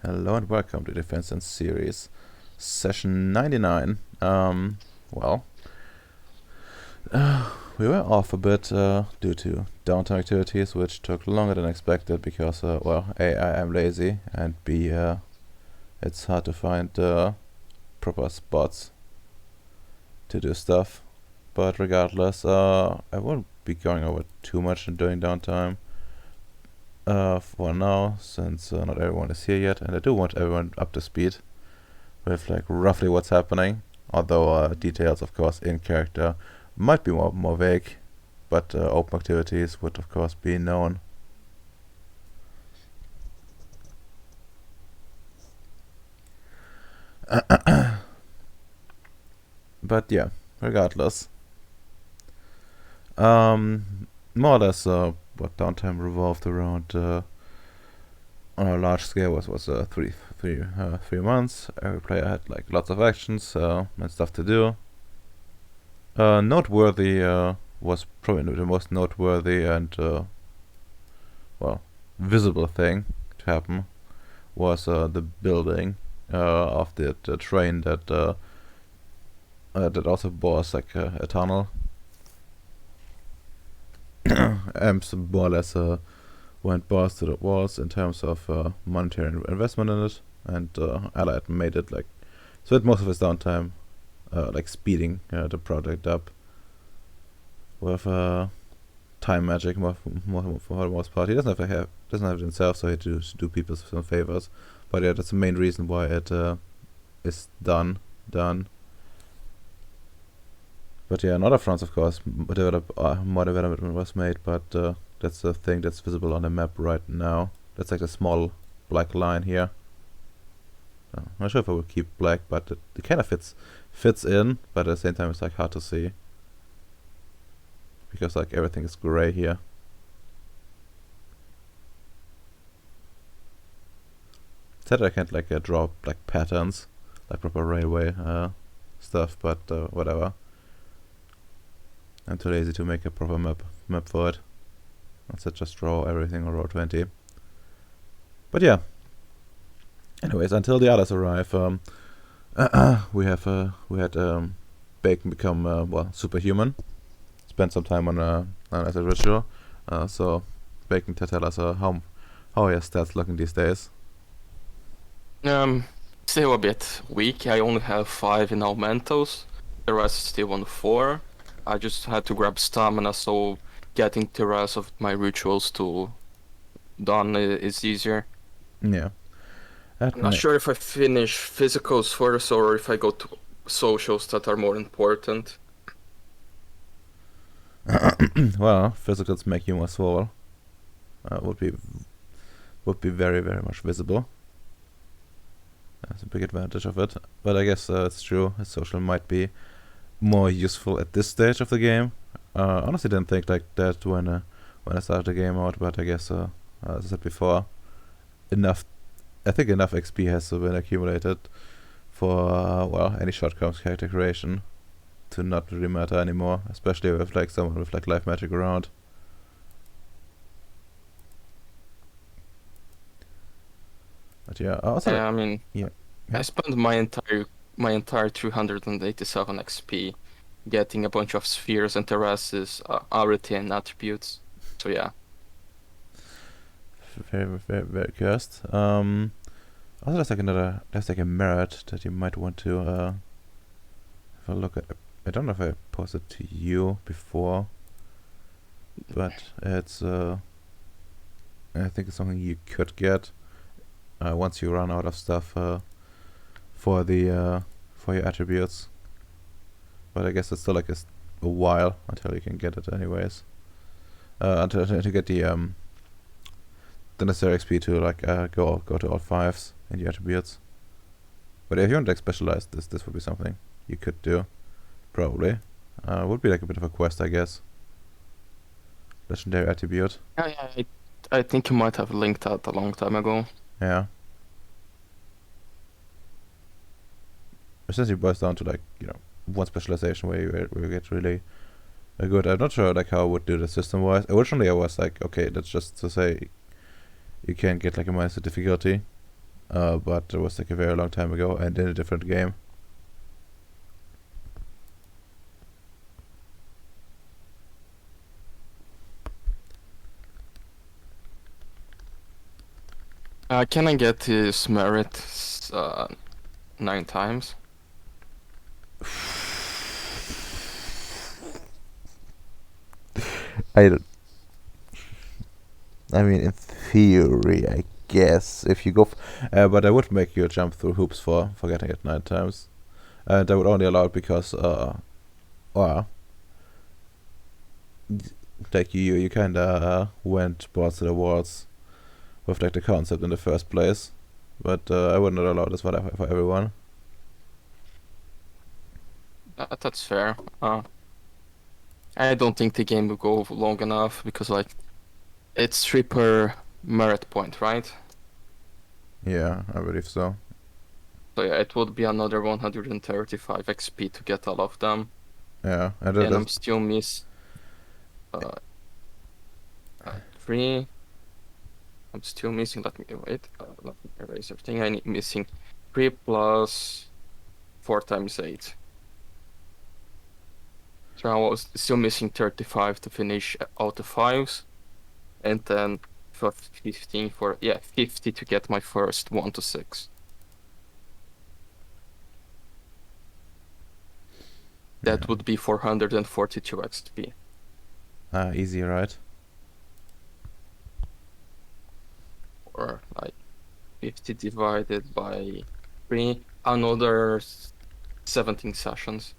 Hello and welcome to Defense and Ceres, session 99. Well, we were off a bit due to downtime activities, which took longer than expected because, well, A, I am lazy, and B, it's hard to find proper spots to do stuff. But regardless, I won't be going over too much during downtime. For now, since not everyone is here yet, and I do want everyone up to speed with like roughly what's happening, although details of course in character might be more vague, but open activities would of course be known. But yeah, regardless, more or less what downtime revolved around on a large scale was 3 months. Every player had like lots of actions and stuff to do. Noteworthy was probably the most noteworthy and well, visible thing to happen was the building of the train that also bores like a tunnel. So more or less went balls to the walls in terms of monetary investment in it, and Allied made it like spent most of his downtime like speeding the project up with time magic for the most part. He doesn't have it himself, so he had to do people some favors. But yeah, that's the main reason why it is done. But yeah, on other fronts, of course, more development was made, but that's the thing that's visible on the map right now. That's like a small black line here. I'm not sure if I will keep black, but it kind of fits in, but at the same time it's like hard to see. Because like everything is gray here. Said I can't like draw like patterns, like proper railway stuff, but whatever. I'm too lazy to make a proper map for it. Instead just draw everything on row 20. But yeah. Anyways, until the others arrive, we had Bacon become well, superhuman. Spend some time on as a ritual. So Bacon can tell us how are your stats looking these days? Still a bit weak. I only have 5 in elementals. The rest is still on 4. I just had to grab stamina, so getting the rest of my rituals done is easier. Yeah. I'm not sure if I finish physicals first or if I go to socials that are more important. Well, physicals make you more swole. Would be very, very much visible. That's a big advantage of it. But I guess it's true. Social might be more useful at this stage of the game. Honestly, didn't think like that when I started the game out, but I guess as I said before, I think enough XP has been accumulated for well, any shortcomes character creation to not really matter anymore, especially with like someone with like life magic around. But yeah, also I mean, yeah. I spent my entire 287 XP getting a bunch of spheres, and the rest is arity and attributes. So yeah. Very, very, very cursed. Also, there's like a merit that you might want to have a look at. I don't know if I posted to you before, but it's I think it's something you could get once you run out of stuff for your attributes. But I guess it's still like a while until you can get it, anyways. Until to get the necessary XP to like go to all 5s in the attributes. But if you want to like specialize, this would be something you could do, probably. Would be like a bit of a quest, I guess. Legendary attribute. Yeah, I think you might have linked that a long time ago. Yeah. Essentially boils down to like, you know, one specialization where you get really good. I'm not sure like how I would do the system wise. Originally I was like, okay, that's just to say you can get like a minus difficulty, but it was like a very long time ago and in a different game. Can I get his merit 9 times? I don't. I mean, in theory, I guess if you go, but I would make you jump through hoops for getting it 9 times, and I would only allow it because well, like you kind of went balls to the walls with like the concept in the first place, but I would not allow this for everyone. That's fair. I don't think the game will go long enough because like it's 3 per merit point, right? Yeah, I believe so. So yeah, it would be another 135 XP to get all of them, Yeah, and and I'm still miss uh, 3. I'm still missing. Let me wait. Let me erase everything. I need missing 3 plus 4 times 8. So I was still missing 35 to finish out the 5s, and then for 15 for 50 to get my first 1 to 6. That yeah. would be 442 XP. Easy, right? Or like 50 divided by 3, another 17 sessions.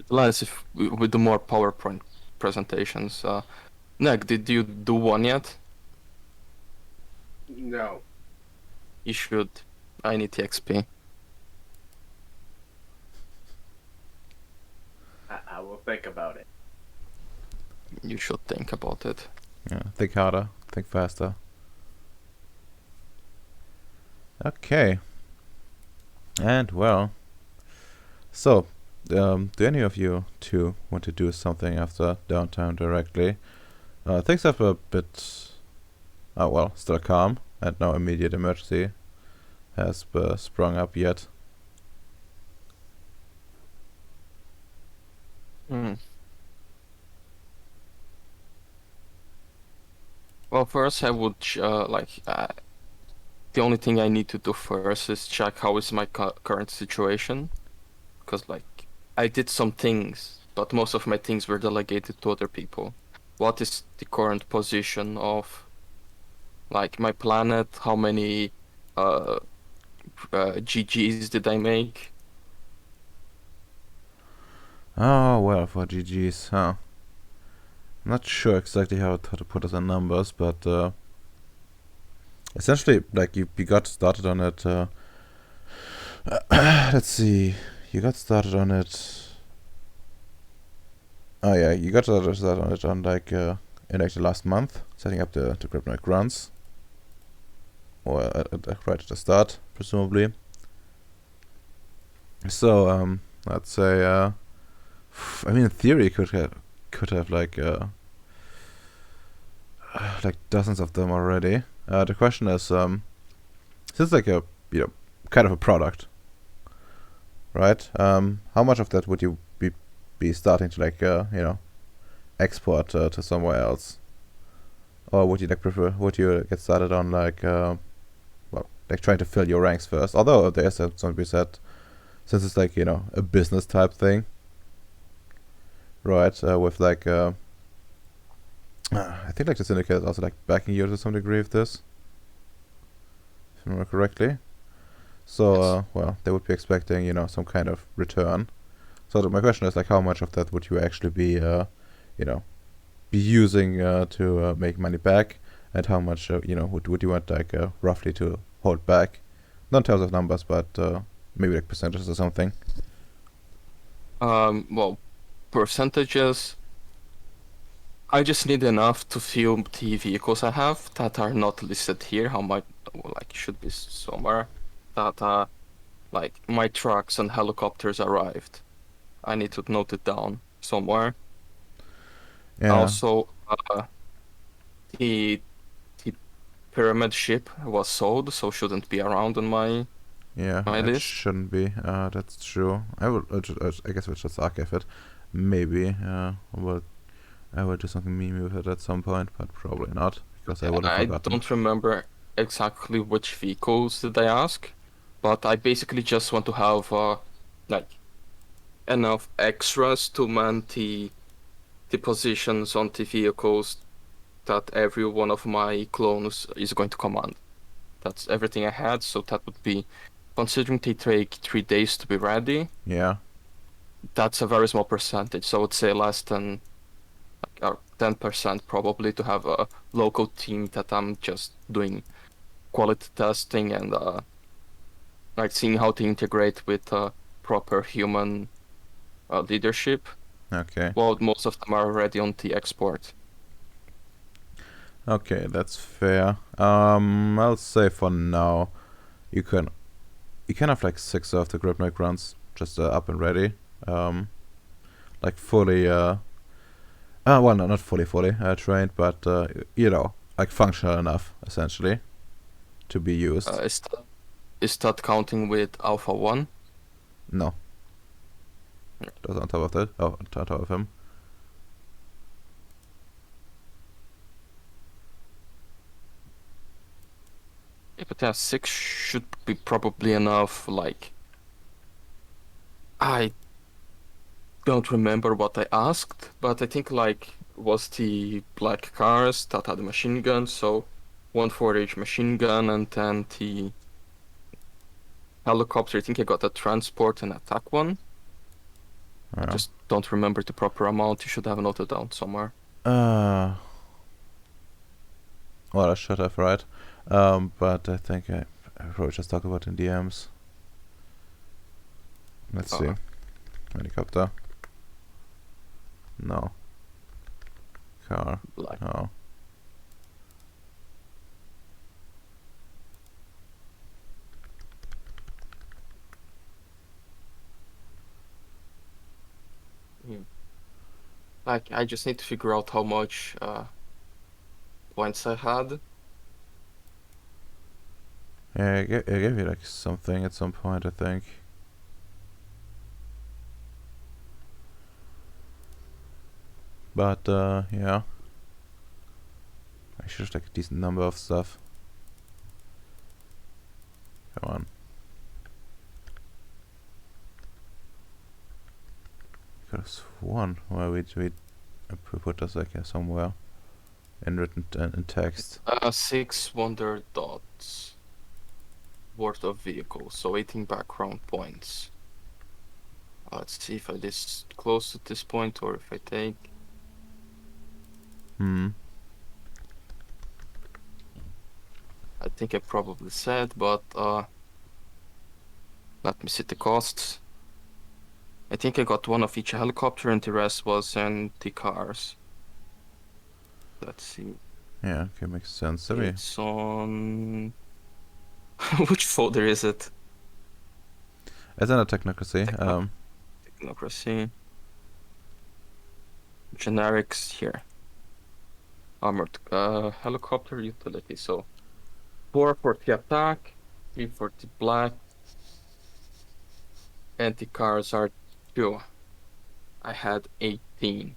Less if we do more PowerPoint presentations. Nick, did you do one yet? No. You should. I need the XP. I will think about it. You should think about it. Yeah, think harder, think faster. Okay. And well, so do any of you two want to do something after downtime directly? Things have a bit, well, still calm, and no immediate emergency has sprung up yet. Hmm. Well, first I would the only thing I need to do first is check how is my current situation, because like I did some things, but most of my things were delegated to other people. What is the current position of like my planet? How many GGs did I make? Oh, well, for GG's, huh? Not sure exactly how to put this in numbers, but essentially, like, you got started on it, let's see, you got started on it, oh yeah, you got started on it on, like, in, like, the last month, setting up the Kryptonite runs, or right at the start, presumably. So, let's say, I mean, in theory, you could have like dozens of them already. The question is, since like a kind of a product, right? How much of that would you be starting to like export to somewhere else, or would you like prefer? Would you get started on like well, like trying to fill your ranks first? Although there is something to be said, since it's like a business type thing, right? With like I think like the syndicate is also like backing you to some degree with this, if I remember correctly. So Yes. well, they would be expecting some kind of return. So my question is like, how much of that would you actually you know, be using to make money back, and how much would you want like roughly to hold back, not in terms of numbers, but maybe like percentages or something. Well, percentages. I just need enough to fill the vehicles I have that are not listed here. How much, like, should be somewhere. That like my trucks and helicopters arrived. I need to note it down somewhere. Yeah. Also, the the pyramid ship was sold, so shouldn't be around on my Yeah, it list. shouldn't be. That's true. I guess we'll just archive it. Maybe. I will do something meme with it at some point, but probably not because I would have I forgotten. don't remember exactly which vehicles did I ask, but I basically just want to have like enough extras to man the positions on the vehicles that every one of my clones is going to command. That's everything I had, so that would be, considering they take 3 days to be ready, Yeah. that's a very small percentage. So I would say less than 10% probably to have a local team that I'm just doing quality testing and like seeing how to integrate with proper human leadership. Okay. Well, most of them are already on the export. Okay, that's fair. I'll say for now, you can have like 6 of the Gripnik runs just up and ready. Like fully well, no, not fully trained, but like functional enough essentially to be used. Is that counting with Alpha 1? No, that's on top of that. Oh, on top of him. Yeah, but yeah, 6 should be probably enough. Like, I don't remember what I asked, but I think like was the black cars that had a machine gun, so one for each machine gun, and then the helicopter. I think I got a transport and attack one. I Yeah. just don't remember the proper amount. You should have noted down somewhere. Well, I should have, right? But I think I probably just talk about in DMs. Let's see. Helicopter. No. Car. Black. No. Like, I just need to figure out how much points I had. Yeah, I gave you like something at some point, I think. But yeah. I should have like a decent number of stuff. Come on. Could have sworn where we put this like somewhere in written in text. 6 wonder dots worth of vehicles, so 18 background points. Let's see if I this close at this point or if I take. I think I probably said, but let me see the costs. I think I got one of each helicopter and the rest was in the cars. Let's see. Yeah, okay, makes sense. It's on... Which folder is it? It's under technocracy. Technocracy. Generics here. Armored helicopter utility. So 4 for the attack, 3 for the black, and the cars are 2. I had 18.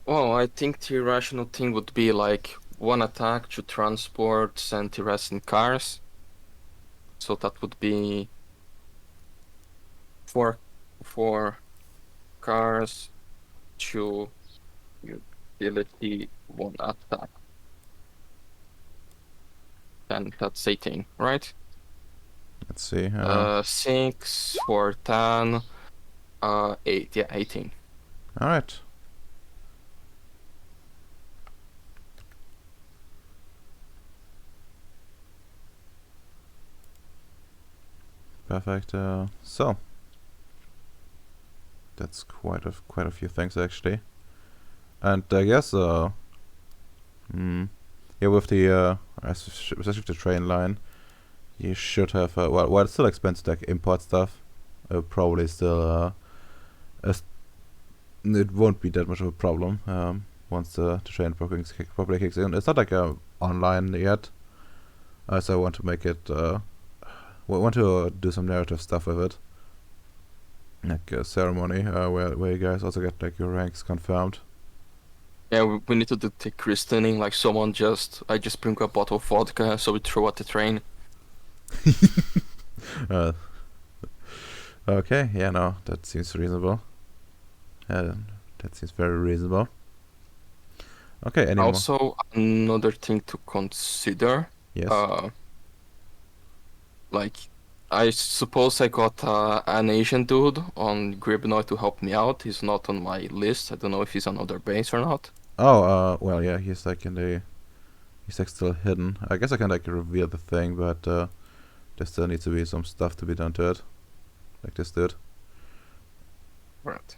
Well, I think the rational thing would be like 1 attack to transports and the rest in cars. So that would be 4 cars, 2 utility, 1 attack. And that's 18, right? Let's see. 6 for 10, 8, yeah, 18. All right. Perfect. So that's quite a few things actually, and I guess yeah, with the especially with the train line, you should have. Well, it's still expensive to like, import stuff. Probably still. It won't be that much of a problem once the train properly kicks in. It's not like online yet, so I want to make it. Want to do some narrative stuff with it, like a ceremony where you guys also get like your ranks confirmed. Yeah, we need to do the christening, like I just bring a bottle of vodka, so we throw at the train. uh, okay, yeah, no, that seems reasonable. That seems very reasonable. Okay, any more? Also, another thing to consider, Yes. Like, I suppose I got an Asian dude on Gribnoy to help me out. He's not on my list. I don't know if he's on other base or not. Oh, well, yeah, he's like he's like still hidden. I guess I can like reveal the thing, but there still needs to be some stuff to be done to it, like this dude. Right.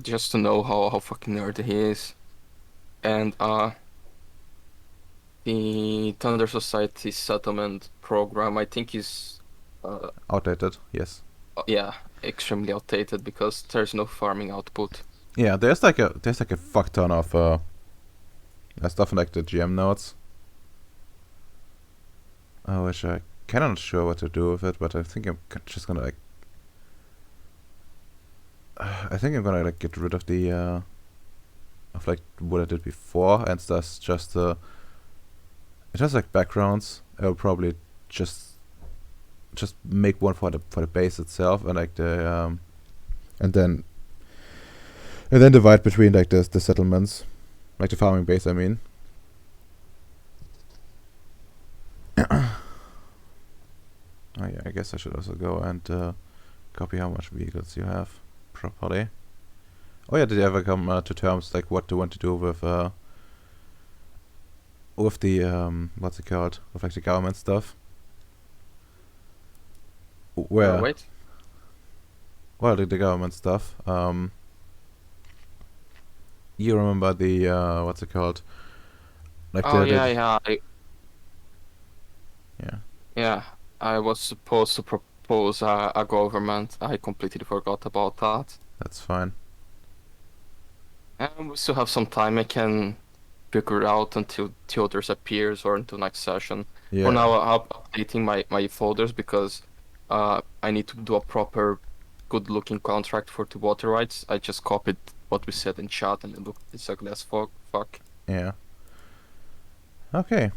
Just to know how fucking nerdy he is. And the Thunder Society settlement program, I think is Outdated, yes. yeah, extremely outdated because there's no farming output. Yeah, there's like a fuck ton of stuff in like the GM notes. Which I kinda not sure what to do with it, but I think I'm just gonna like. I think I'm gonna like get rid of the of like what I did before, and that's just it has like backgrounds. I'll probably just make one for the base itself, and like the and then divide between like the settlements, like the farming base. I mean. Oh yeah, I guess I should also go and copy how much vehicles you have properly. Oh yeah, did you ever come to terms like what you want to do with the what's it called, with like the government stuff? Where? Wait. Well, the government stuff. You remember the what's it called? Like Oh the yeah. yeah. Yeah, I was supposed to propose a government. I completely forgot about that. That's fine. And we still have some time. I can figure it out until Theodorus appears or until next session. Yeah. For now, I'm updating my folders because I need to do a proper, good-looking contract for the water rights. I just copied what we said in chat and it looked it's ugly as fuck. Yeah. Okay.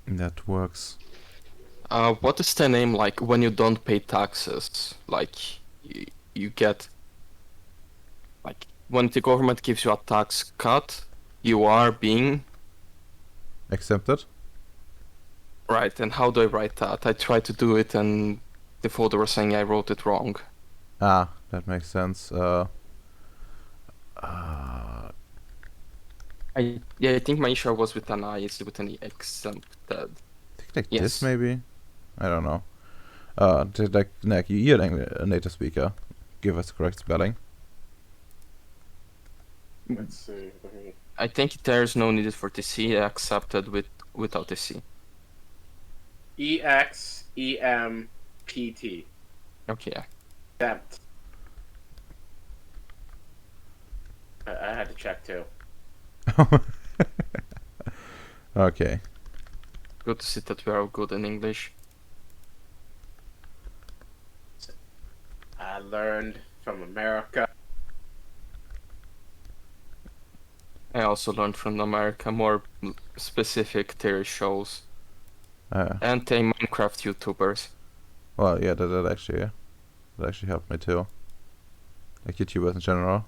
That works. What is the name like when you don't pay taxes? Like you get like when the government gives you a tax cut, you are being Accepted. right. And how do I write that? I tried to do it and the folder was saying I wrote it wrong. Ah, that makes sense. I think my issue was with an I, it's with an exempted. I think like Yes. this maybe. I don't know. Like Nick, you're a native speaker. Give us the correct spelling. Let's see. I think there's no need for TC accepted without TC. EXEMPT. Okay. Exempt. I had to check too. Okay. Good to see that we are good in English. I learned from America. I also learned from America more specific theory shows and the Minecraft YouTubers. Well, yeah, that actually helped me too. Like YouTubers in general.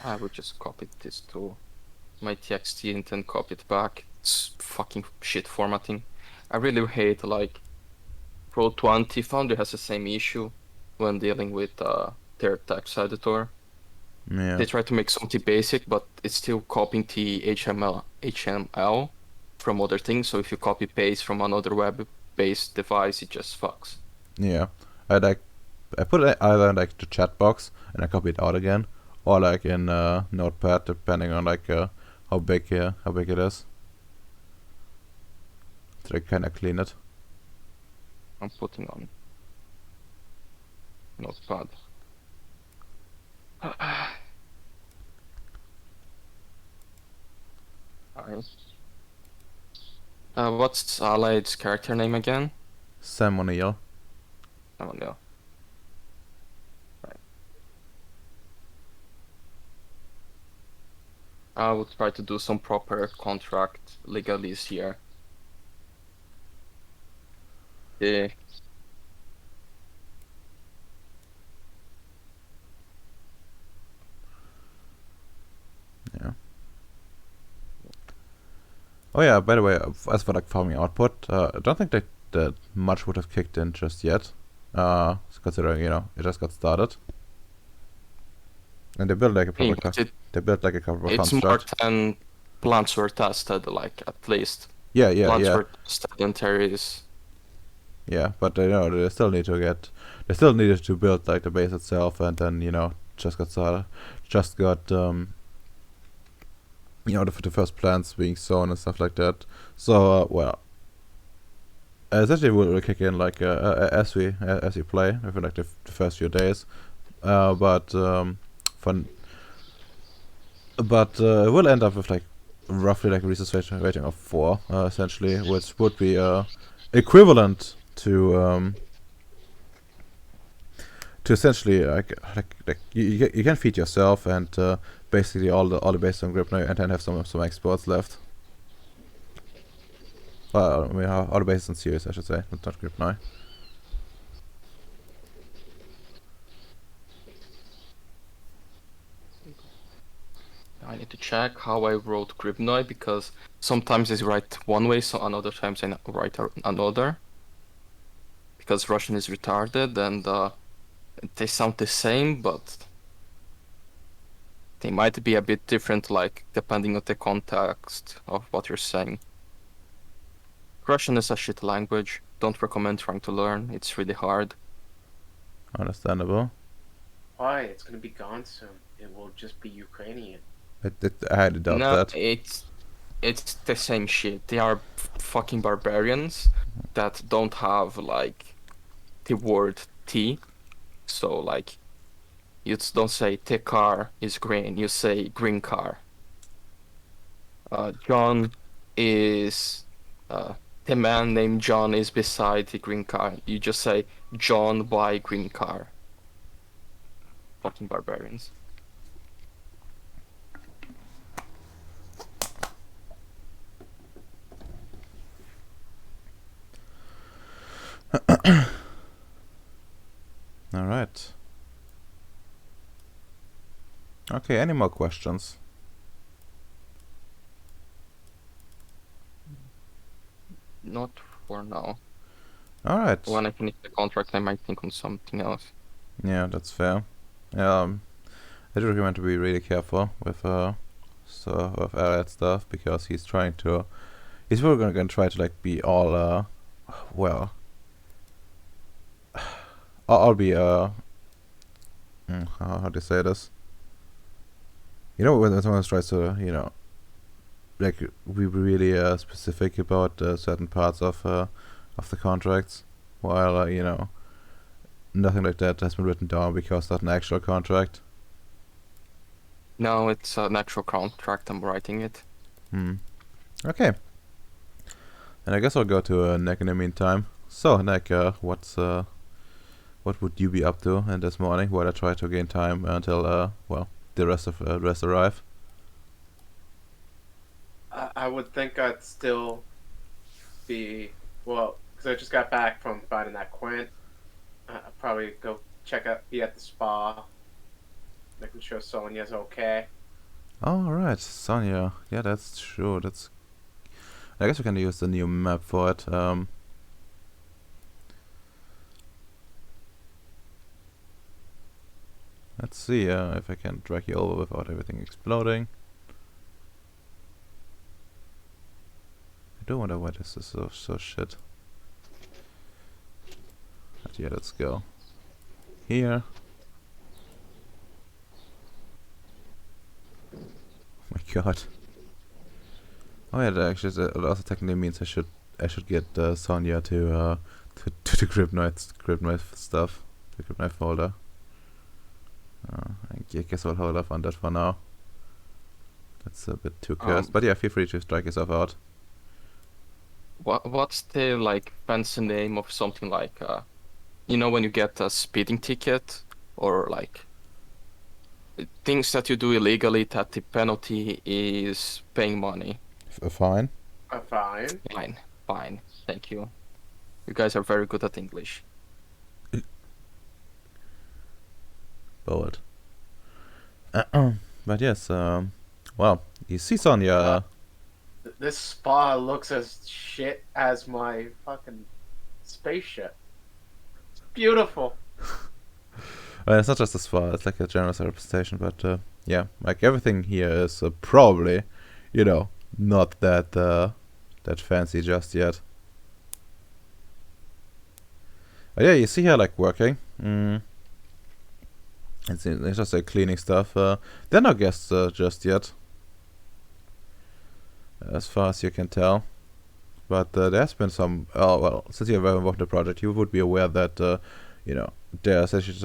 I would just copy this to my TXT and then copy it back. It's fucking shit formatting. I really hate like Pro 20 Foundry has the same issue when dealing with their text editor. Yeah. They try to make something basic, but it's still copying the HTML from other things. So if you copy paste from another web-based device, it just fucks. Yeah. I like I put it either in like the chat box and I copy it out again, or like in Notepad, depending on like how big it is. So I kind of clean it. I'm putting on Notepad. Alright. What's Allied's character name again? Sam O'Neill. Oh no. Right. I will try to do some proper contract legalese here. Yeah. Yeah. Oh yeah, by the way, as for like farming output, I don't think that much would have kicked in just yet. Considering, you know, it just got started. And they built like a proper It's more construct. than plants were tested, like at least. Yeah, Plants were tested in Ceres. Yeah, but you know, they still needed to build like the base itself, and then, you know, just got you know, the first plants being sown and stuff like that. So well, essentially we'll kick in like as we play within like the first few days, but we'll end up with like roughly like a resource rating of 4, essentially, which would be equivalent to essentially like you can feed yourself and basically all the bases on grip now, and then have some exports left. Well, I mean, all the bases on Ceres, I should say, not grip now. I need to check how I wrote Gribnoi, because sometimes I write one way, so another times I write another. Because Russian is retarded, and they sound the same, but they might be a bit different, like depending on the context of what you're saying. Russian is a shit language. Don't recommend trying to learn. It's really hard. Understandable. Why? It's gonna be gone soon. It will just be Ukrainian. I highly doubt No, that. it's the same shit. They are fucking barbarians that don't have like the word T. So like you don't say the car is green, you say green car. John is the man named John is beside the green car. You just say John by green car. Fucking barbarians. All right. Okay, any more questions? Not for now. All right. When I finish the contract, I might think on something else. Yeah, that's fair. I do recommend to be really careful with with Elliot stuff, because he's probably gonna try to like be all well, I'll be how do you say this? You know, when someone tries to, you know, like be really specific about certain parts of the contracts, while you know, nothing like that has been written down because that's an actual contract. No, it's an actual contract. I'm writing it. Okay. And I guess I'll go to Nick in the meantime. So Nick, what would you be up to in this morning while I try to gain time until well, the rest arrive? I would think I'd still be, well, because I just got back from finding that Quint. I'd probably go be at the spa, making sure Sonia's okay. Oh, right, Sonia. Yeah, that's true. I guess we can use the new map for it. Let's see if I can drag you over without everything exploding. I do wonder why this is so shit. But yeah, let's go. here. Oh my god. Oh yeah, that actually it also technically means I should get Sonya to the grip knife stuff, the grip knife folder. I guess I'll hold off on that for now. That's a bit too cursed, but yeah, feel free to strike yourself out. What's the like fancy name of something like you know when you get a speeding ticket or like things that you do illegally that the penalty is paying money? Fine. Fine. Fine. Thank you. You guys are very good at English. Bold. But yes, well, you see Sonya. This spa looks as shit as my fucking spaceship. It's beautiful. It's not just a spa, it's like a general representation, but yeah, like everything here is probably, you know, not that that fancy just yet. But yeah, you see her like working. It's just like cleaning stuff. There are no guests just yet, as far as you can tell. But there has been some. Oh well, since you're very involved in the project, you would be aware that you know, there's actually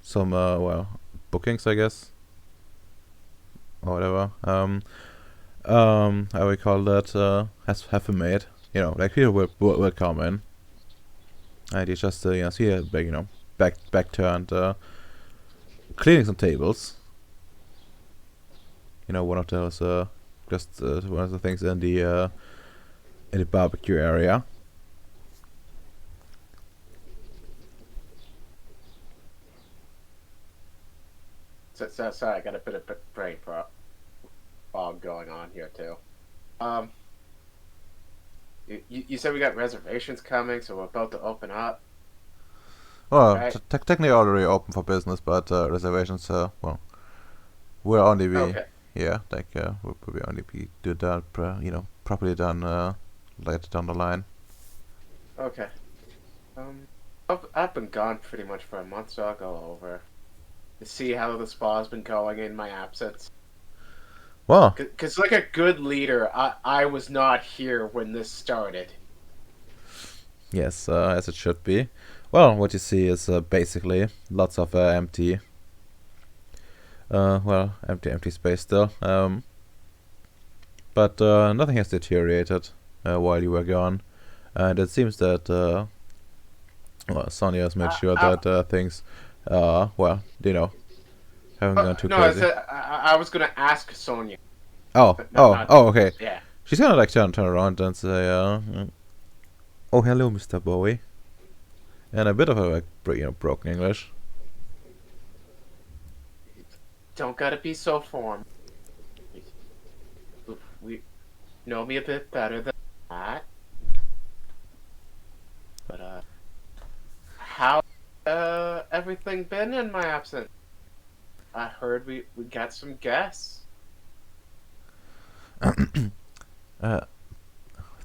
some well, bookings, I guess, or whatever. How we call that? Have been made. You know, like people will come in, and you just you know, see a big, you know, back turned, cleaning some tables. You know, one of those just one of the things in the barbecue area. So sorry, I got a bit of brain fog going on here too. You said we got reservations coming, so we're about to open up. Well, right? technically already open for business, but reservations, well, will only be will probably only be done, you know, properly done later down the line. Okay. I've been gone pretty much for a month, so I'll go over to see how the spa's been going in my absence. Well, Because like a good leader, I was not here when this started. yes, as it should be. Well, what you see is basically lots of empty, empty space still. But nothing has deteriorated while you were gone, and it seems that well, Sonya has made sure that things, well, you know, haven't gone too crazy. I was gonna ask Sonya. Okay. Yeah. She's gonna like turn around and say, "Oh, hello, Mr. Bowie," and a bit of a like, broken English. Don't gotta be so formal. We know me a bit better than that. But how everything been in my absence? I heard we got some guests.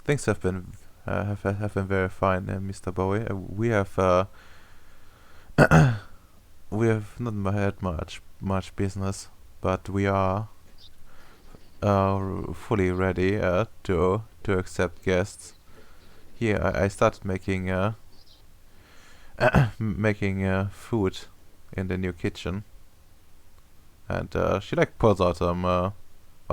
Things have been very fine, Mr. Bowie. We have not had much business, but we are fully ready to accept guests. Here, I started making making food in the new kitchen, and she like pulls out some. Well,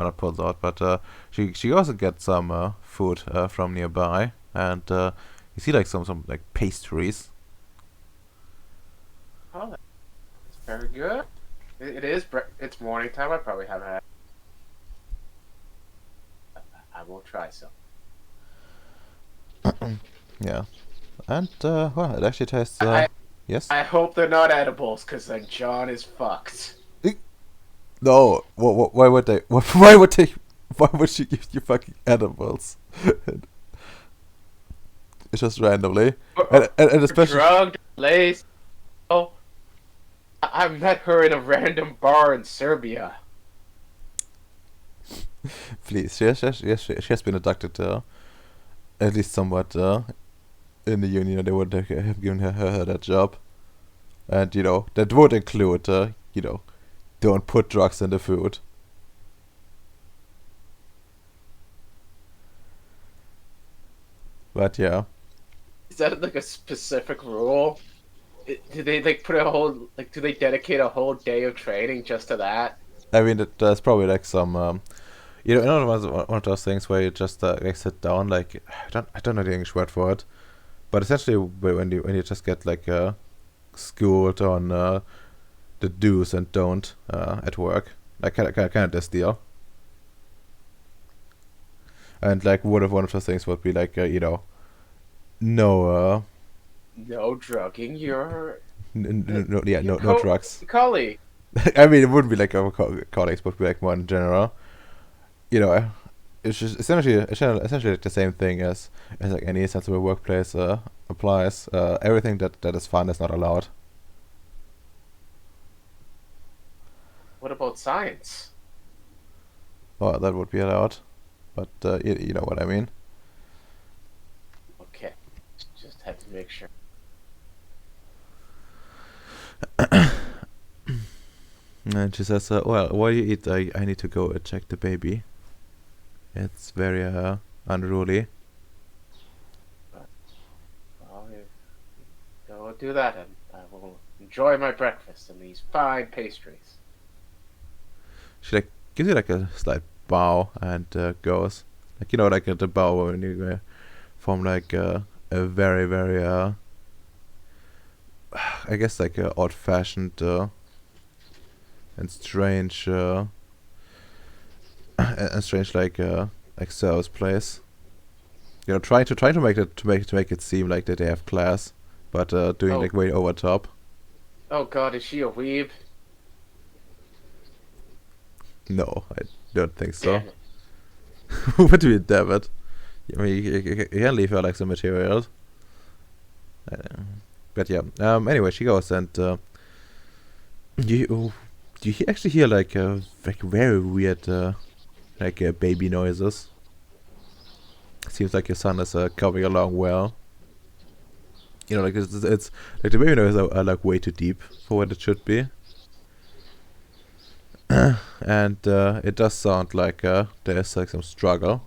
not pulls out, but she also gets some food from nearby, and you see like some like pastries. Oh, that's very good. It is. It's morning time. I probably haven't had. I will try some. Yeah, and well, it actually tastes. Yes. I hope they're not edibles, cause then John is fucked. No. Why would they? Why would they? Why would she give you fucking edibles? It's just randomly, and especially drugged, laced. Oh, I met her in a random bar in Serbia. please. She has been abducted. At least somewhat. In the union, they would have given her that job. And, that would include, don't put drugs in the food. But yeah. Is that like a specific rule? Do they like put a whole like? Do they dedicate a whole day of training just to that? I mean, there's probably like some, one of those things where you just like sit down, like I don't know the English word for it, but essentially when you just get like schooled on the do's and don't at work, like kind of this deal. And like one of those things would be like no No drugging your no drugs. colleague. I mean, it wouldn't be like our colleagues, but be like more in general. It's just essentially like the same thing as like any sensible workplace applies. Everything that is fun is not allowed. What about science? Well, that would be allowed, but you know what I mean. Okay, just had to make sure. And she says, "Well, while you eat, I need to go check the baby. It's very unruly." Well, go do that, and I will enjoy my breakfast and these fine pastries. She like gives you like a slight bow and goes, like like the bow when you form like a very very I guess like old-fashioned and strange and strange like service place. Trying to make it seem like that they have class, but doing Oh. like way over top. Oh God, is she a weeb? No, I don't think so. Damn it. What do you damn it? I mean, you can leave her like some materials. But yeah. Anyway, she goes and you actually hear like very weird like baby noises. Seems like your son is coming along well. Like it's like the baby noises are like way too deep for what it should be. And it does sound like there's like some struggle.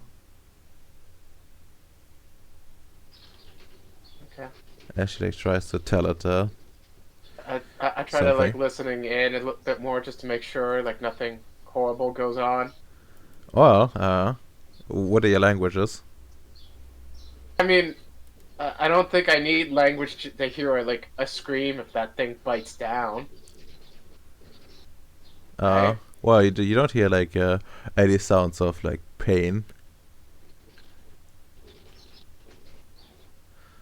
Okay. And she like tries to tell it I try to like something. listening in a little bit more just to make sure like nothing horrible goes on. Well, what are your languages? I mean, I don't think I need language to hear like a scream if that thing bites down. Right? Well, you don't hear like any sounds of like pain.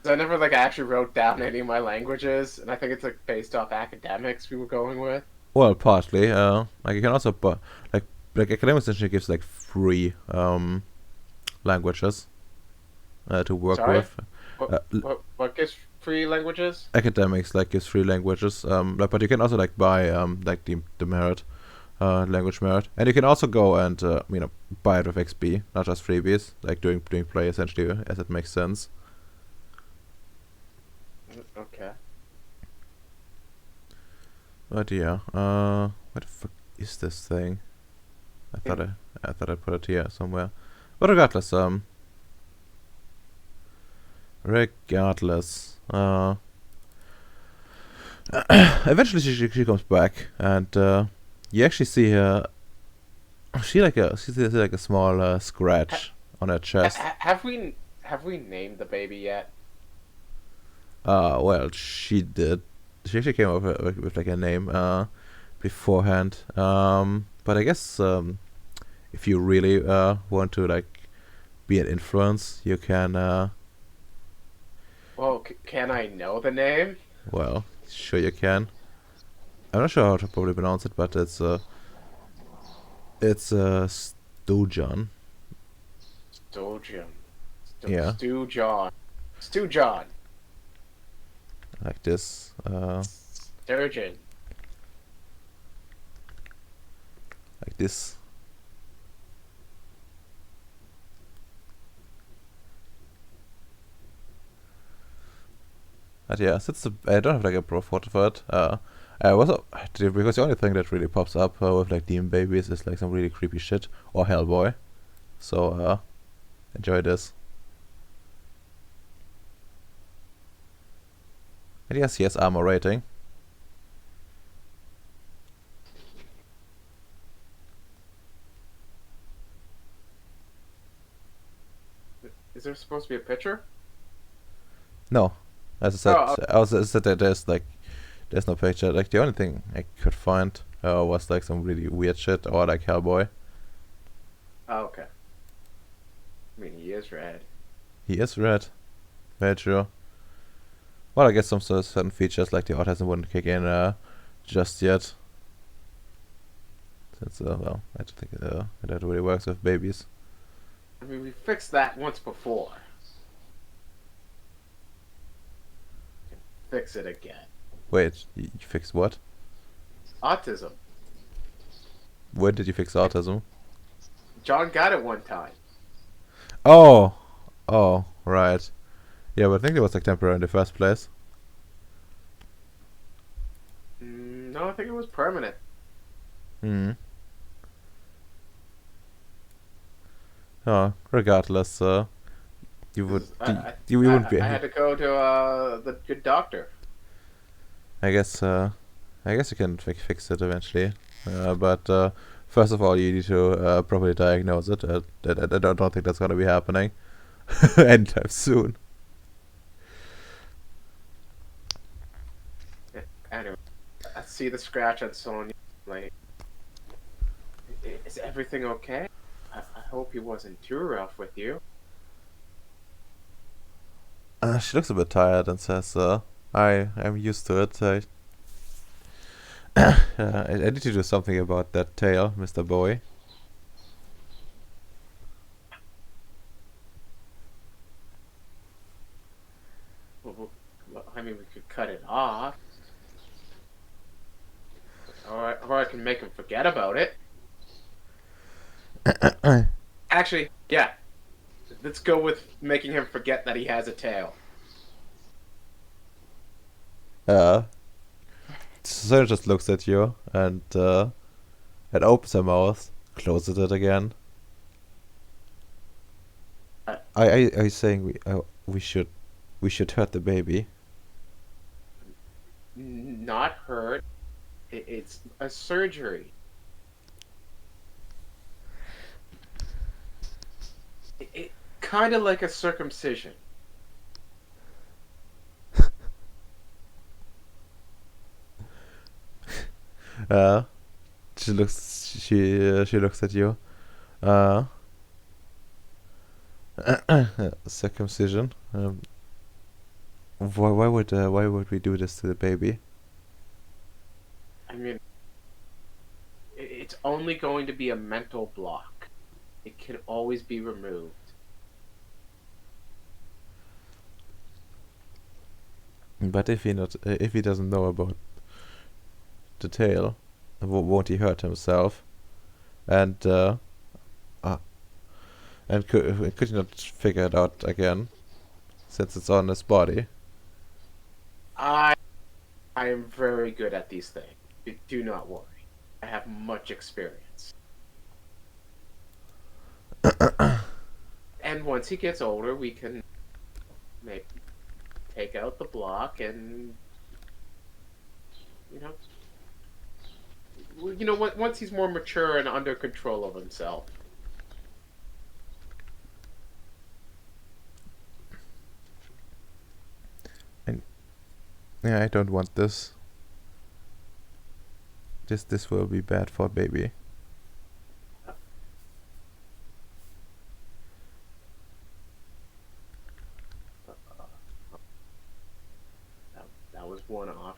'Cause I never like actually wrote down any of my languages, and I think it's like based off academics we were going with. Well, partly. Like you can also, like academics essentially gives like free languages to work Sorry? with. Uh, What gives free languages? Academics like gives free languages. But you can also like buy like the merit, language merit, and you can also go and buy it with XP, not just freebies, like doing play essentially as it makes sense. Okay. But yeah, what the fuck is this thing? I thought I put it here somewhere. But regardless, eventually she comes back, and you actually see her. She sees like a small scratch on her chest. Have we named the baby yet? Well, she did. She actually came up with like a name beforehand. But I guess if you really want to like be an influence, you can. Well, can I know the name? Well, sure you can. I'm not sure how to probably pronounce it, but it's Stojan. Stojan. Yeah. Stu John. Stu John. Like this. Sturgeon. Like this. But yeah, since I don't have like a pro photo for it, because the only thing that really pops up with like demon babies is like some really creepy shit or Hellboy. So enjoy this. And yes, he has armor rating. Is there supposed to be a picture? No, as I said, Oh, I was I said that there's no picture. Like the only thing I could find was like some really weird shit or like Hellboy. oh, okay. I mean, he is red. He is red, very true. Well, I guess some certain features like the autism wouldn't kick in just yet. Since well, I don't think that really works with babies. I mean, we fixed that once before. Fix it again. Wait, you fixed what? Autism. When did you fix autism? John got it one time. Oh, right. Yeah, but I think it was like temporary in the first place. No, I think it was permanent. Hmm. Oh, regardless, you would you wouldn't be. I had to go to the good doctor. I guess you can fix it eventually, but first of all, you need to properly diagnose it. I don't think that's gonna be happening anytime soon. Anyway, I see the scratch on Sonya. Like, is everything okay? I hope he wasn't too rough with you. She looks a bit tired and says, I'm used to it. I need to do something about that tail, Mr. Boy. Well, I mean, we could cut it off. Or I can make him forget about it. Actually, yeah. Let's go with making him forget that he has a tail. Sarah just looks at you and opens her mouth, closes it again. Are you saying we should hurt the baby? Not hurt. It's a surgery. It kind of like a circumcision. Uh, she looks at you. Uh, circumcision. Why would we do this to the baby? I mean, it's only going to be a mental block. It can always be removed. But if he doesn't know about the tail, won't he hurt himself? And could you not figure it out again, since it's on his body? I am very good at these things. Do not worry. I have much experience. And once he gets older, we can maybe take out the block and once he's more mature and under control of himself. Yeah, I don't want this. This will be bad for baby. That was one off.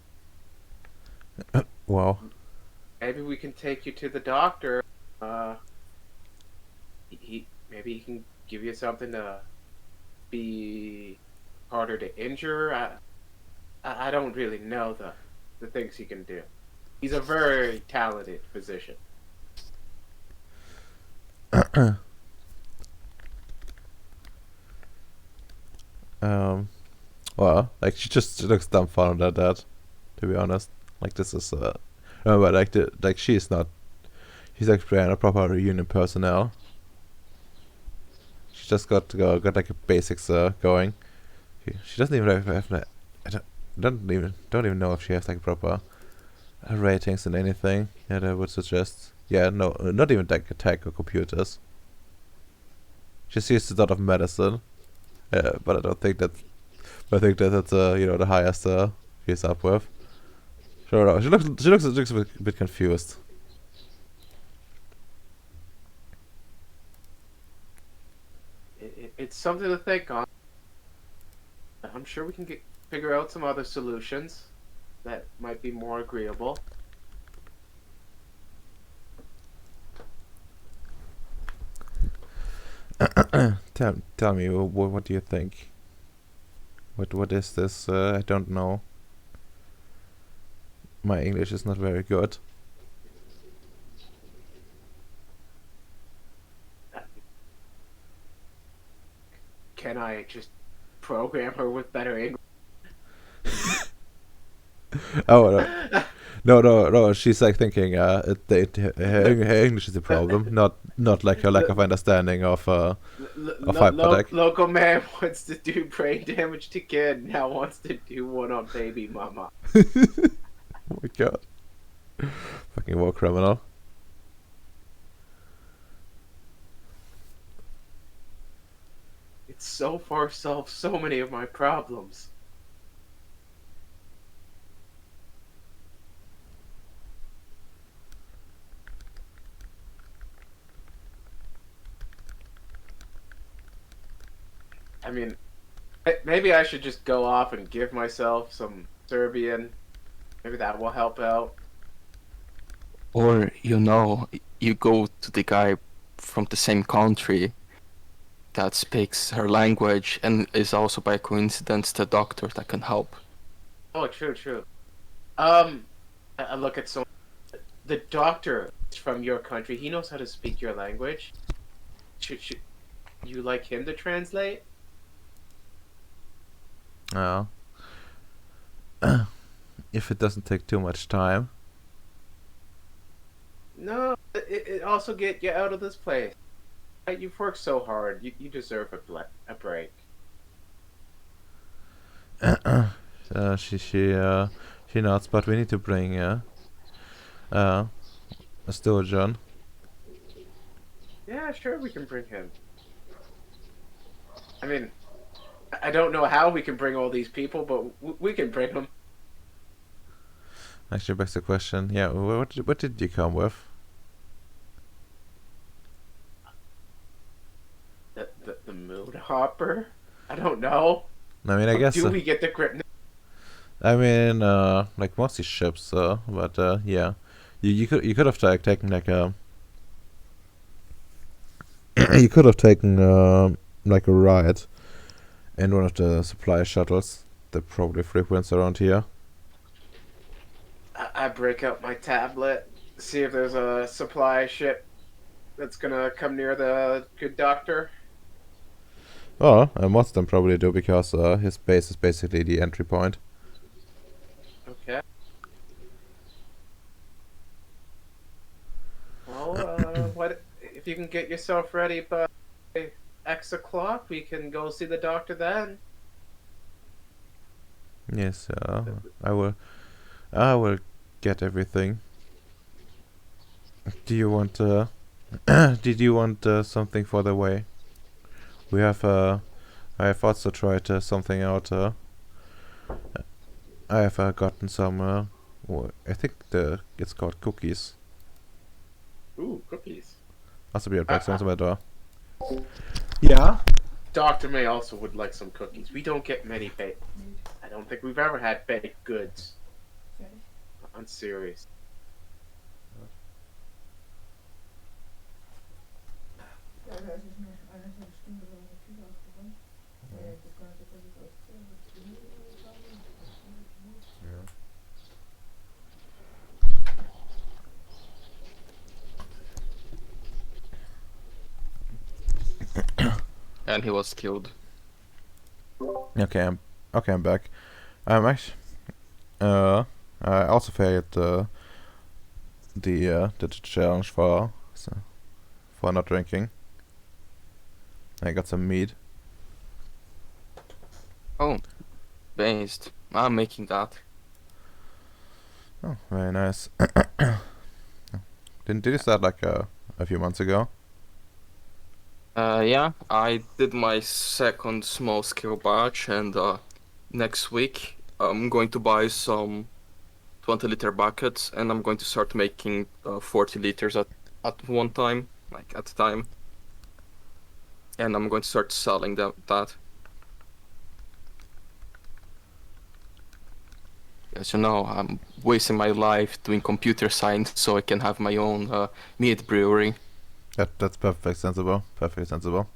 Wow. Maybe we can take you to the doctor. Maybe he can give you something to be harder to injure. I don't really know the things he can do. He's a very talented physician. Well, Well, like she looks dumbfounded at that. To be honest, like this is but like she's not. She's like playing a proper reunion personnel. She just got like a basics going. She doesn't even have like, don't even know if she has like proper ratings and anything. Yeah, that would suggest. Yeah, no, not even like tech or computers. She sees a lot of medicine, but I don't think that. I think that that's the highest she's up with. Sure, no, she looks a bit confused. It's something to think on. I'm sure we can figure out some other solutions that might be more agreeable. Tell me, what do you think? What is this? I don't know. My English is not very good. Can I just program her with better English? Oh no. She's like thinking her English is the problem, not like her lack of understanding of hyperdeck. Local man wants to do brain damage to kid, now wants to do one on baby mama. Oh my god. Fucking war criminal. It's so far solved so many of my problems. I mean, maybe I should just go off and give myself some Serbian. Maybe that will help out. Or, you go to the guy from the same country that speaks her language and is also by coincidence the doctor that can help. Oh, true. I look at the doctor is from your country. He knows how to speak your language. Should you like him to translate? Oh. If it doesn't take too much time. No, it also get you out of this place. You've worked so hard. You deserve a break. She nods, but we need to bring a sturgeon. Yeah, sure, we can bring him. I mean, I don't know how we can bring all these people, but we can bring them. Actually, begs the question. Yeah, what did you come with? The moon hopper? I don't know. I mean, I guess. Do we get the grip? I mean, like mostly ships, but yeah, you could have taken like a you could have taken like a ride in one of the supply shuttles that probably frequents around here. I break out my tablet, see if there's a supply ship that's gonna come near the good doctor. Oh, most of them probably do because his base is basically the entry point. Okay. Well, what if you can get yourself ready by X o'clock? We can go see the doctor then. Yes, I will. I will get everything. Do you want? Did you want something for the way? We have. I have also tried something out. I have gotten some. I think it's called cookies. Ooh, cookies. Also, be right back. Someone's at my door. Yeah. Doctor May also would like some cookies. We don't get many baked. I don't think we've ever had baked goods on Ceres. And he was killed. Okay, Okay, I'm back. Actually, I also failed the challenge for not drinking. I got some meat. Oh, based. I'm making that. Oh, very nice. Did you start like a few months ago? Yeah, I did my second small scale batch, and next week I'm going to buy some 20-liter buckets, and I'm going to start making 40 liters at one time, like at a time, and I'm going to start selling that. As you know, I'm wasting my life doing computer science so I can have my own meat brewery. That's perfectly sensible. Perfectly sensible.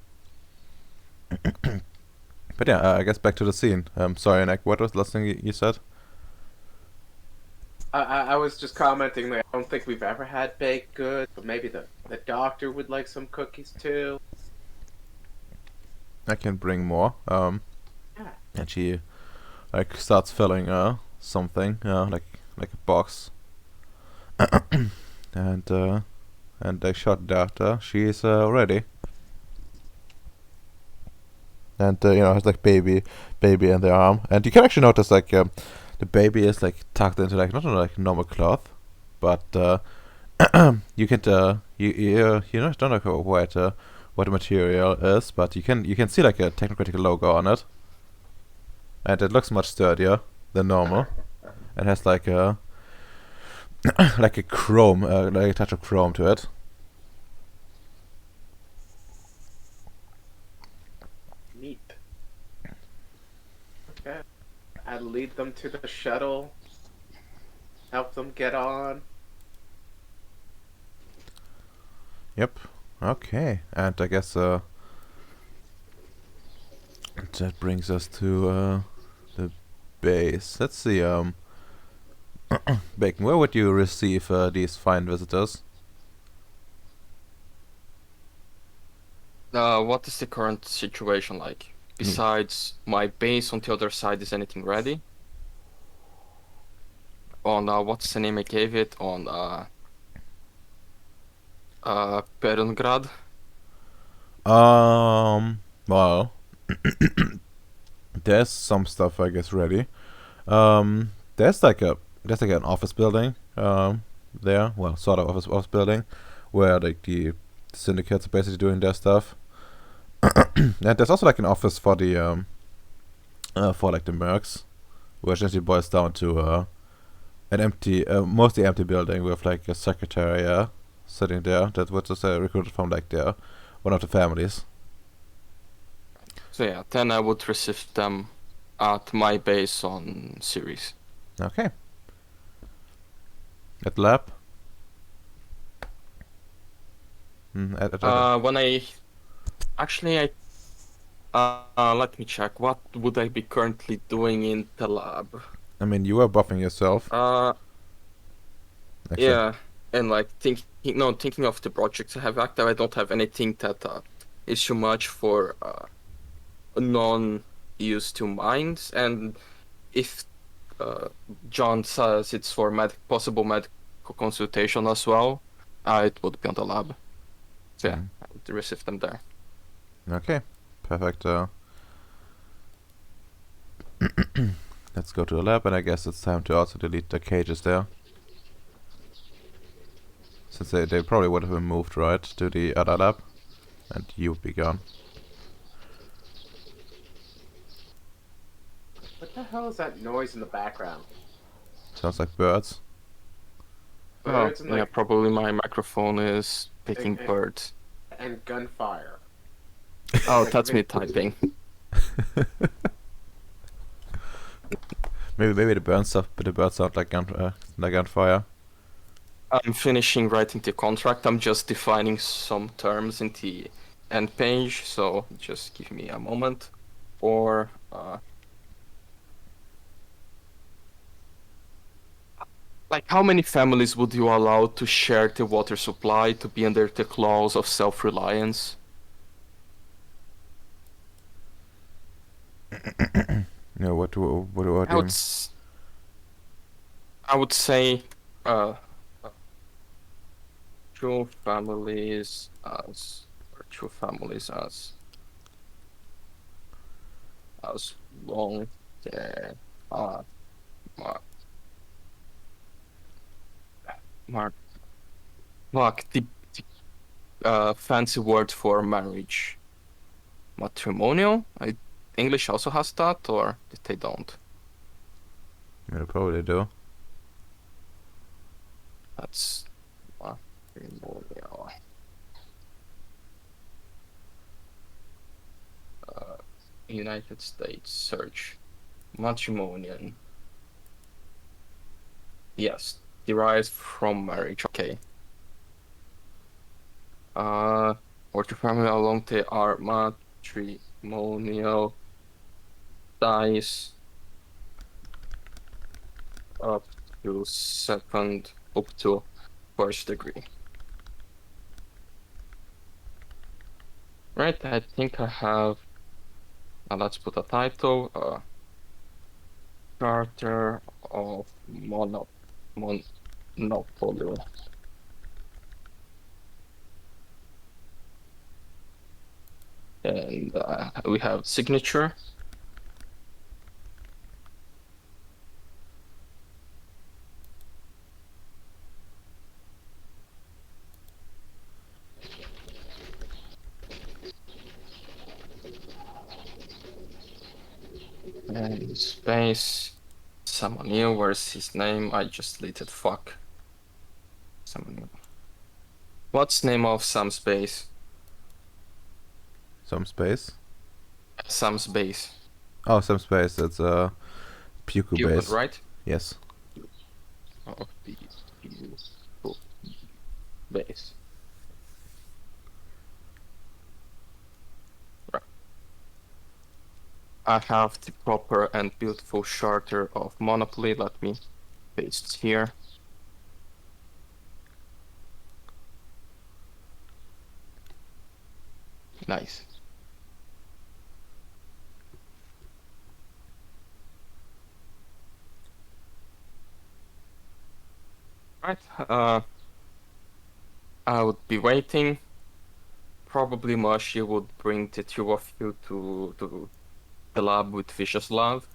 But yeah, I guess back to the scene. Sorry, Nick. What was the last thing you said? I was just commenting that I don't think we've ever had baked goods, but maybe the doctor would like some cookies too. I can bring more. Yeah. And she like starts filling something like a box. and I shot at she's ready. And has like baby in the arm, and you can actually notice like the baby is like tucked into like not like normal cloth, but you can don't know what the material is, but you can see like a technocritical logo on it, and it looks much sturdier than normal, and has like a like a chrome, like a touch of chrome to it. Neat. Okay. I'd lead them to the shuttle, help them get on. Yep. Okay, and I guess that brings us to the base. Let's see. Bacon, where would you receive these fine visitors? What is the current situation like? Yeah. Besides my base on the other side, is anything ready? On what's the name I gave it? On Perengrad? Well, there's some stuff I guess ready. There's like an office building there, well, sort of office building, where like the syndicates are basically doing their stuff. And there's also like an office for the for like the mercs, which actually boils down to an empty, mostly empty building with like a secretary sitting there that was just recruited from like one of the families. So yeah, then I would receive them at my base on Ceres. Okay. At lab. When I actually let me check. What would I be currently doing in the lab? I mean, you were buffing yourself. Actually. Yeah, and like thinking of the projects I have active, I don't have anything that is too much for non-used to minds. And if John says it's for possible medical consultation as well, it would be on the lab. So yeah, I would receive them there. Okay, perfect. Let's go to the lab, and I guess it's time to also delete the cages there. Since they probably would have been moved, right, to the other lab, and you would be gone. What the hell is that noise in the background? Sounds like birds. Birds and Yeah, like probably my microphone is picking birds. and gunfire. Oh, that's me typing. maybe the birds sound like gunfire. I'm finishing writing the contract. I'm just defining some terms in the end page, so just give me a moment. Or like, how many families would you allow to share the water supply to be under the clause of self-reliance? Yeah, what What I do would you... s- I would say uh true families as or true families as long there are mark mark mark the fancy word for marriage. Matrimonial? English also has that, or they don't? You probably do. That's matrimonial. Uh, United States search matrimonial. Yes, derives from marriage. Okay. Or to family along they are matrimonial ties up up to first degree. Right, I think I have. Let's put a title. Charter of Monopoly. And we have signature. And space. Samuel, where's his name? I just deleted fuck. Samuel. What's name of Sam Space? Some space. Sam's base. Oh, some space. That's Puku Cuban, base. right? Yes. Of the base. Right. I have the proper and beautiful charter of Monopoly. Let me paste here. Nice. Right. I would be waiting. Probably Moshi would bring the two of you to the lab with Vicious Love.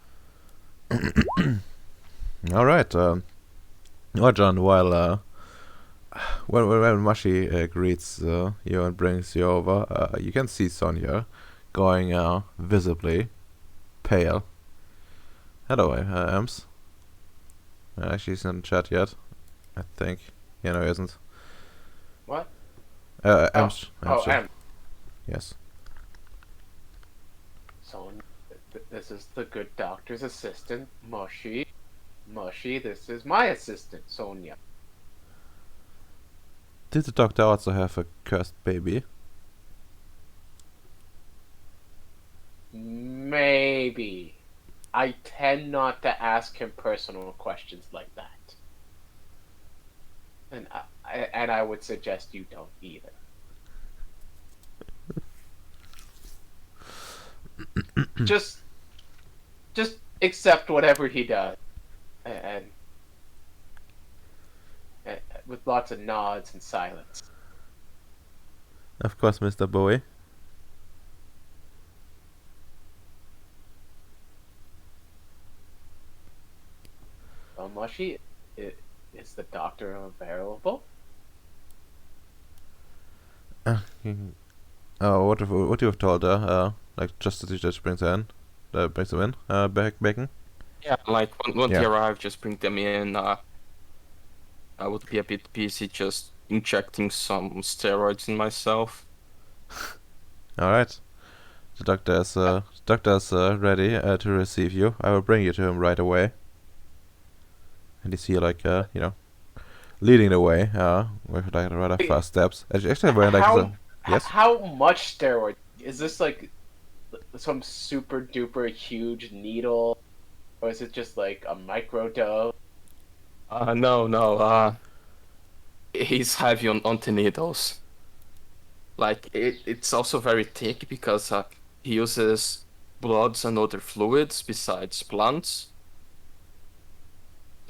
All right. Well, John, while when Mashi greets you and brings you over, you can see Sonia going visibly pale. Hello, Ems. She's in chat yet, I think. Yeah, no, he isn't. What? Ems. Oh, yeah. M. Yes. So, this is the good doctor's assistant, Mushy. Mushy, this is my assistant, Sonia. Did the doctor also have a cursed baby? Maybe. I tend not to ask him personal questions like that. And I would suggest you don't either. just accept whatever he does, and with lots of nods and silence. Of course, Mr. Bowie. Well, Mushy, is the doctor available? Oh, what you have told her? Like just as you just brings her in, brings them in. Bacon. Yeah, like when Yeah. they arrive, just bring them in. I would be a bit busy just injecting some steroids in myself. All right. The doctor is ready to receive you. I will bring you to him right away. And you see like leading the way with like rather fast steps. Actually, wearing like yes. How much steroid? Is this like some super duper huge needle, or is it just like a microdose? No. He's heavy on the needles. Like it's also very thick because he uses bloods and other fluids besides plants.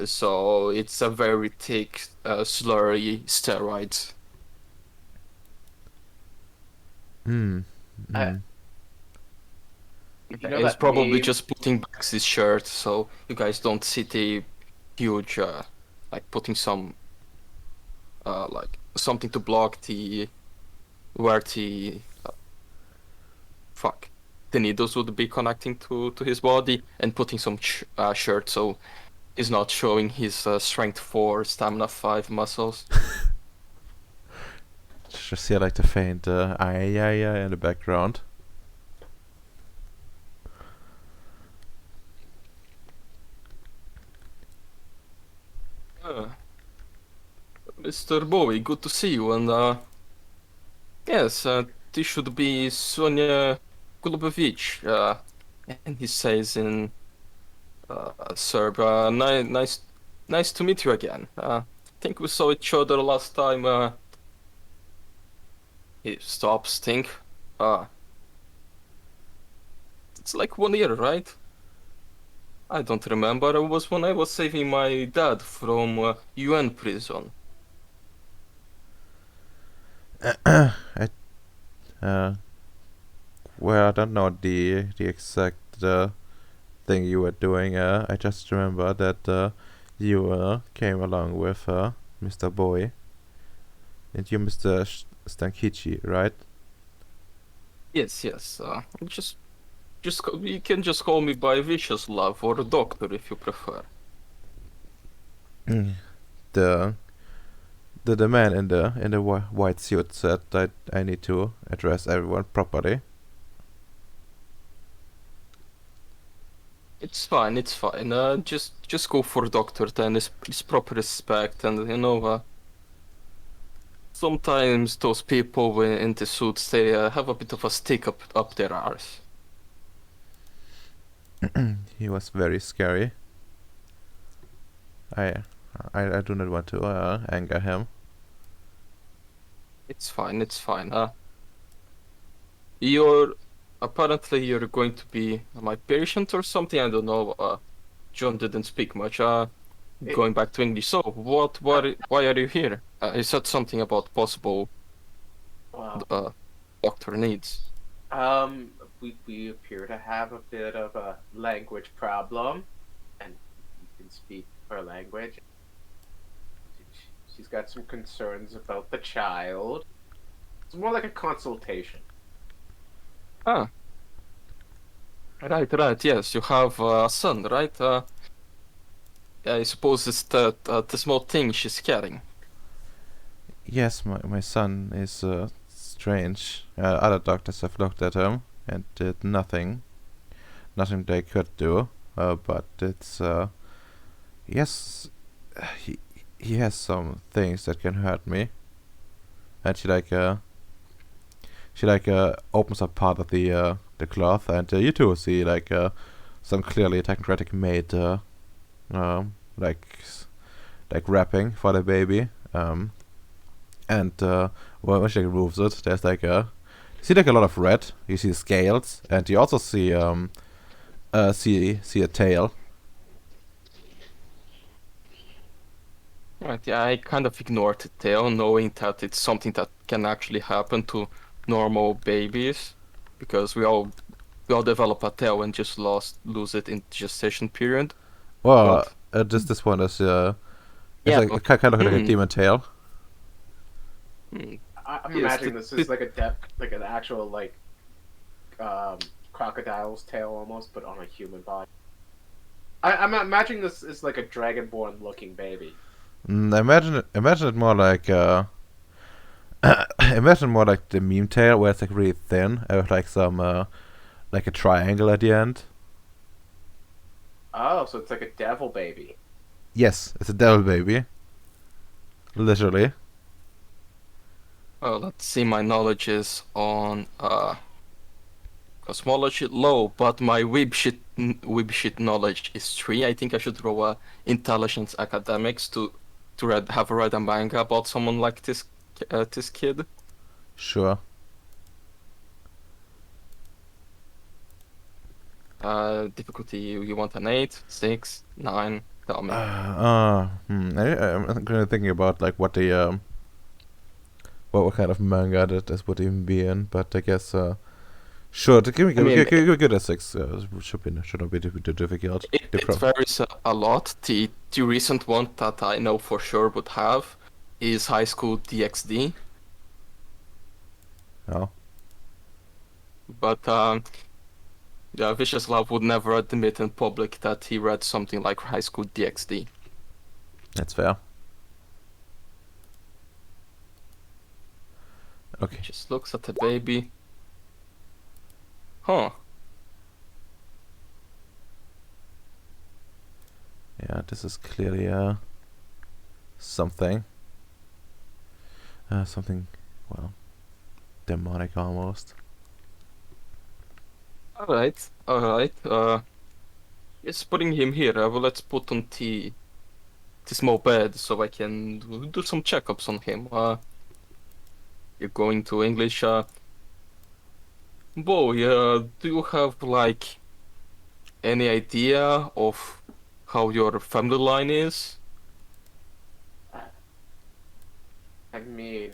So it's a very thick, slurry steroid. Hmm. I, Hmm. you know He's that probably meme? just putting back his shirt so you guys don't see the huge, like putting some, like something to block the where the fuck the needles would be connecting to his body, and putting some shirt so he's not showing his strength 4, stamina 5 muscles. Just hear like the faint ay ay ay in the background. Uh, Mr. Bowie, good to see you. And yes, this should be Sonia Golubovic. And he says in Serb, nice to meet you again. Think we saw each other last time. He stops, think. Uh, it's like 1 year, right? I don't remember. It was when I was saving my dad from UN prison. I uh, well, I don't know the exact thing you were doing. I just remember that you came along with Mr. Boy and you Mr. Stankichi, right? Yes, yes. You can just call me by Vicious Love or Doctor if you prefer. Mm. the the man in the white suit said that I need to address everyone properly. It's fine, it's fine. Just go for Doctor then. It's proper respect, and sometimes those people in the suits they have a bit of a stick up their arse. He was very scary. I I do not want to anger him. It's fine, it's fine. You're apparently you're going to be my patient or something. I don't know. John didn't speak much. It, Going back to English. So, why are you here? You said something about possible well, uh, doctor needs. we appear to have a bit of a language problem, and you can speak her language. She's got some concerns about the child. It's more like a consultation. Ah, right. Yes, you have a son, right? I suppose it's the small thing she's carrying. Yes, my son is strange. Other doctors have looked at him and did nothing they could do. But it's yes, he he has some things that can hurt me. And she opens up part of the cloth, and you too see some clearly technocratic made um, like like wrapping for the baby. And when she removes it, there's you see like a lot of red. You see scales, and you also see a tail. Right. Yeah, I kind of ignored the tail, knowing that it's something that can actually happen to normal babies, because we all develop a tail and just lose it in gestation period. Well, But this one is it's yeah, like but kind of like a mm, demon tail. mm, I'm yes, imagining this is like a like an actual um, crocodile's tail almost, but on a human body. I'm imagining this is like a dragonborn looking baby. Imagine it more like imagine more like the meme tail where it's like really thin with like some like a triangle at the end. Oh, so it's like a devil baby. Yes, it's a devil baby, literally. let's see. My knowledge is on cosmology low, but my web shit knowledge is 3. I think I should roll intelligence academics to have read a manga about someone like this kid. Sure. Difficulty, you want an 8, 6, 9, tell me. I'm kind of thinking about like what the what kind of manga that this would even be in, but I guess sure. I mean, Give me good a 6. Shouldn't be too difficult. it varies a lot. The recent one that I know for sure would have is High School DxD, Oh, but yeah, Vicious Love would never admit in public that he read something like High School DxD. that's fair. Okay. Just looks at the baby. Huh. Yeah, this is clearly something. Something, well, demonic almost. Alright, alright. Yes, putting him here. Well, let's put on the small bed so I can do some checkups on him. You're going to English. Boy, do you have like any idea of how your family line is? I mean,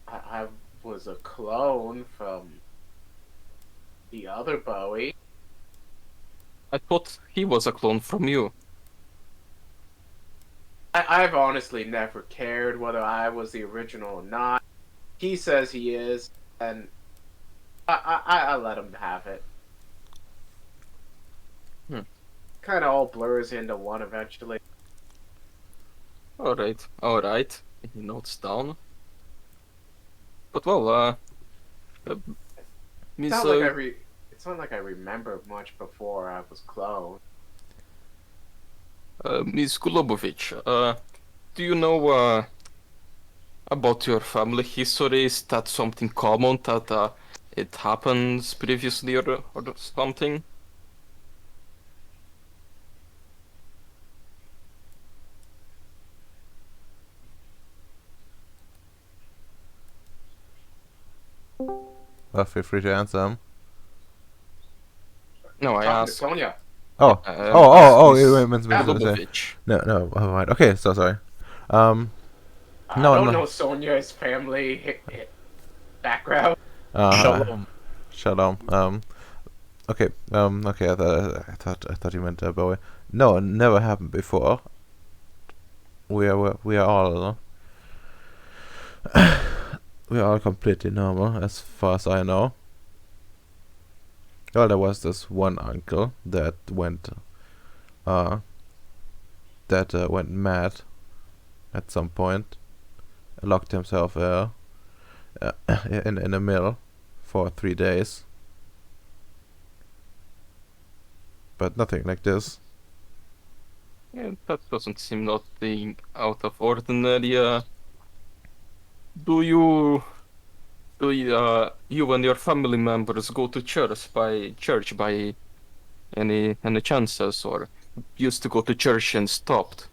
I was a clone from the other Bowie. I thought he was a clone from you. I've honestly never cared whether I was the original or not. He says he is, and I let him have it. Hmm. Kind of all blurs into one eventually. Alright, alright. He notes down. But well, Miss, It's not like it's not like I remember much before I was cloned. Miss Gulobovich, do you know about your family history? Is that something common that it happens previously or something? Well, feel free to answer him. No, I Talking to asked. Sonia. Oh, Miss it means Gulobovich. no. Oh, right. Okay, so sorry. Um, I No, don't no. know Sonia's family background. uh, Shalom. Okay. Okay. I thought you meant Bowie. No, it never happened before. We are all we are all completely normal as far as I know. Well, there was this one uncle that uh went mad at some point, locked himself in a mill for 3 days, but nothing like this. Yeah, that doesn't seem nothing out of ordinary. Do you you and your family members go to church by any chances, or used to go to church and stopped?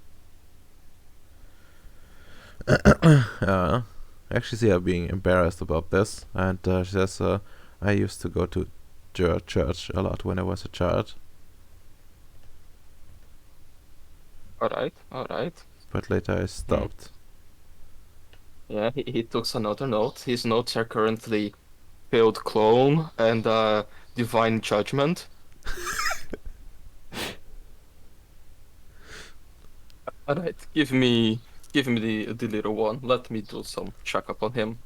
I actually see her being embarrassed about this, and she says, I used to go to church a lot when I was a child, All right, all right. but later I stopped. Yeah, he took another note. His notes are currently failed clone and divine judgment. All right, give me the little one. Let me do some checkup on him.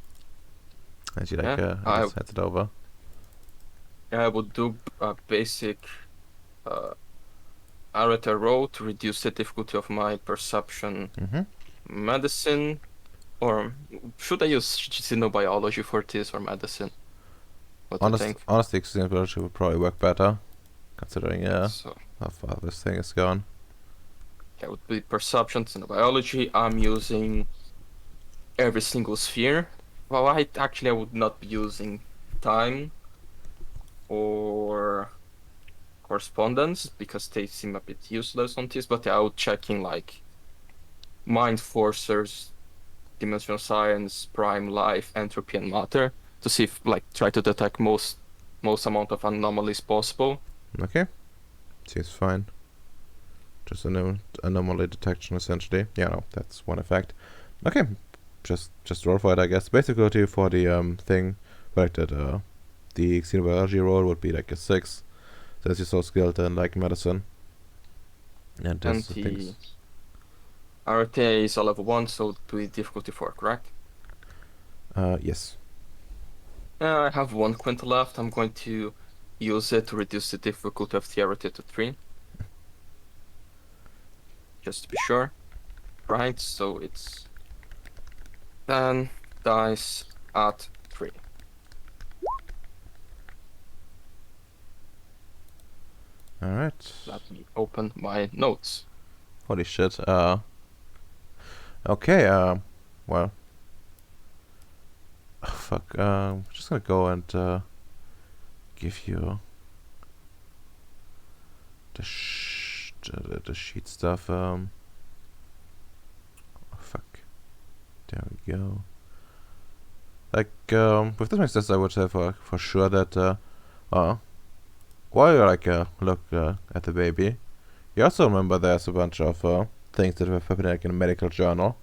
And she Yeah, I guess hands it over. I would do a basic uh Arete roll to reduce the difficulty of my perception Mm-hmm. medicine. Or should I use xenobiology for this or medicine? What do you think? Honestly, extinguisher would probably work better, considering So how far this thing is gone. yeah, would be perception, xenobiology. I'm using every single sphere. Well, I would not be using time or correspondence because they seem a bit useless on this. But yeah, I would check in like mind forcers, dimensional science, prime life, entropy, and matter to see if like try to detect most amount of anomalies possible. Okay. Seems fine. Just anomaly detection, essentially. Yeah, no, that's one effect. Okay. Just roll for it, I guess. Basically, for the thing, like that, the xenobiology roll would be like a 6, since you're so skilled in like medicine. And And this the things. RTA is a level 1, so it will be difficulty 4, correct? Yes. I have 1 quint left. I'm going to use it to reduce the difficulty of the RTA to 3. Just to be sure. Right, so it's 10 dice at 3. Alright. Let me open my notes. Holy shit. Okay, well. Oh, fuck. I'm just gonna go and, give you the sheet stuff. Oh, fuck. There we go. Like, with this makes sense, I would say for sure that, while you, like, look, at the baby, you also remember there's a bunch of, things that have happened, like, in a medical journal,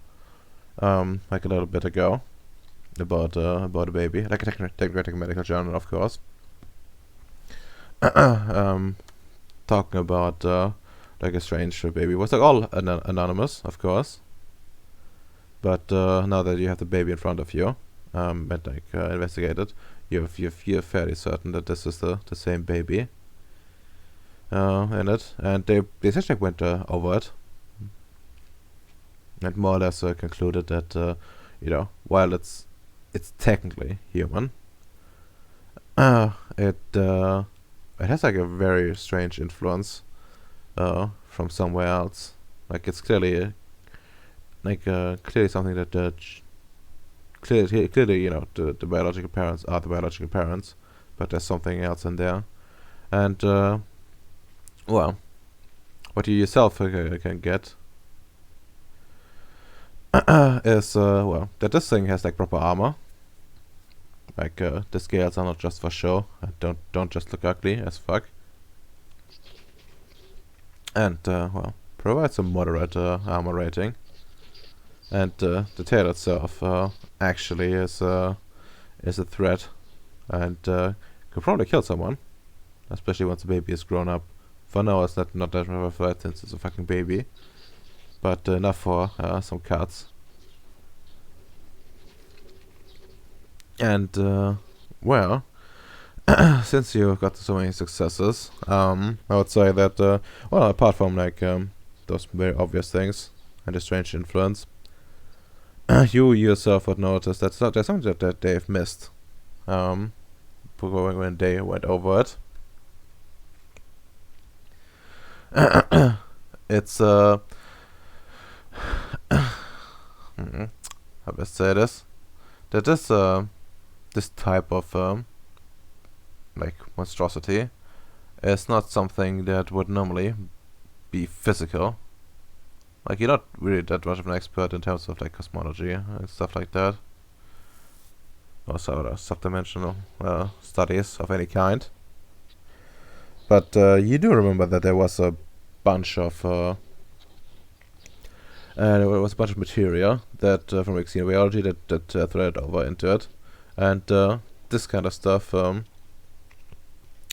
like a little bit ago, about a baby, like a technical medical journal, of course. Talking about, like a strange baby. Was like all anonymous, of course. But now that you have the baby in front of you, and like investigated, you're fairly certain that this is the same baby in it, and they essentially went over it, and more or less concluded that while it's technically human, it has like a very strange influence from somewhere else. Like it's clearly clearly something that clearly the biological parents are the biological parents, but there's something else in there, and well, what you yourself can get is that this thing has like proper armor. Like the scales are not just for show. Don't just look ugly as fuck. And provides a moderate armor rating. And the tail itself actually is a threat, and could probably kill someone, especially once the baby is grown up. For now, it's not that much of a threat since it's a fucking baby, but enough for some cuts. And well, since you got so many successes, I would say that apart from like those very obvious things and the strange influence, you yourself would notice that there's something that they've missed when they went over it. It's how best say this? That this type of like monstrosity is not something that would normally be physical. Like, you're not really that much of an expert in terms of like cosmology and stuff like that, or subdimensional studies of any kind. But you do remember that there was a bunch of material that from xenobiology that threaded over into it, and this kind of stuff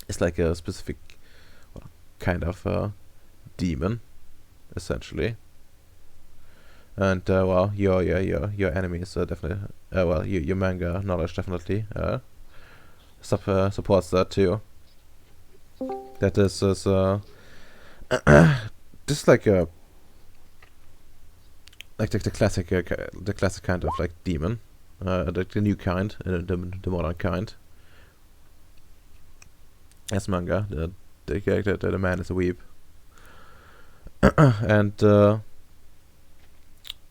is like a specific kind of demon, essentially. And your enemies definitely your manga knowledge definitely supports that too. That this is just like a the classic kind of like demon, the new kind, the modern kind. As manga, the character, the man is a weeb, and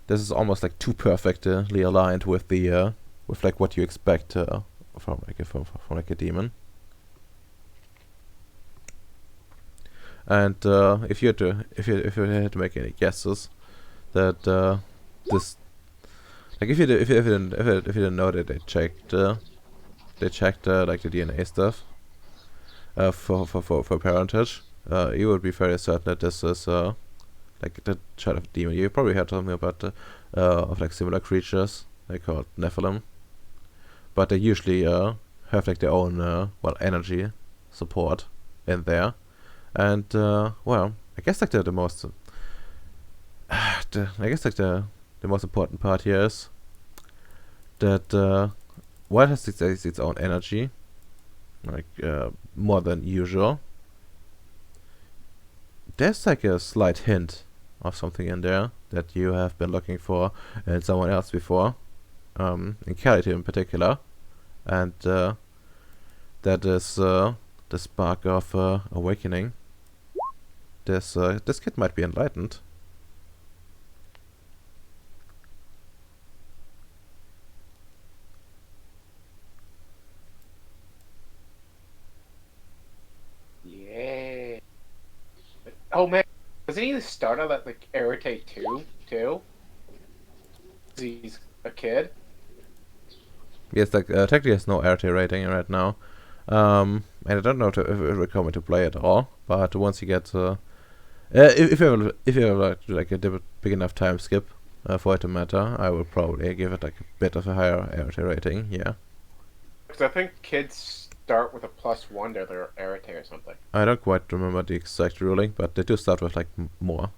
this is almost like too perfectly aligned with the with like what you expect from like a demon. And if you had to make any guesses, that this, like if you didn't know that they checked like the DNA stuff, for parentage, you would be very certain that this is like the child of a demon. You probably heard something about of like similar creatures. They called Nephilim, but they usually have like their own energy support in there, and well, I guess like the most I guess like the most important part here is that while it has its own energy, like more than usual, there's like a slight hint of something in there that you have been looking for in someone else before, in Cality in particular, and that is the spark of awakening. This kid might be enlightened. Yeah. Oh man, doesn't he start out at like Irritate 2 too? 'Cause he's a kid. Yes, like technically has no RT rating right now, and I don't know if it will come into play at all. But once you get if you have like a big enough time skip for it to matter, I will probably give it like a bit of a higher RT rating. Yeah, Because I think kids start with a +1 to their Irritate or something. I don't quite remember the exact ruling, but they do start with like more.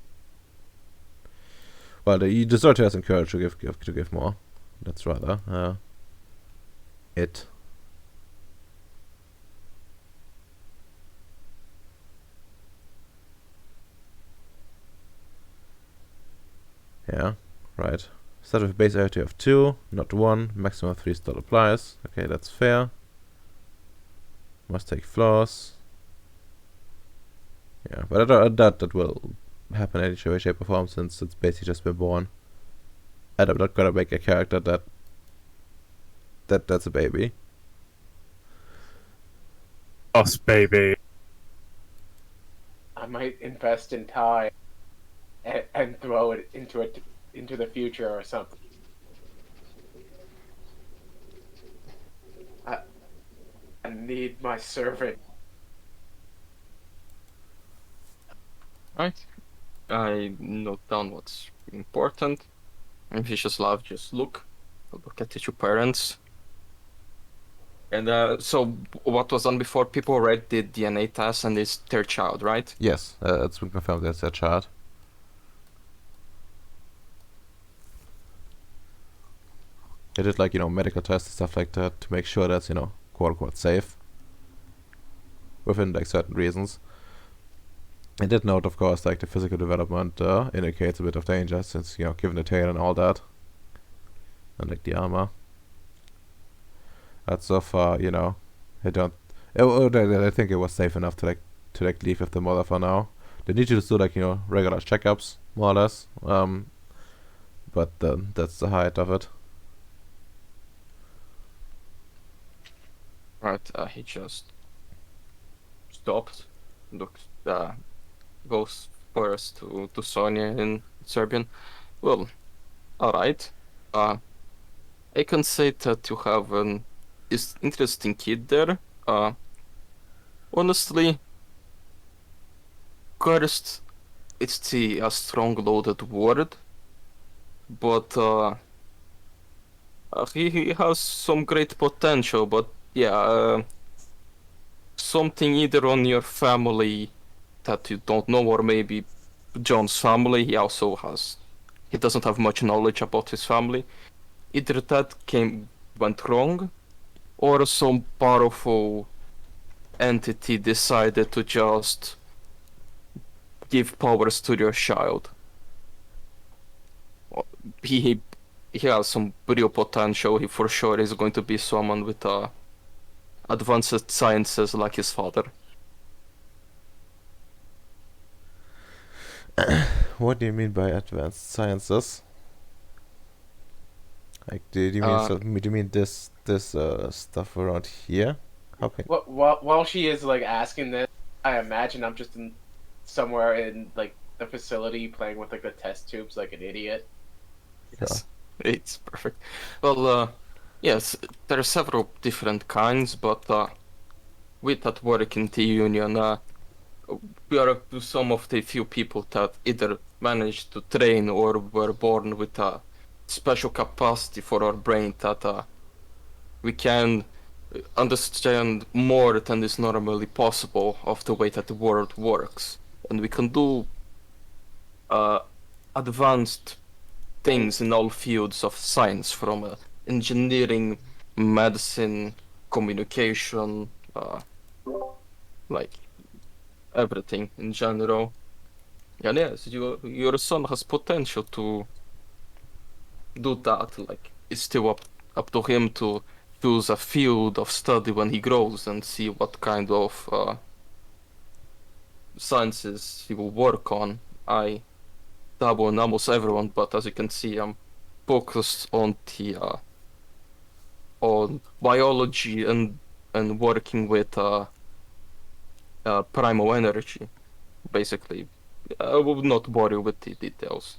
Well, the Sorter has encouraged to give more. That's rather it. Yeah, right. Start with a base RT of 2, not 1. Maximum of 3 still applies. Okay, that's fair. Must take floors. Yeah, but I doubt that will happen in any way, shape, or form, since it's basically just been born. And I'm not gonna make a character that's a baby. Boss baby. I might invest in time and throw it into the future or something. I need my servant. Right. I note down what's important. In Vicious Love, just look at the two parents. And so what was done before, people already did DNA tests and it's their child, right? Yes, it's been confirmed that's a child. They did like, medical tests and stuff like that to make sure that's, quote unquote safe. Within like certain reasons. I did note, of course, like the physical development indicates a bit of danger since, given the tail and all that. And like the armor. But so far, I don't. I think it was safe enough to leave with the mother for now. They need you to do like regular checkups, more or less. But that's the height of it. Right. He just stops, looks, goes first to Sonia in Serbian. Well, alright. I can say that you have an interesting kid there. Honestly, cursed, it's a strong loaded word, but he has some great potential, but yeah, something either on your family that you don't know, or maybe John's family, he doesn't have much knowledge about his family. Either that went wrong, or some powerful entity decided to just give powers to your child. He has some real potential. He for sure is going to be someone with advanced sciences like his father. What do you mean by advanced sciences? Like, do you mean this stuff around here? Okay. While she is like asking this, I imagine I'm just somewhere in like the facility playing with like the test tubes like an idiot. Yes, it's perfect. Well, yes, there are several different kinds, but with that work in the union, we are some of the few people that either managed to train or were born with a special capacity for our brain that we can understand more than is normally possible of the way that the world works, and we can do advanced things in all fields of science, from engineering, medicine, communication, like everything in general. And yes, your son has potential to do that. Like, it's still up to him to choose a field of study when he grows and see what kind of sciences he will work on. I dabble in almost everyone, but as you can see, I'm focused on the on biology and working with primal energy, basically. I will not bore you with the details.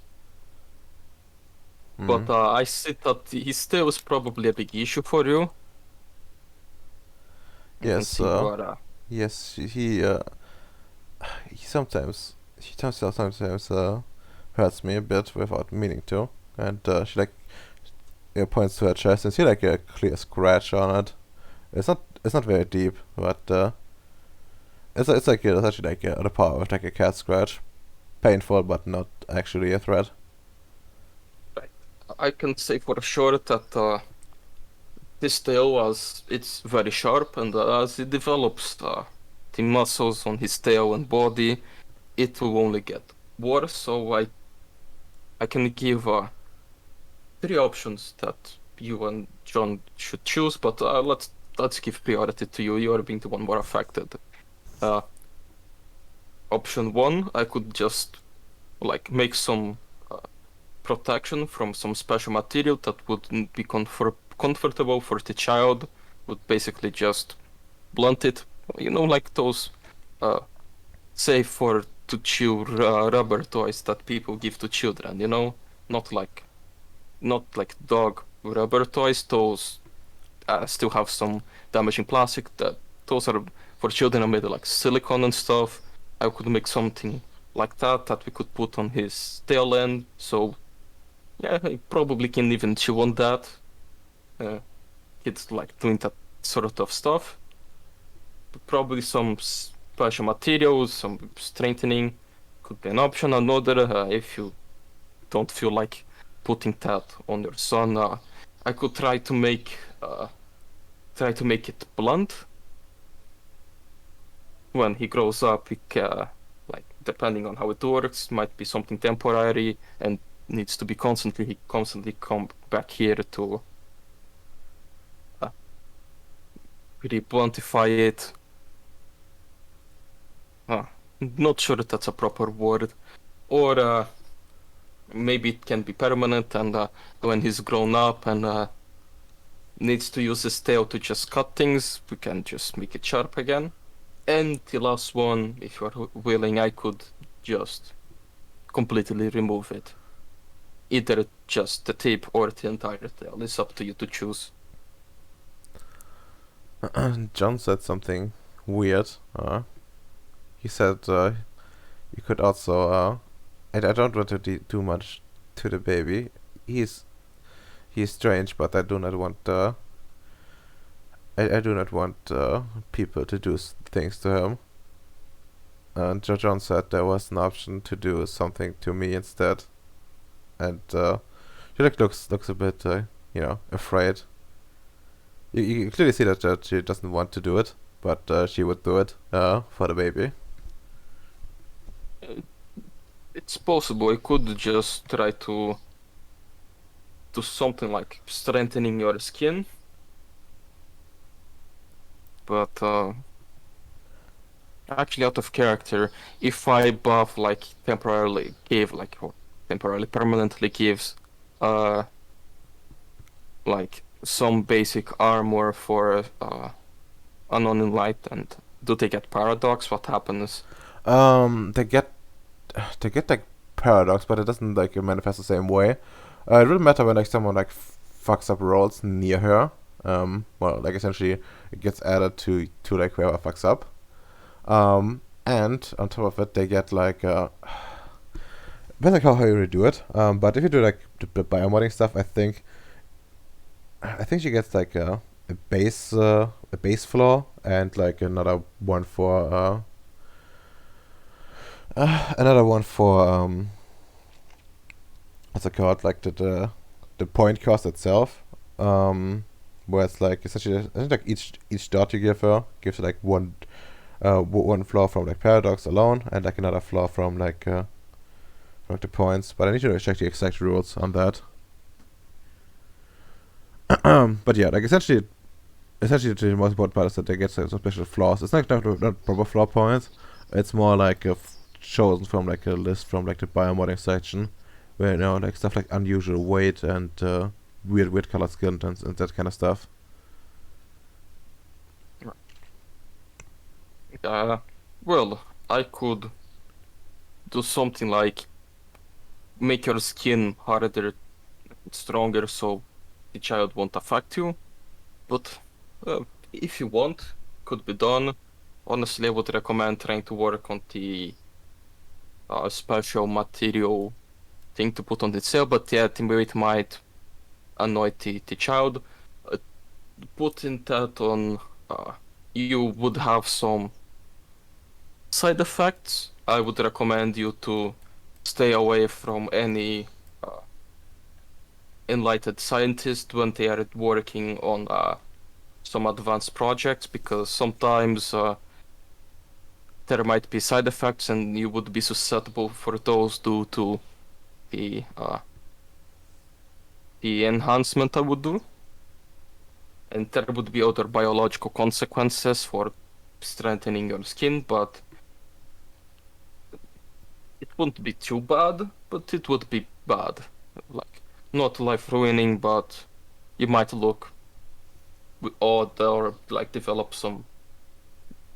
But I see that his still is probably a big issue for you. You can Yes, see you are, yes, he sometimes hurts me a bit without meaning to, and she like points to her chest and see like a clear scratch on it. It's not very deep, but it's like it's actually like the power of like a cat scratch, painful but not actually a threat. I can say for sure that this tail it's very sharp, and as it develops the muscles on his tail and body, it will only get worse. So I can give three options that you and John should choose, but let's give priority to you. You are being the one more affected. Option one, I could just like make some protection from some special material that would be comfortable for the child. Would basically just blunt it, like those safe for to chew rubber toys that people give to children. Not like dog rubber toys. Those still have some damaging plastic. Those are for children, are made of like silicone and stuff. I could make something like that we could put on his tail end. So yeah, he probably can even chew on that. Kids like doing that sort of stuff. But probably some special materials, some strengthening could be an option. Another, if you don't feel like putting that on your son, I could try to make it blunt. When he grows up, like depending on how it works, might be something temporary and needs to be constantly come back here to really bluntify it. Not sure that that's a proper word. Or maybe it can be permanent, and when he's grown up and needs to use his tail to just cut things, we can just make it sharp again. And the last one, if you're willing, I could just completely remove it. Either just the tip or the entire tail. It's up to you to choose. John said something weird. He said you could also. I don't want to do much to the baby. He's strange, but I do not want. I do not want people to do things to him. And John said there was an option to do something to me instead. And she looks a bit, afraid. You clearly see that she doesn't want to do it, but she would do it for the baby. It's possible. I could just try to do something like strengthening your skin. But actually, out of character, if I buff like temporarily give or temporarily permanently gives like some basic armor for unknown in light, and do they get paradox? What happens? They get like paradox, but it doesn't like manifest the same way. It wouldn't matter when like someone like fucks up rolls near her. Well, like essentially it gets added to like whoever fucks up. And on top of it, they get like depends like how you redo it. But if you do like the biomodding stuff, I think she gets like a base floor and like another one for what's it called, like the point cost itself. Where it's like essentially I think like each dot you give her gives her like one floor from like paradox alone and like another floor from like the points. But I need to check the exact rules on that. But yeah, like essentially the most important part is that they get some special flaws. It's not proper flaw points. It's more like chosen from like a list from like the biomodding section, where like stuff like unusual weight and weird colored skin and that kind of stuff. Well, I could do something like make your skin harder, stronger, so the child won't affect you. But if you want, could be done. Honestly, I would recommend trying to work on the special material thing to put on the cell, but yeah, it might annoy the child. Putting that on, you would have some side effects. I would recommend you to stay away from any enlightened scientist when they are working on some advanced projects, because sometimes there might be side effects and you would be susceptible for those due to the enhancement I would do. And there would be other biological consequences for strengthening your skin, but it wouldn't be too bad, but it would be bad. Like, not life-ruining, but you might look odd or like develop some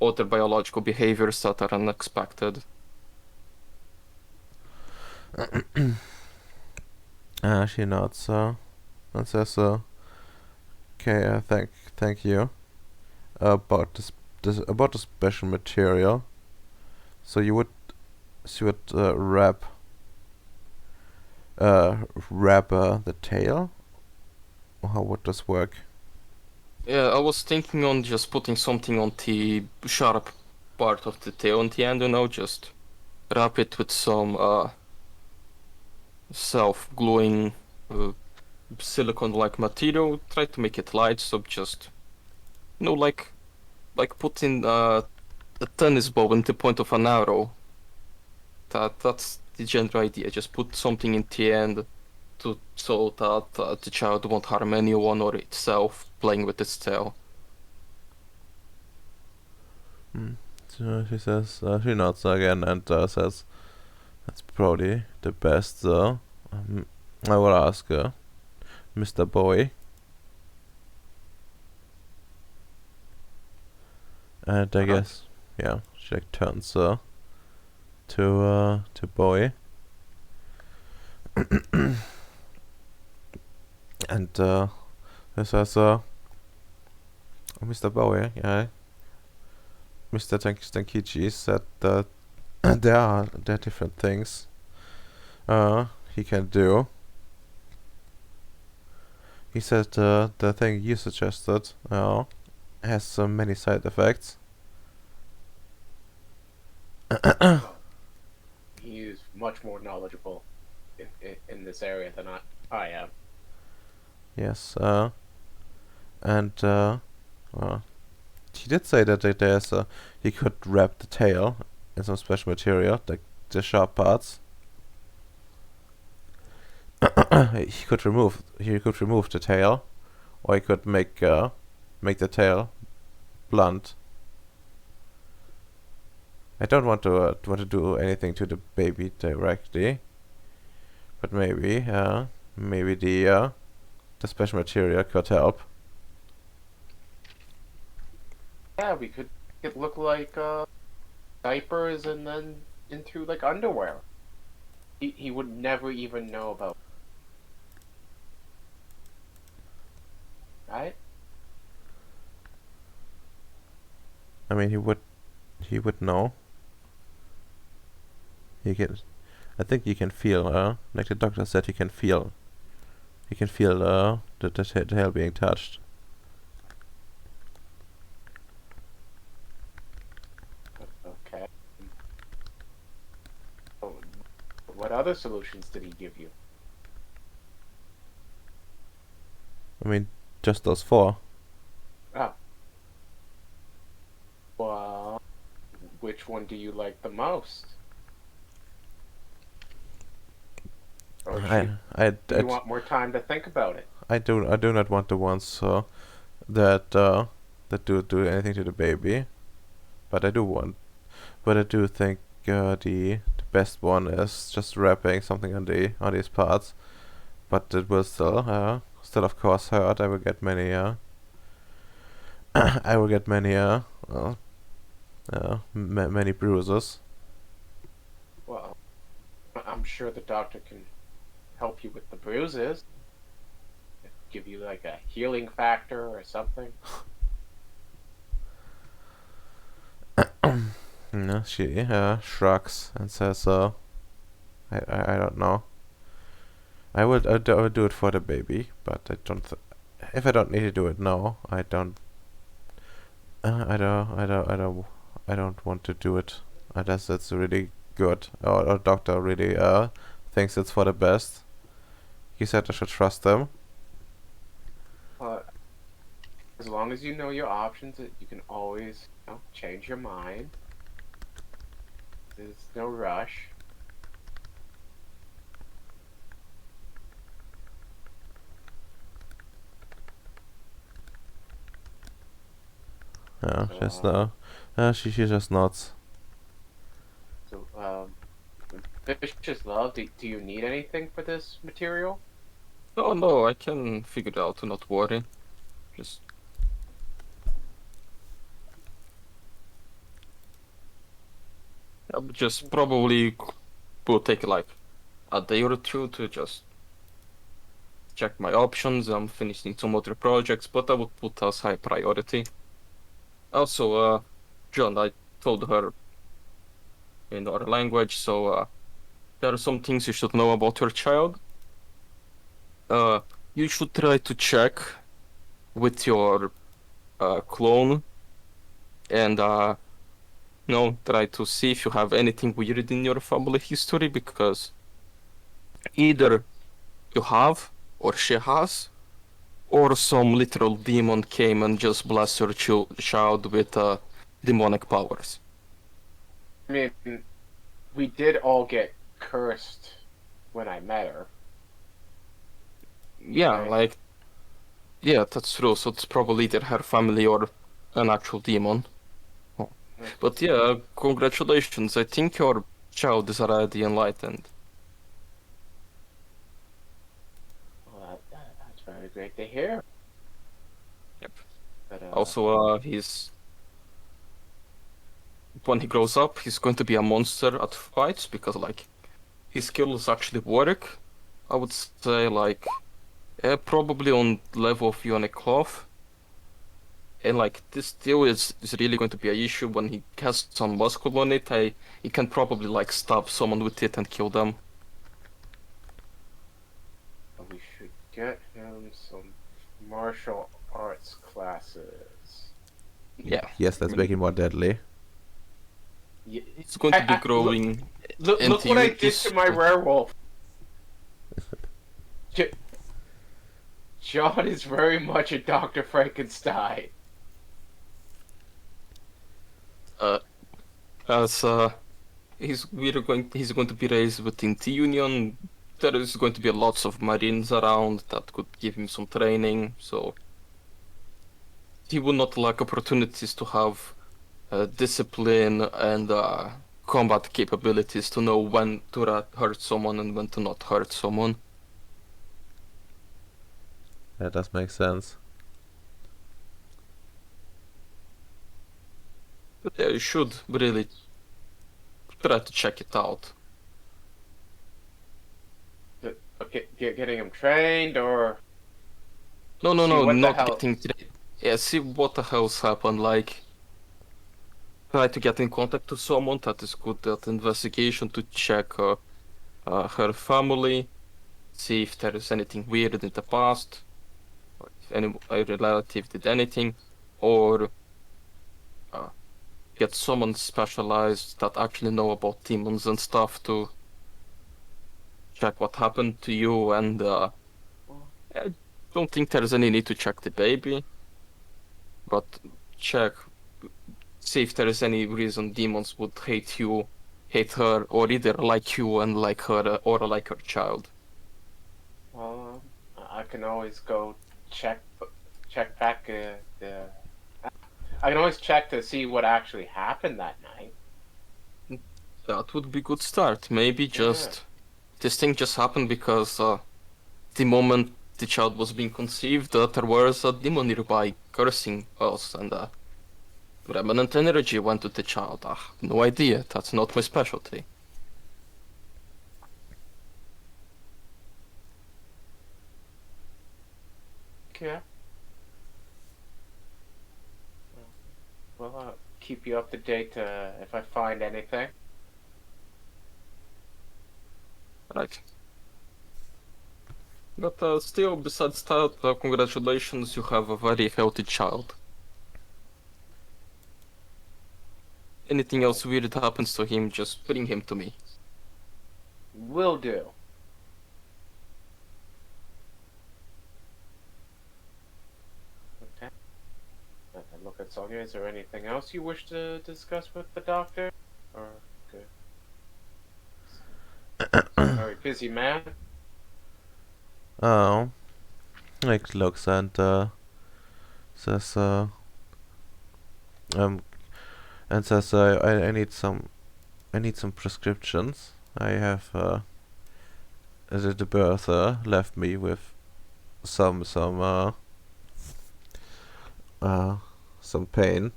other biological behaviors that are unexpected. She nods and says, "Okay, thank you about about the special material. So she would wrap the tail. Or how would this work?" Yeah, I was thinking on just putting something on the sharp part of the tail on the end, just wrap it with some self-gluing uh, silicone-like material. Try to make it light, so just like putting a tennis ball in the point of an arrow. That's the general idea. Just put something in the end so that the child won't harm anyone or itself playing with its tail. So she says, she nods again and says, "That's probably the best. I will ask Mr. Boy." And I guess, yeah, she like turns to Boy. And he says, "Mr. Bowie, yeah, Mr. Tankichi said that there are different things he can do. He said the thing you suggested has so many side effects." He's much more knowledgeable in this area than I am. Yes, and well, he did say that he could wrap the tail in some special material, like the sharp parts. he could remove the tail, or he could make the tail blunt. I don't want to do anything to the baby directly, but maybe the special material could help. Yeah, we could it look like diapers and then into like underwear. He would never even know about. Right? I mean, he would know. He can. I think you can feel. Like the doctor said, he can feel. He can feel the tail being touched. Okay. So, what other solutions did he give you? I mean, just those 4. Oh. Well, which one do you like the most? Or do you want more time to think about it? I do not want the ones that that do anything to the baby, but I do think the best one is just wrapping something on these parts, but it will still of course hurt. I will get many I will get many many bruises. Well, I'm sure the doctor can help you with the bruises. Give you like a healing factor or something. No, she shrugs and says, I don't know. I will do it for the baby, but I don't. If I don't need to do it now, I don't. I don't want to do it unless it's really good or doctor really thinks it's for the best. He said I should trust them. But as long as you know your options, you can always change your mind. There's no rush. Yeah, just she just nods. So, Vicious Love, do you need anything for this material? Oh no, I can figure it out, not worry. Just just probably will take like a day or two to just check my options. I'm finishing some other projects, but I would put as high priority. Also, John, I told her in our language, so there are some things you should know about your child. You should try to check with your clone and try to see if you have anything weird in your family history, because either you have or she has, or some literal demon came and just blessed your child with demonic powers. I mean, we did all get cursed when I met her. Yeah, Right? yeah, that's true. So it's probably either her family or an actual demon. Oh. But yeah, congratulations. I think your child is already enlightened. Well, that's very great to hear. Yep. But, Also, when he grows up, he's going to be a monster at fights because, like, his skills actually work. I would say, like, probably on level of Ionic Cloth. And, like, this still is really going to be an issue when he has some muscle on it. He can probably, like, stab someone with it and kill them. we should get him some martial arts classes. Yeah. Yes, let's make it more deadly. It's going to be growing. Look what I did to my werewolf. John is very much a Dr. Frankenstein. As he's going to be raised within the Union. There is going to be lots of Marines around that could give him some training, so he will not lack opportunities to have discipline and combat capabilities to know when to hurt someone and when to not hurt someone. That does make sense. But yeah, you should really try to check it out. Okay, getting him trained, or No, see what the not hell- getting. Yeah, see what the hell's happened. Like, try to get in contact to someone that is good at investigation to check her family, see if there is anything weird in the past, or if any relative did anything, or uh, get someone specialized that actually know about demons and stuff to check what happened to you. And I don't think there's any need to check the baby, but check, see if there is any reason demons would hate you, hate her, or either like you and like her, or like her child. Well, I can always go check back the. I can always check to see what actually happened that night. That would be a good start. Maybe Yeah. just this thing just happened because the moment the child was being conceived, there was a demon nearby cursing us, and remnant energy went to the child. No idea. That's not my specialty. Okay. Well, I'll keep you up to date if I find anything. Right. But still, besides that, congratulations, you have a very healthy child. Anything else weird happens to him, just bring him to me. Will do. Okay. I look at Sonia. Is there anything else you wish to discuss with the doctor? Or good? Very busy man. Oh, like looks and says and says I need some prescriptions. I have the birth left me with some pain,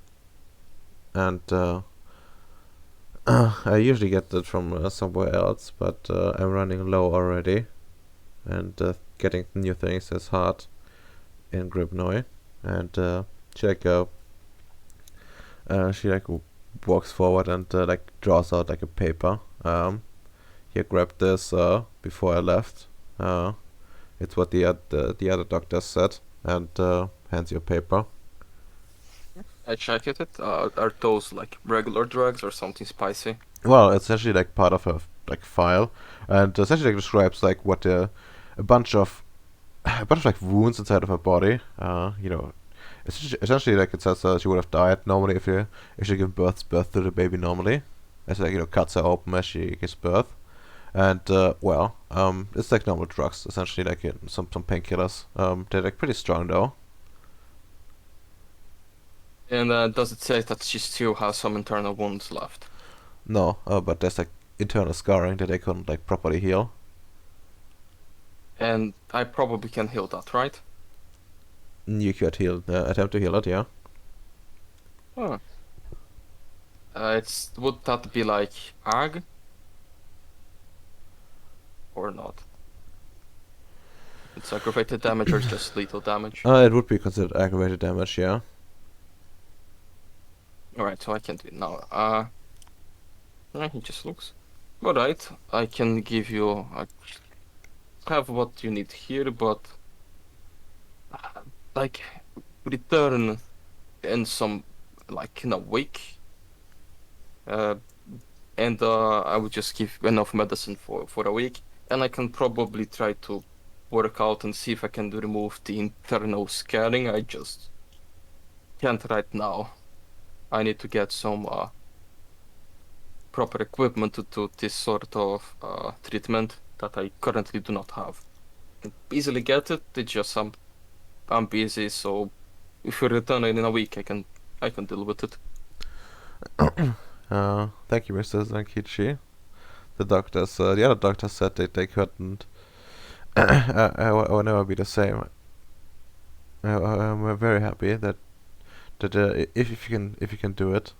and I usually get that from somewhere else, but I'm running low already, and getting new things is hard in Gribnoi. And she like walks forward and like draws out like a paper. Here, grab this before I left. It's what the other doctor said, and hands you a paper. I check it. Are those like regular drugs or something spicy? Well, it's actually like part of a like file, and essentially like describes like what a bunch of like wounds inside of her body. Essentially like it says she would have died normally if she gave birth to the baby normally. It's like cuts her open as she gives birth, and it's like normal drugs essentially, like some painkillers. They're like pretty strong though. And does it say that she still has some internal wounds left? No, but there's like internal scarring that they couldn't like properly heal. And I probably can heal that, right? You could attempt to heal it, yeah. Huh. Would that be like ag? Or not? It's aggravated damage or just lethal damage? It would be considered aggravated damage, yeah. Alright, so I can do it now. He just looks. Alright, I can give you. I have what you need here, but. Like, return in some. Like, in a week. And I would just give enough medicine for a week. And I can probably try to work out and see if I can remove the internal scarring. I just can't right now. I need to get some proper equipment to do this sort of treatment that I currently do not have. I can easily get it. It's just I'm busy, so if you return in a week, I can deal with it. Thank you, Mr. Zankichi. The other doctors said that they couldn't. I will never be the same. I'm very happy that if you can do it,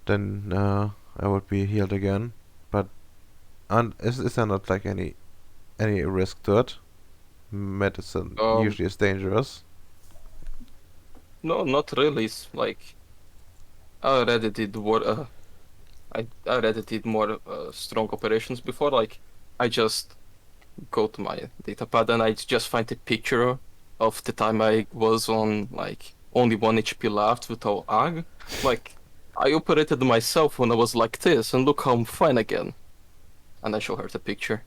then I would be healed again. But is there not like any risk to it? Medicine usually is dangerous. No, not really. It's like I already did what I already did more strong operations before. Like I just go to my datapad and I just find a picture of the time I was on like only 1 HP left without AG. Like I operated myself when I was like this, and look how I'm fine again. And I show her the picture.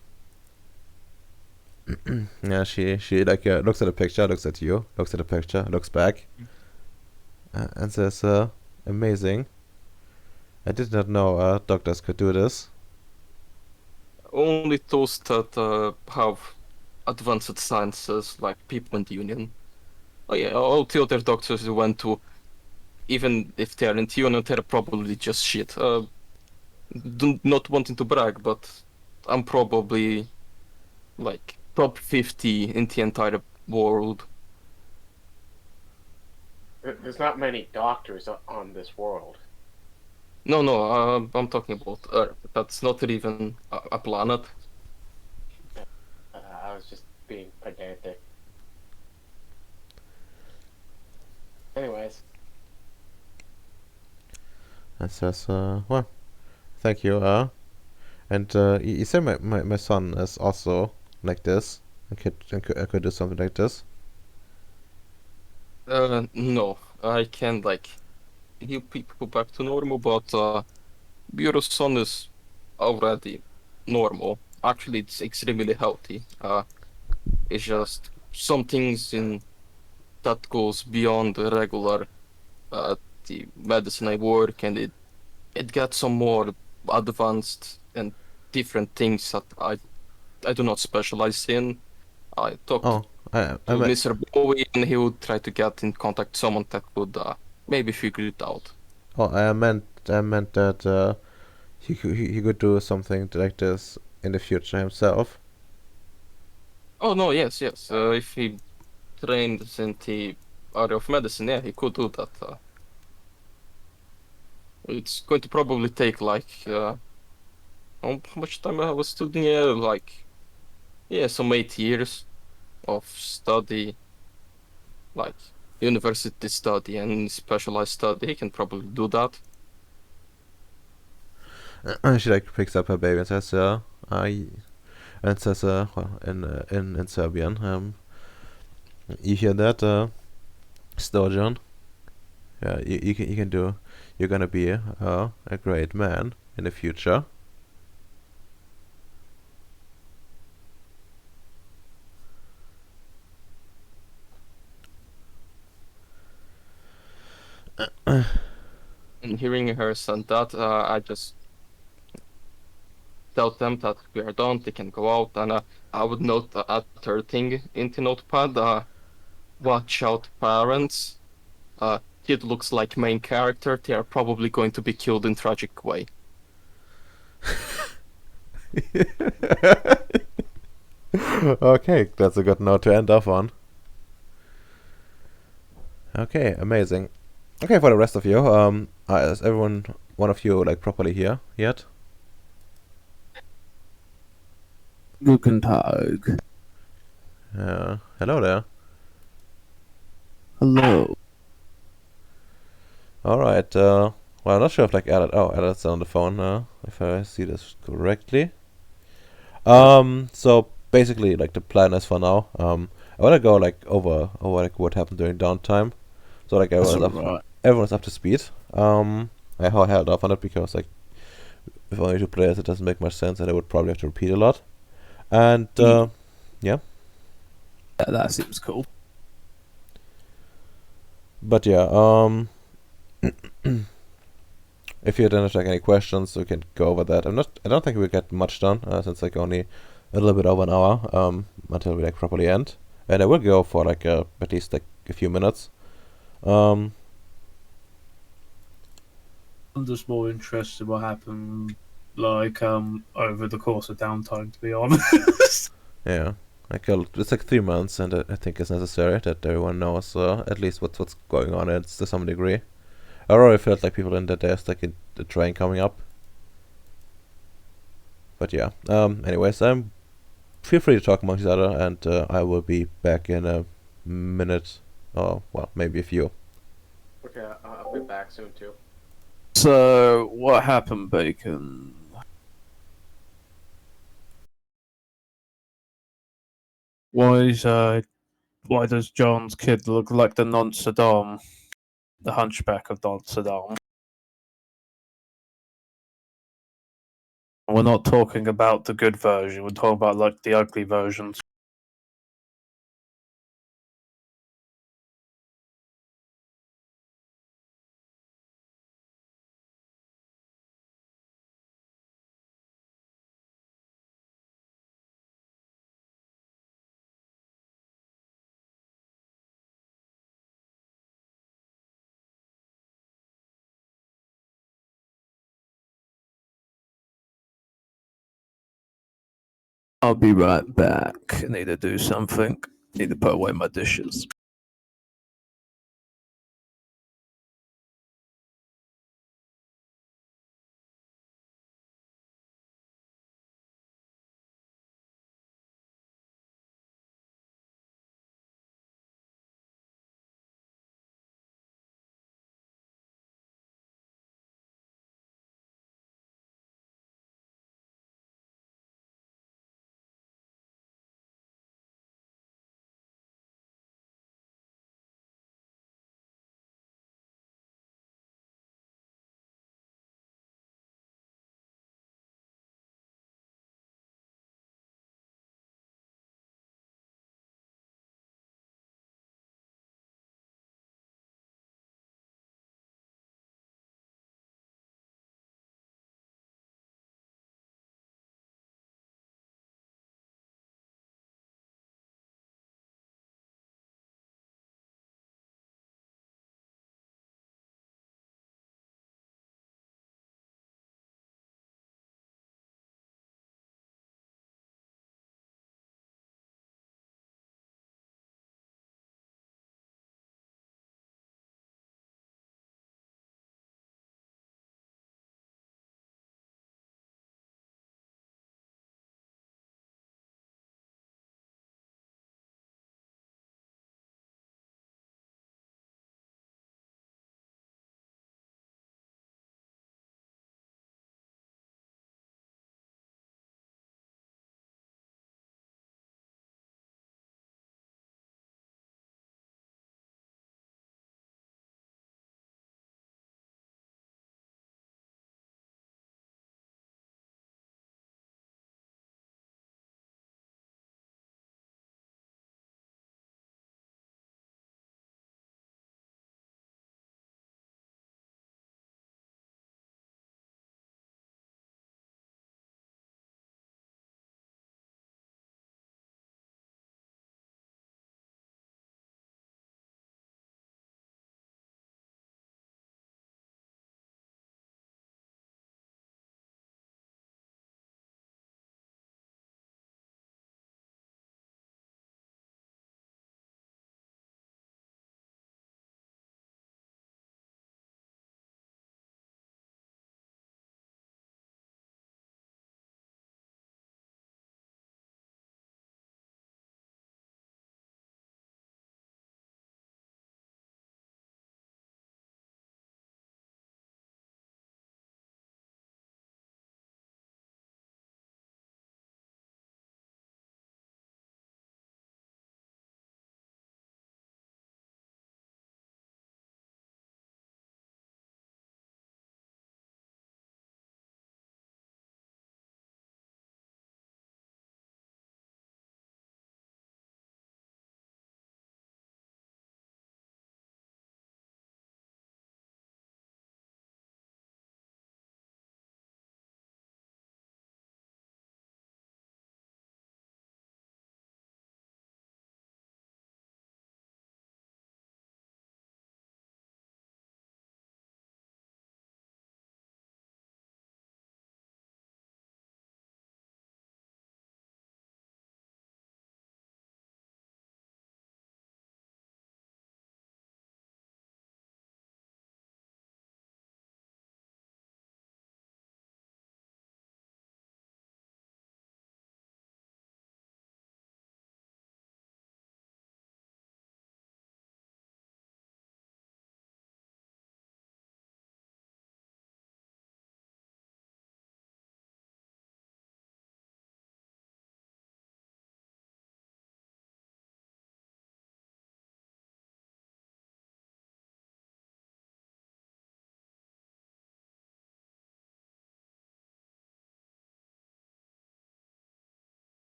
Yeah, she like looks at the picture, looks at you, looks at the picture, looks back, and says, "Amazing. I did not know doctors could do this." Only those that have advanced sciences, like people in the union. Oh yeah, all the other doctors who went to, even if they're in the union, they're probably just shit. Not wanting to brag, but I'm probably like top 50 in the entire world. There's not many doctors on this world. No, I'm talking about Earth. That's not even a planet. I was just being pedantic. Anyways, And says, "Well, thank you. And you say my son is also like this. I could do something like this." No, I can like heal people back to normal, but your son is already normal. Actually, it's extremely healthy. It's just some things in that goes beyond the regular the medicine I work, and it gets some more advanced and different things that I do not specialize in. I talked Oh, I to meant Mr. Bowie, and he would try to get in contact with someone that could maybe figure it out. oh I meant that he could do something like this in the future himself. Oh no, yes. If he trained in the area of medicine, yeah, he could do that. It's going to probably take like how much time I was studying? Yeah, like yeah, some 8 years of study, like university study and specialized study. He can probably do that. She like picks up her baby and says, I and says, well, in Serbian, you hear that, Stojan? Yeah, you can do. You're gonna be a great man in the future." And hearing her say that, I just tell them that we are done. They can go out, and I would note a third thing in the notepad. Watch out, parents. Kid looks like main character. They are probably going to be killed in tragic way. Okay, that's a good note to end off on. Okay, amazing. Okay, for the rest of you, is everyone, one of you, like properly here yet? Guten Tag. Hello there. Hello. Alright, well, I'm not sure if like Alet's on the phone, if I see this correctly. So basically, like the plan is for now, I wanna go like over like what happened during downtime. So like That's everyone's alright. up to speed. I held off on it because like with only 2 players it doesn't make much sense and I would probably have to repeat a lot. And yeah. Yeah, that seems cool. But yeah, if you don't have like any questions, we can go over that. I don't think we'll get much done since like only a little bit over an hour until we like properly end. And I will go for like at least like a few minutes. I'm just more interested in what happened, like, over the course of downtime, to be honest. Yeah, like it's like 3 months, and I think it's necessary that everyone knows at least what's going on. It's to some degree. I already felt like people in that there's like the train coming up. But yeah. Anyways, feel free to talk amongst each other, and I will be back in a minute, or well, maybe a few. okay, I'll be back soon too. So, what happened, Bacon? Why does John's kid look like the non-Saddam, the hunchback of Don Saddam? We're not talking about the good version, we're talking about like the ugly versions. I'll be right back. I need to do something. Need to put away my dishes.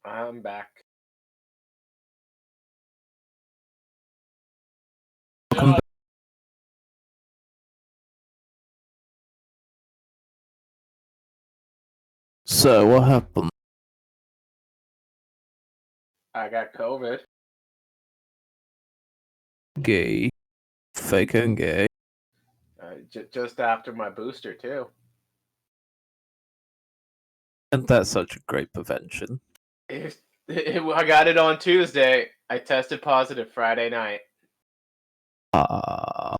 I'm back. Welcome back. So, what happened? I got COVID. Gay. Fake and gay. Just after my booster too. And that's such a great prevention. I got it on Tuesday. I tested positive Friday night. Ah.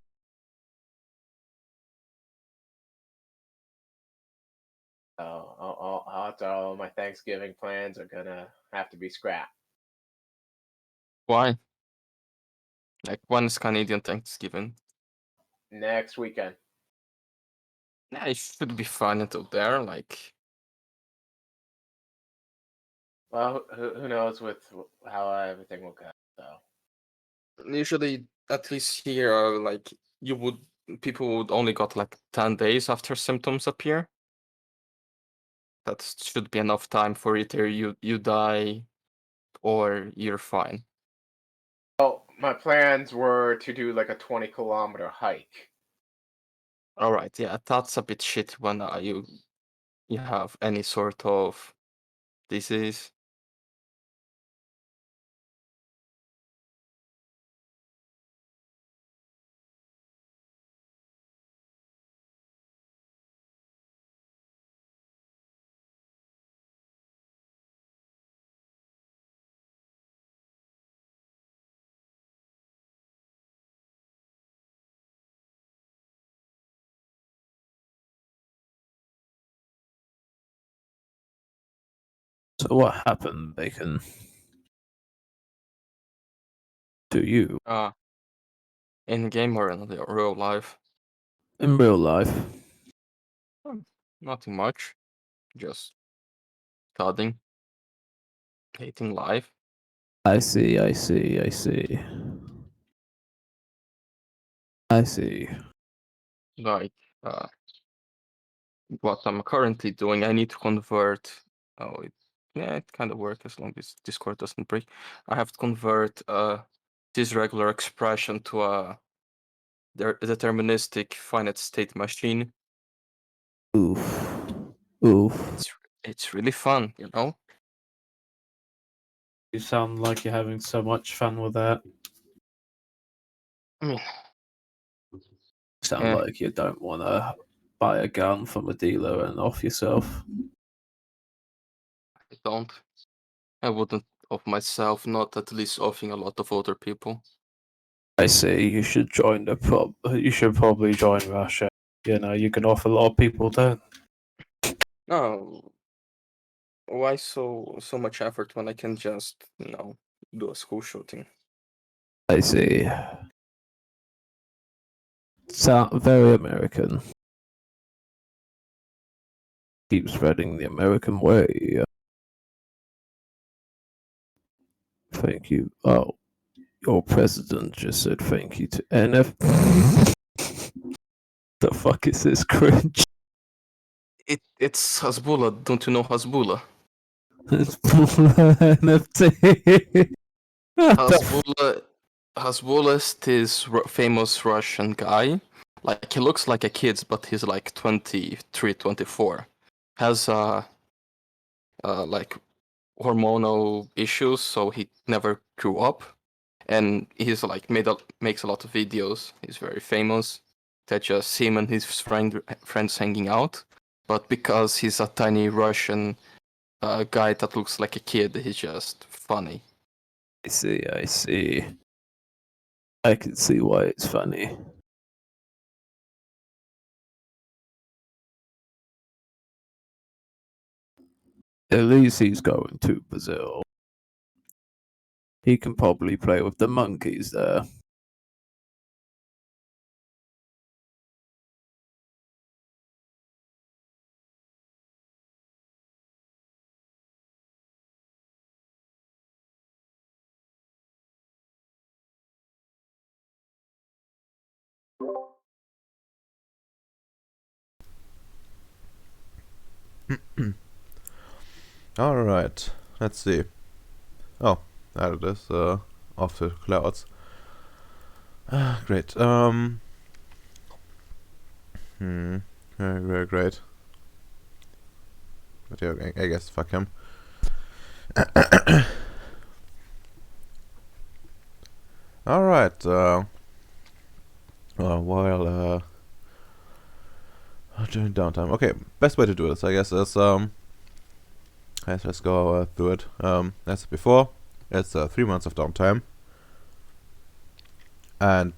All my Thanksgiving plans are gonna have to be scrapped. Why? Like, when is Canadian Thanksgiving? Next weekend. Yeah, it should be fine until there. Like, Well, who knows with how everything will go. So usually, at least here, like, people would only got like 10 days after symptoms appear. That should be enough time for either you die or you're fine. well, my plans were to do like a 20-kilometer hike. All right, yeah, that's a bit shit when you have any sort of disease. So, what happened, Bacon? To you? In game or in the real life. In real life? Nothing much. Just studying, hating life. I see, I see, I see. I see. Like, what I'm currently doing, I need to convert. Yeah, it kind of works as long as Discord doesn't break. I have to convert this regular expression to a deterministic finite state machine. Oof. Oof. It's really fun, you know. You sound like you're having so much fun with that. I mean, Sound like you don't want to buy a gun from a dealer and off yourself. I don't. I wouldn't of myself, not at least offing a lot of other people. I see. You should join the You should probably join Russia. You know, you can off a lot of people then. No, why so much effort when I can just, do a school shooting? I see. Sound very American. Keep spreading the American way. Thank you. Oh, your president just said thank you to NF. The fuck is this cringe? It's Hasbullah. Don't you know Hasbullah? It's NFT. Hasbullah is this famous Russian guy. Like, he looks like a kid, but he's like 23, 24. Has like hormonal issues, so he never grew up. And he's like makes a lot of videos. He's very famous. That just him and his friends hanging out. But because he's a tiny Russian guy that looks like a kid, he's just funny. I see, I see. I can see why it's funny. At least he's going to Brazil. He can probably play with the monkeys there. Alright, let's see. Oh, there it is. Off the clouds. Great. Very, very great. But yeah, I guess fuck him. All right. During downtime. Okay, best way to do this, I guess, is let's go through it. As before, it's 3 months of downtime, and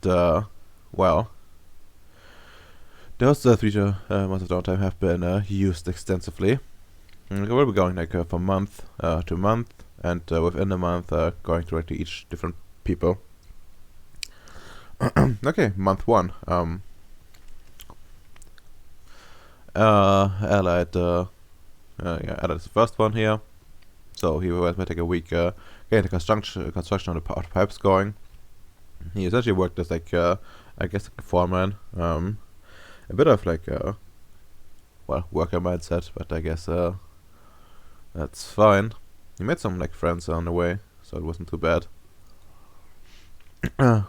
well, those 3 months of downtime have been used extensively. We'll be going like from month to month, and within the month, going through to each different people. Okay, month 1. Allied, Allied is the first one here. So he will take a week getting the construction of the pipes going. He essentially worked as like I guess like a foreman. A bit of like well, worker mindset, but I guess that's fine. He made some like friends on the way, so it wasn't too bad.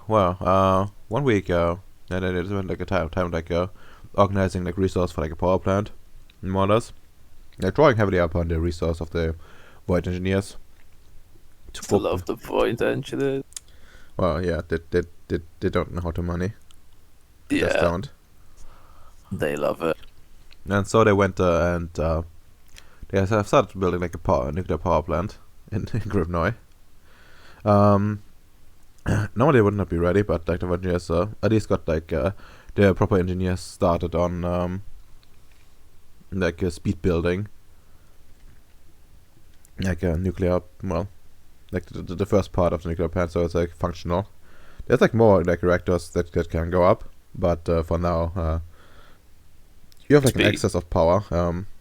Well, 1 week and then it went like a time like organizing like resource for like a power plant, more or less. They're drawing heavily upon the resource of the void engineers. I love the void engineers. Well, yeah, they don't know how to money. They just Yeah, don't. they love it. And so they went and they have started building like a nuclear power plant in Gribnoy. Normally it would not be ready, but like the engineers at least got like the proper engineers started on like speed building, like a nuclear, well, like the first part of the nuclear plant, so it's like functional. There's like more like reactors that can go up, but for now you have like an excess of power,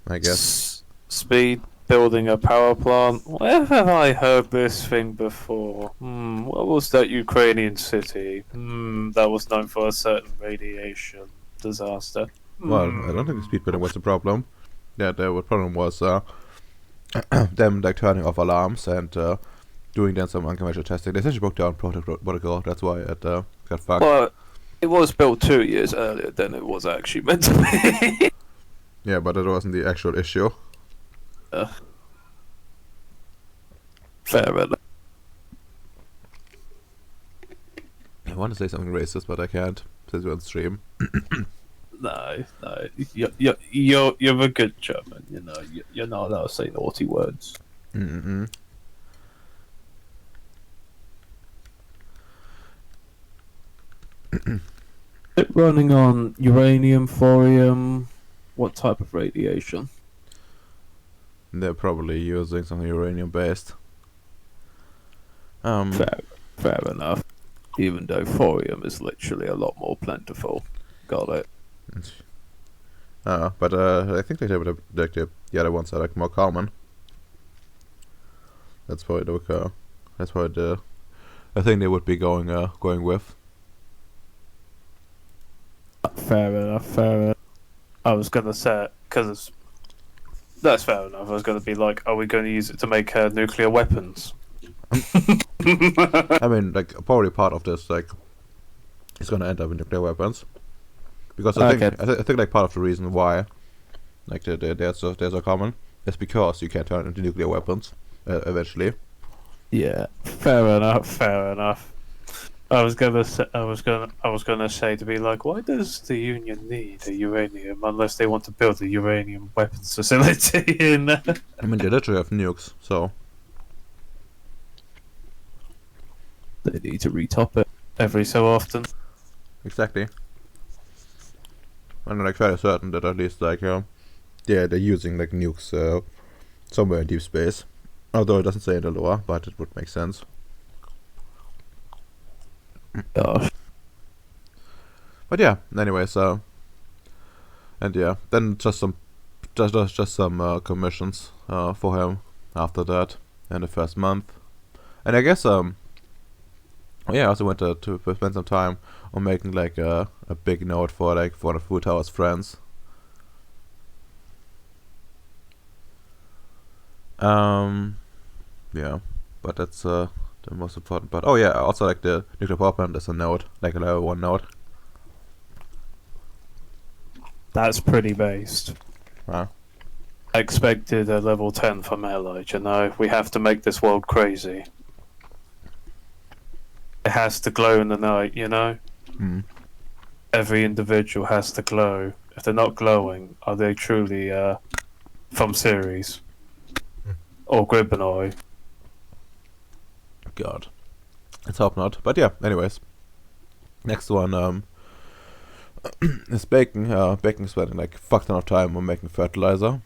I guess. Speed building a power plant. Where have I heard this thing before? What was that Ukrainian city? That was known for a certain radiation disaster. Well, I don't think the speed building was the problem. Yeah, the problem was them like turning off alarms and doing then some unconventional testing. They essentially broke down protocol. That's why it got fucked. Well, it was built 2 years earlier than it was actually meant to be. Yeah, but it wasn't the actual issue. Fair enough. I want to say something racist, but I can't since we're on stream. No, you're a good German. You know, you're not allowed to say naughty words. Mm-mm. Running on uranium, thorium, what type of radiation? They're probably using something uranium based. Fair enough. Even though thorium is literally a lot more plentiful. Got it. But I think the other ones are like more common. That's probably the thing they would be going with. Fair enough. I was gonna say, because that's fair enough. I was gonna be like, are we going to use it to make nuclear weapons? I mean, like probably part of this like is gonna end up in nuclear weapons, because I think like part of the reason why like they're so common is because you can turn into nuclear weapons eventually. Yeah, fair enough. I was gonna say to be like, why does the Union need a uranium unless they want to build a uranium weapons facility in there? I mean, they literally have nukes, so They need to retop it every so often. exactly. I'm like fairly certain that at least like they're using like nukes somewhere in deep space, although it doesn't say in the lore, but it would make sense. Gosh. But yeah, anyways, and yeah, then just some commissions for him after that in the first month, and I guess yeah, I also went to spend some time on making like a big note for like one of Fu Tower's friends. Yeah, but that's the most important part. Oh yeah, also like the nuclear power plant is a node, like a level 1 node. That's pretty based. Wow. I expected a level 10 from Allied, you know? We have to make this world crazy. It has to glow in the night, you know? Hmm. Every individual has to glow. If they're not glowing, are they truly from Ceres? Or Gribbenoi? God. Let's hope not. But yeah, anyways. Next one, is Bacon. Bacon spending like fuck ton of time on making fertilizer.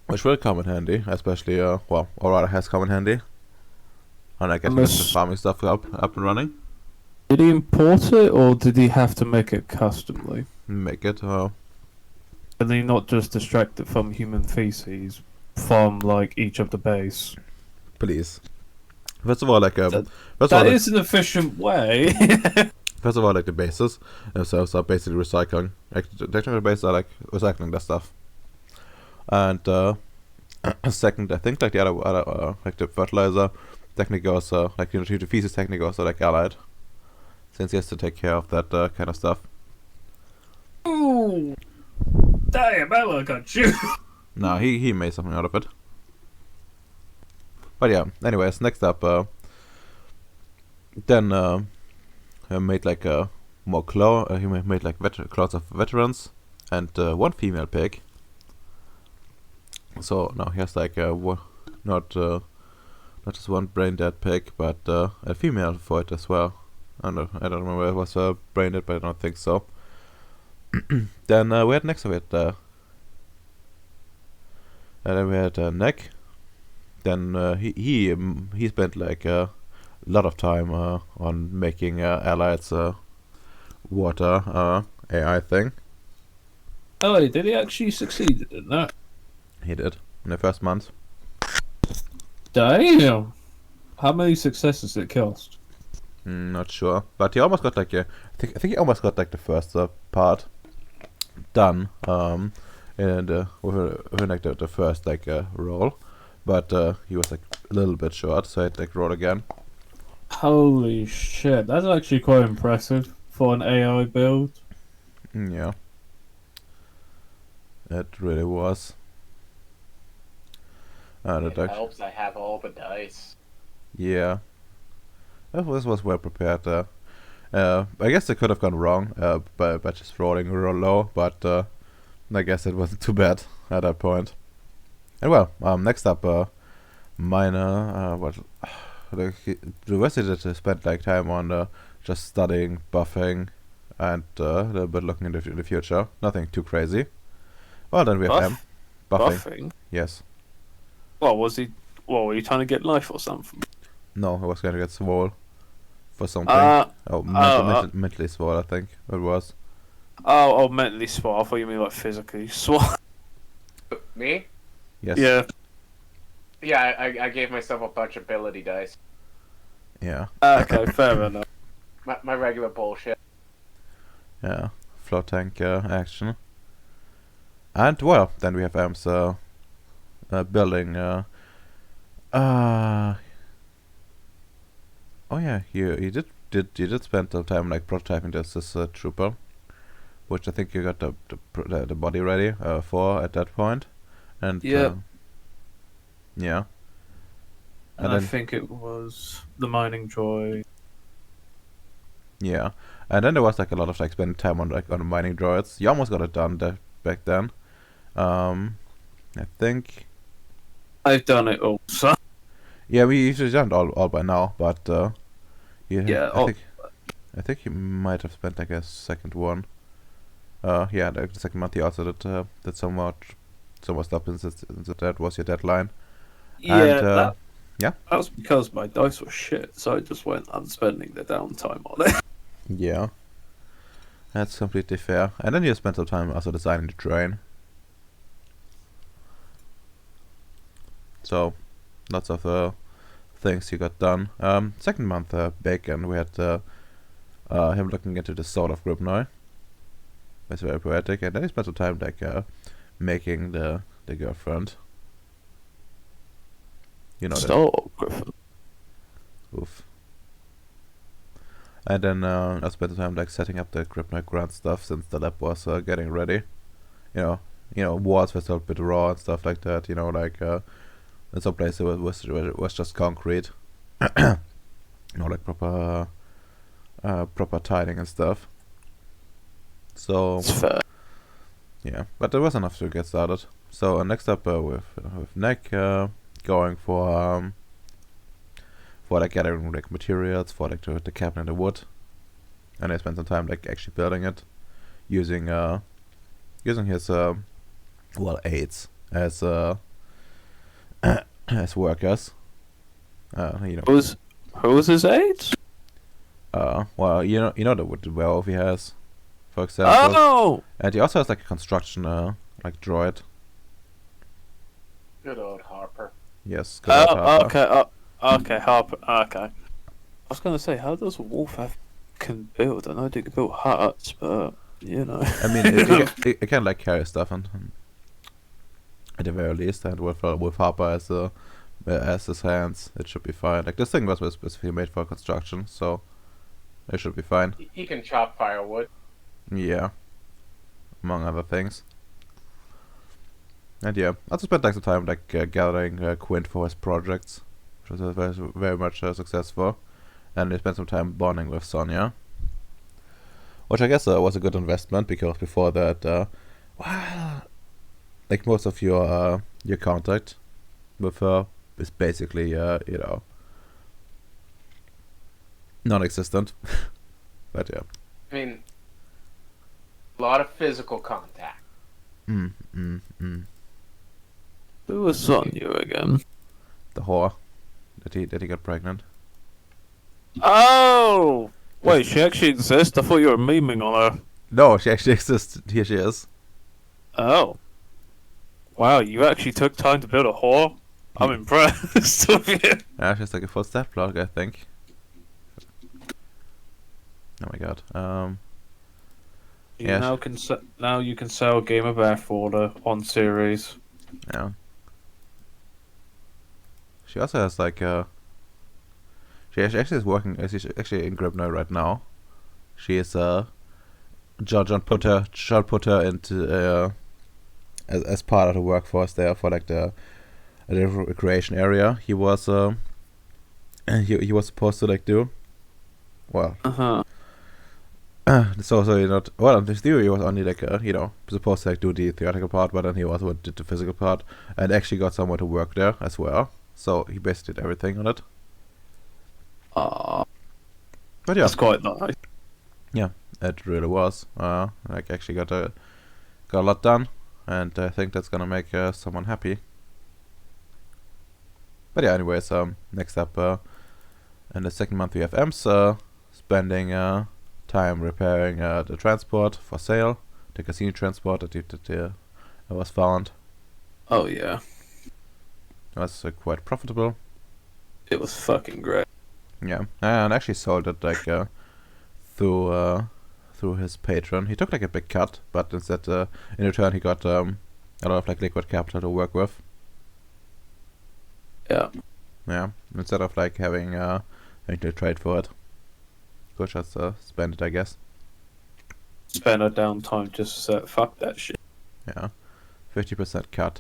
Which will come in handy, especially, well, or rather has come in handy. And I get the farming stuff up and running. Did he import it, or did he have to make it customly? Make it, Can he not just distract it from human feces from, like, each of the base? please. First of all, like, That first of all, is an efficient way. first of all, like the bases themselves are basically recycling. Like the technical bases are like recycling that stuff. And second, I think like the other like the fertilizer technique also, like the feces technique also like allied, since he has to take care of that kind of stuff. Ooh, damn, Ella got you. No, he made something out of it. But yeah, anyways, next up, then he made like more he made like clones of veterans and one female pig. So now he has like not just one brain dead pig, but a female for it as well. I don't remember if it was brain dead, but I don't think so. Then we had next of it. And then we had Neck. Then he spent like a lot of time on making Allied's water AI thing. Oh, did he actually succeed in that? He did in the first month. Damn. How many successes did it cost? Not sure, but he almost got like I think he almost got like the first part done. And within like the first like roll, but he was like a little bit short, so I had to like roll again. Holy shit, that's actually quite impressive for an AI build. Yeah, it really was. It helps I have all the dice. Yeah, this was well prepared. I guess it could have gone wrong by just rolling real low, but I guess it wasn't too bad at that point. And well, next up, Miner. What the rest of it spent like time on just studying, buffing, and a little bit looking into the future. Nothing too crazy. Well, then we have M. Buffing. Yes. What was he? What were you trying to get life or something? No, I was going to get swole for something. Mentally swole, I think it was. Oh, mentally swole. I thought you mean like physically swole. Me? Yes. Yeah. Yeah, I gave myself a bunch of ability dice. Yeah. Okay, fair enough. My regular bullshit. Yeah. Float tank action. And well, then we have M's building. Oh yeah, you did spend some time like prototyping this trooper, which I think you got the body ready for at that point, and Yep. yeah. And And I then think it was the mining droid. yeah, and then there was like a lot of like spending time on like on the mining droids. You almost got it done back then. I think. I've done it all. So Yeah, we usually done it all by now, but Yeah, I think you might have spent like a second one. Yeah, the second month you also did somewhat stuff since that was your deadline. yeah, And, yeah, that was because my dice were shit, so I just went on spending the downtime on it. yeah, that's completely fair. And then you spent some time also designing the train. So, lots of things you got done. Second month Bacon, we had him looking into the soul of Gribnoi. That's very poetic. And then he spent some time like making the girlfriend. You know that. Stop, Griffin. Oof. And then I spent the time like setting up the Kryptonite grunt stuff since the lab was getting ready. You know, walls were still a bit raw and stuff like that. You know, like in some places it was just concrete. You know, like proper tiling and stuff. So It's fair. yeah, but there was enough to get started. So next up with Nick going for like gathering like materials for like the cabin and the wood, and I spent some time like actually building it using his aides as as workers. You know. Who's his aides? Well, you know the wood werewolf he has, for example. Oh! And he also has like a construction like droid. Good old Harper. Yes. Good old Harper. Okay. Okay, Harper. Okay. I was gonna say, how does a wolf can build? I know they can build huts, but you know. I mean, it can like carry stuff and at the very least, and with Harper as his hands, it should be fine. Like this thing was specifically made for construction, so it should be fine. He can chop firewood. Yeah, among other things. And yeah, I also spent like some time like gathering Quint for his projects, which was very much successful. And I spent some time bonding with Sonia, which I guess was a good investment because before that, well, like most of your contact with her is basically you know, non-existent. But yeah. I mean, a lot of physical contact. Who was on you again? The whore that he got pregnant. Oh! Wait, she actually exists? I thought you were memeing on her. No, she actually exists. Here she is. Oh. Wow, you actually took time to build a whore? I'm impressed with you. Yeah, she's like a full step blog, I think. Oh my god. You Yeah, now you can sell Game of Air order on Ceres. Yeah. She also has like she actually is working. She's actually in Gribno right now. She is John put her into as part of the workforce there for like the recreation area. He was he was supposed to like do well. Uh-huh. So you not well in this theory he was only like you know, supposed to like do the theoretical part, but then he also did the physical part and actually got someone to work there as well. So he basically did everything on it. But But yeah, that's quite nice. it really was. Like actually got a lot done, and I think that's gonna make someone happy. But yeah, anyways, next up in the second month we have Ems spending time repairing the transport for sale, the casino transport that was found. Oh yeah, It was quite profitable. it was fucking great. Yeah, and actually sold it like through his patron. He took like a big cut, but instead in return he got a lot of like liquid capital to work with. Yeah. Yeah, instead of like having to trade for it, go just spend it, I guess. Spend our downtime just fuck that shit. Yeah, 50% cut,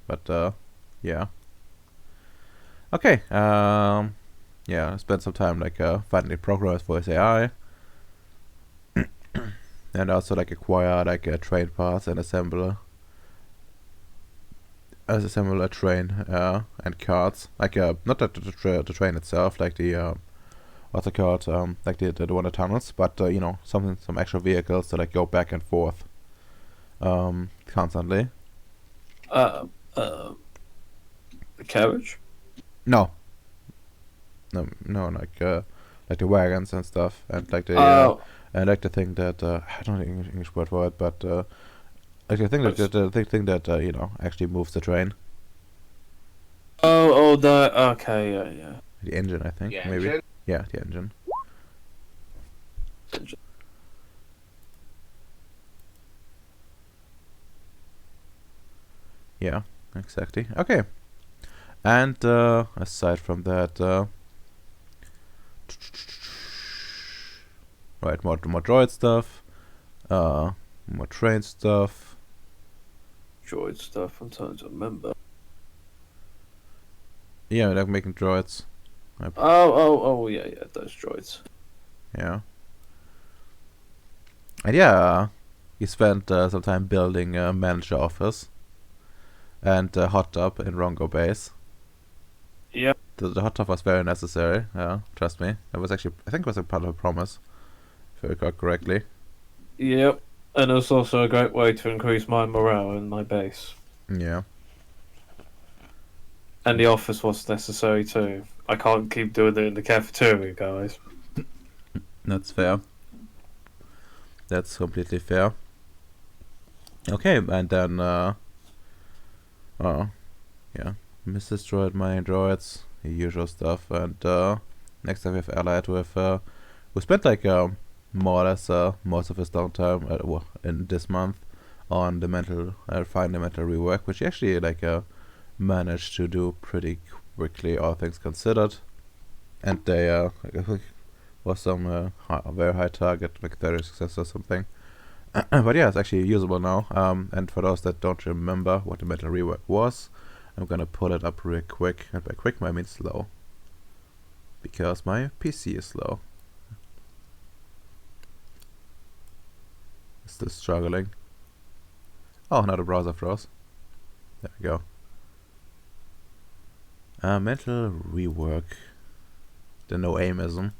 but yeah. Okay, yeah, spend some time like finding programs for his AI, and also like acquire like a train parts and assemble a train and carts, like not the train itself, like the what's it called, like the one in the tunnels, but you know, some actual vehicles to like go back and forth constantly. The carriage. No, like the wagons and stuff, and like the and like the thing that I don't know the English word for it, but like the thing that you know, actually moves the train. Okay, yeah. The engine, I think, Yeah, maybe. engine? Yeah, the engine. Yeah, exactly. Okay. And aside from that, right, more droid stuff, more train stuff. Droid stuff. I'm trying to remember. Yeah, like making droids. Oh, yeah, those droids. Yeah. And yeah, he spent some time building a manager office and a hot tub in Rongo Base. Yep. The hot tub was very necessary. Yeah, trust me. It was actually, I think, it was a part of a promise, if I recall correctly. Yep. And it's also a great way to increase my morale in my base. Yeah. And the office was necessary too. I can't keep doing it in the cafeteria, guys. That's fair. That's completely fair. Okay, and then, yeah, misdestroyed my droids, the usual stuff, and next up we have Allied with, who spent like more or less most of his downtime in this month on the mental, finding the mental rework, which he actually like managed to do pretty quickly, all things considered. And they was some very high target, like 30 success or something. But yeah, it's actually usable now. And for those that don't remember what the mental rework was, I'm gonna pull it up real quick. And by quick, I mean slow, because my PC is slow. It's still struggling. Oh, now the browser froze. There we go. Mental rework. The no aimism.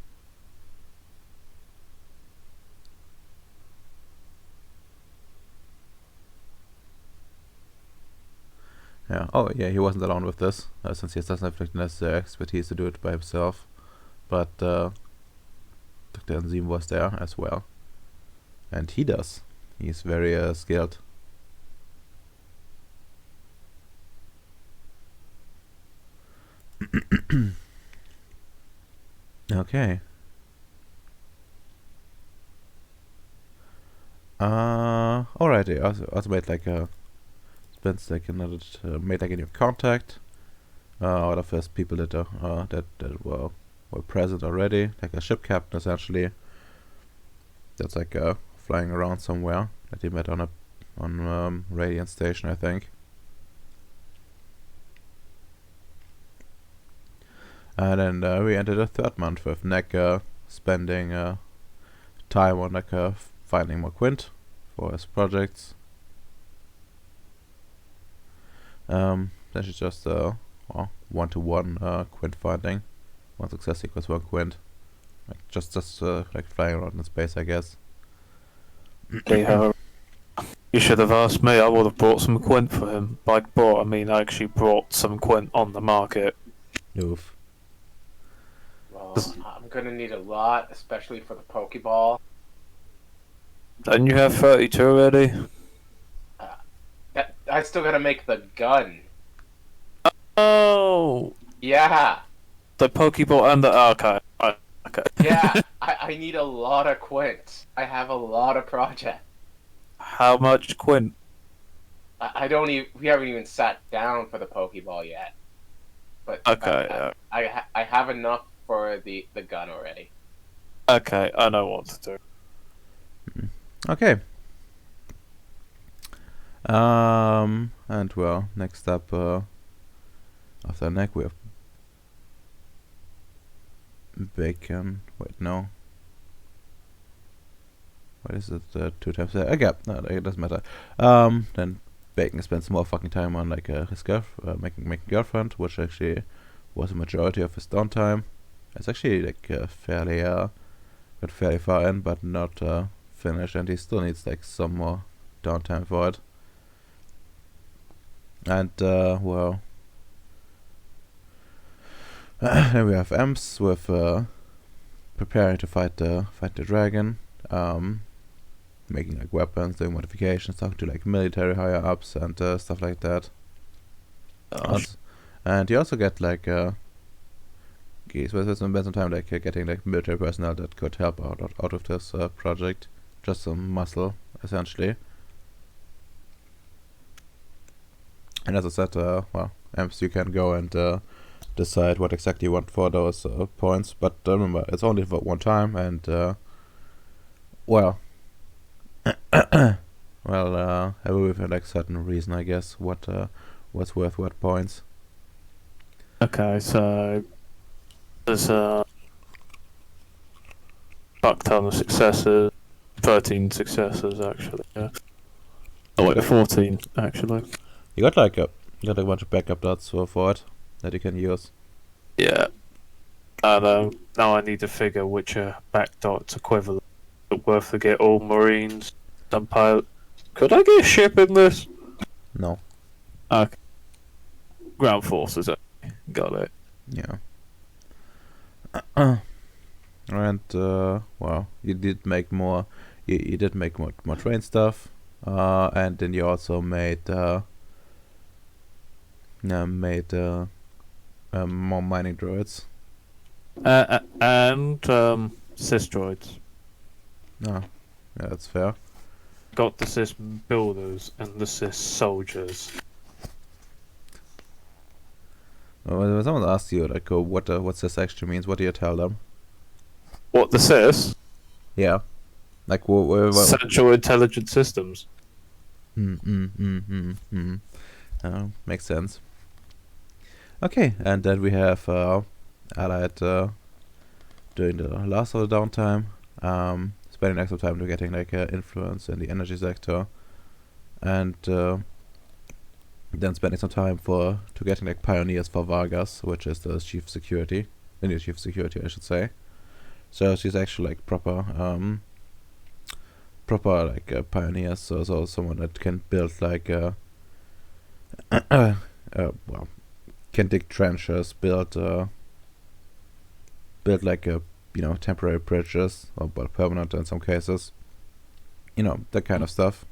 Yeah. Oh, yeah. He wasn't alone with this, since he doesn't have like, the necessary expertise to do it by himself. But Dr. Enzym was there as well, and he does. He's very skilled. Okay. Alrighty. Also made like a spends like another made like a new contact out of his people that were present already, like a ship captain essentially. That's like flying around somewhere that he met on Radiant Station, I think. And then we entered the third month with Neck spending time on like finding more Quint for his projects. Then she's just one-to-one Quint finding. One success equals one Quint. Like just like flying around in space, I guess. You should have asked me. I would have bought some Quint for him. By bought, I mean I actually brought some Quint on the market. Oof. Well, I'm gonna need a lot, especially for the Pokeball. Don't you have 32 already? I still gotta make the gun. Oh, Yeah, the Pokeball and the okay. Okay. yeah. I need a lot of Quint. I have a lot of projects. How much Quint? I don't even. We haven't even sat down for the Pokeball yet. But Okay. I have enough for the gun already. Okay, I know what to do. Okay. And well, next up, after Neck we have Bacon. Wait, no. What is it? 2 times there. Okay, no, it doesn't matter. Then Bacon spends more fucking time on like his making girlfriend, which actually was a majority of his downtime. It's actually like fairly got fairly far in, but not finished, and he still needs like some more downtime for it. And well, then we have Ems with preparing to fight the dragon, making like weapons, doing modifications, talking to like military higher ups and stuff like that. And you also get like he spent some time like getting like military personnel that could help out of this project, just some muscle essentially. And as I said, well, and so you can go and decide what exactly you want for those points. But remember, it's only for one time, and well, well, have a like certain reason, I guess, what's worth what points. Okay, so there's a fuck ton of successes, 13 successes actually. Yeah. Oh wait, 14 actually. You got like a bunch of backup dots for it that you can use. Yeah. And now I need to figure which back dot's equivalent. Is it worth to get all Marines, some pilot. Could I get a ship in this? No. Okay. Ground forces. Got it. Yeah. And well, you did make more. You did make more train stuff, and then you also made more mining droids. And sys droids. Oh, yeah, that's fair. Got the sys builders and the sys soldiers. When someone asks you like, what this actually means, what do you tell them? What, the sys? Yeah, like Central Intelligent Systems. Makes sense. Okay, and then we have Allied doing the last of the downtime, spending extra time to getting like influence in the energy sector, and then spending some time to getting like pioneers for Vargas, which is the chief of security, the new chief of security, I should say. So she's actually like proper like pioneers, so someone that can build like well, can dig trenches, build like temporary bridges, or well, permanent in some cases, that kind of stuff.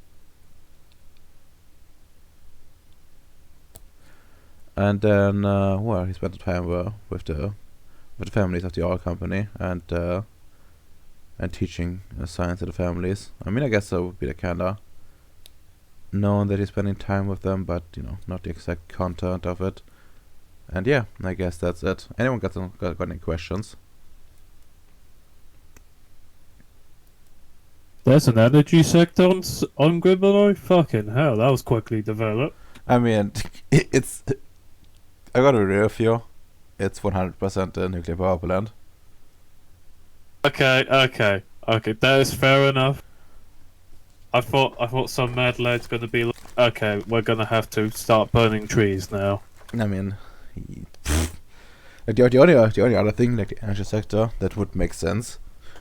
And then well, he spent the time with the families of the oil company, and teaching science to the families. I mean, I guess that would be the kinda known that he's spending time with them, but not the exact content of it. And yeah, I guess that's it. Anyone got any questions? There's an energy sector on Grimmeloi? Fucking hell, that was quickly developed. I mean, it's. I gotta agree with you. It's 100% a nuclear power plant. Okay, that is fair enough. I thought some mad lad's gonna be like, okay, we're gonna have to start burning trees now. I mean, the only other thing, like the energy sector, that would make sense,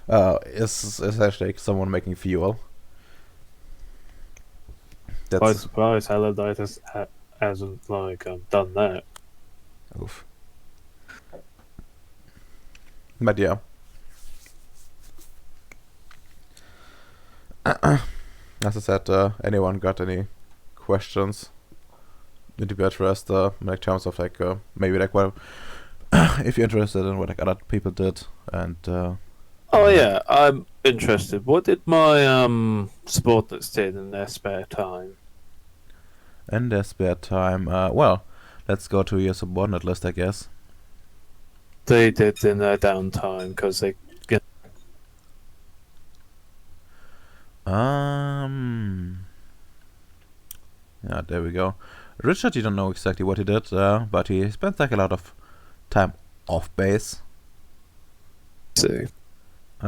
is actually like someone making fuel. I'm That's surprised Halladite hasn't like done that. oof. But yeah. As I said, anyone got any questions into be addressed, in terms of like maybe like well, if you're interested in what like other people did, and Oh yeah, I'm interested. What did my subordinates did in their spare time? in their spare time, well, let's go to your subordinate list, I guess. They did in their downtime because they get. Yeah, there we go. Richard, you don't know exactly what he did, but he spent like a lot of time off base. See. He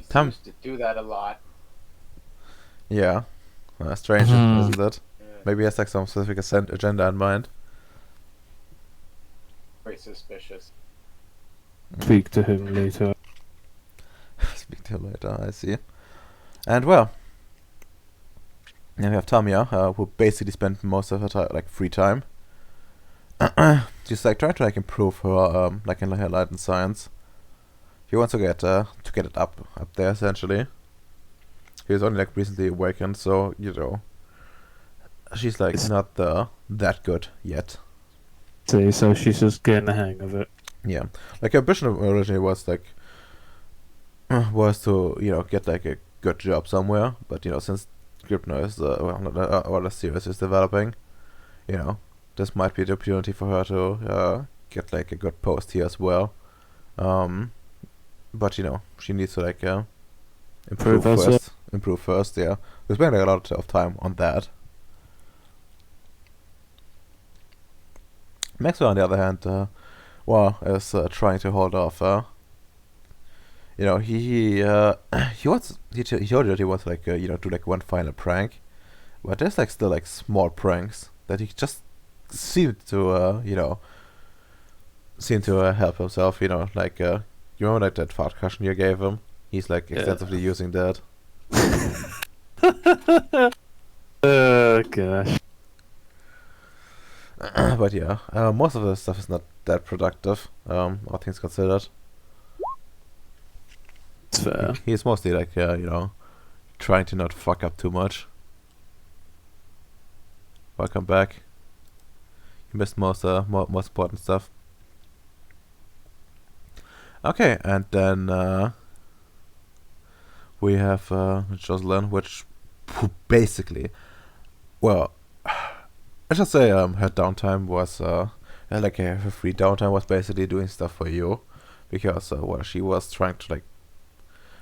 Tom- seems to do that a lot. Yeah, strange, Mhm. isn't it? Yeah, Maybe he has like some specific agenda in mind. very suspicious. Speak to him later. Speak to you later, I see. And well, now we have Tamia, who basically spent most of her like free time. She's like trying to like improve her like in her light and science. She wants to get it up there essentially. She was only like recently awakened, so she's like not that good yet. See, so she's just getting the hang of it. Yeah, like her ambition originally was to get like a good job somewhere, but since Scribner is or the Ceres is developing. You know, this might be the opportunity for her to get like a good post here as well. But you know, she needs to like improve Prove herself. first. Improve first, yeah. We spent like a lot of time on that. Maxwell, on the other hand, is trying to hold off. You know, he wants he told you that he wants like you know, do like one final prank, but there's like still like small pranks that he just seemed to you know, help himself. You know, like you remember like that fart cushion you gave him? He's like extensively using that. Oh gosh. But yeah, most of the stuff is not that productive. All things considered. It's fair. He's mostly like you know, trying to not fuck up too much. Welcome back. You missed most important stuff. Okay, and then we have Jocelyn, which basically, well, I should say her downtime was like her free downtime was basically doing stuff for you, because well, she was trying to like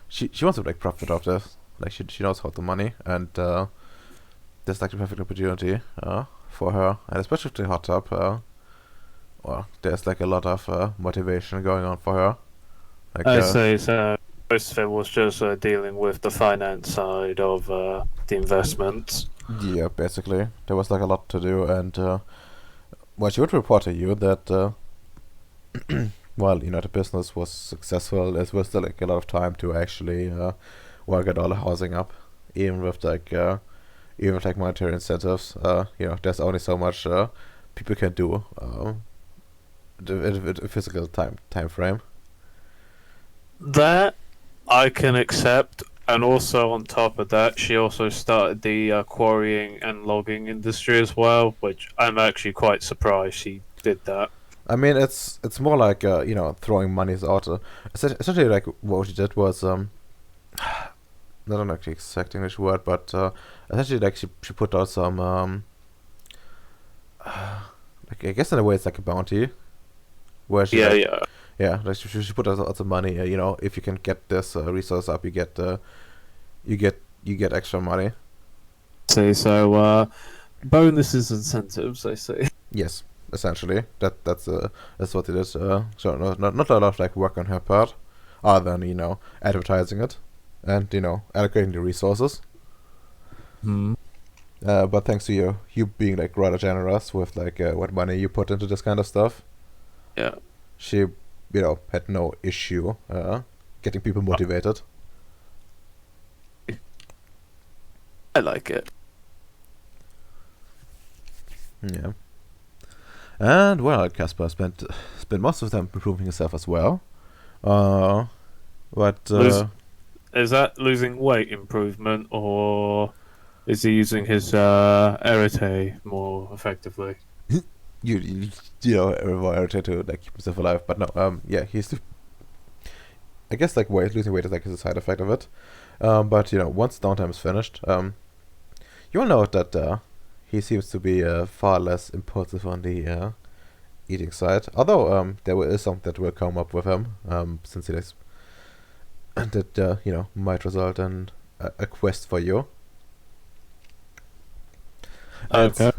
she wants to like profit off this, like she knows how to money, and there's like the perfect opportunity for her, and especially with the hot tub. Well, there's like a lot of motivation going on for her. Like, I say so. Most of it was just dealing with the finance side of the investments. yeah, basically there was like a lot to do, and well, she would report to you that well, you know, the business was successful. There was still like a lot of time to actually well, get all the housing up, even with like monetary incentives. You know, there's only so much people can do the physical time frame. That I can accept, and also on top of that, she also started the quarrying and logging industry as well, which I'm actually quite surprised she did that. I mean, it's more like you know, throwing monies out. Essentially, like what she did was I don't know the exact English word, but essentially like she put out some like, I guess in a way it's like a bounty, where she like she put out some money. You know, if you can get this resource up, you get you get extra money. See, so bonuses, incentives, I see. Yes, essentially that's what it is. So not a lot of like work on her part, other than, you know, advertising it and, you know, allocating the resources. Hmm. But thanks to you being like rather generous with like what money you put into this kind of stuff, Yeah. she, you know, had no issue getting people motivated. I like it. Yeah. And well, Caspar spent most of the time improving himself as well. But Is that losing weight improvement, or is he using his arete more effectively? you know, everyone tried to like keep himself alive, but no, yeah, I guess like losing weight is like a side effect of it. But you know, once downtime is finished, you'll note that he seems to be far less impulsive on the eating side. Although there is something that will come up with him, since it is that you know, might result in a quest for you. Okay.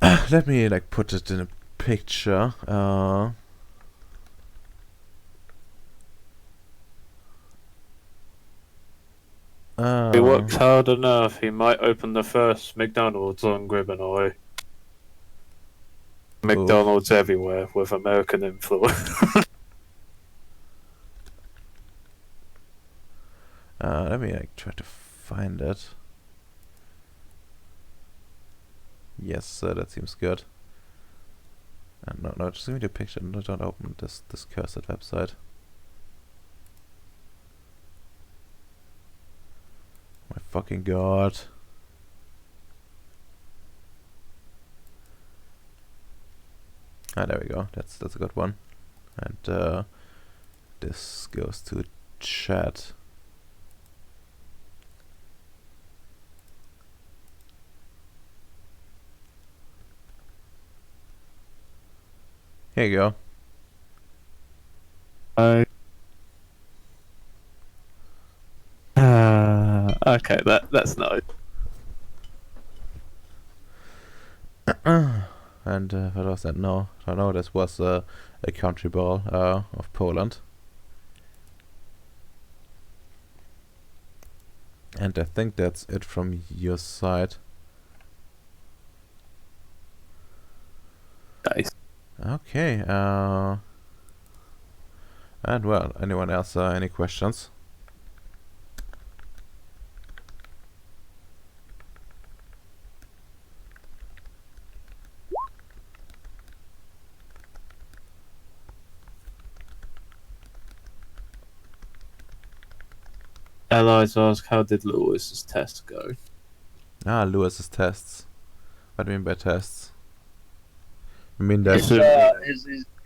Let me like put it in a picture. If he works hard enough, he might open the first McDonald's on Gribanoy. McDonald's everywhere with American influence. Let me like try to find it. Yes, that seems good. No, just give me the picture. No, don't open this cursed website. My fucking god. Ah, there we go. That's a good one. And this goes to chat. Here you go. Okay, that's nice. And what was that? No, I know this was a country ball of Poland. And I think that's it from your side. Nice. Okay. And well, anyone else? Any questions? Allies ask, how did Lewis's test go? Lewis's tests. What do you mean by tests? I mean that.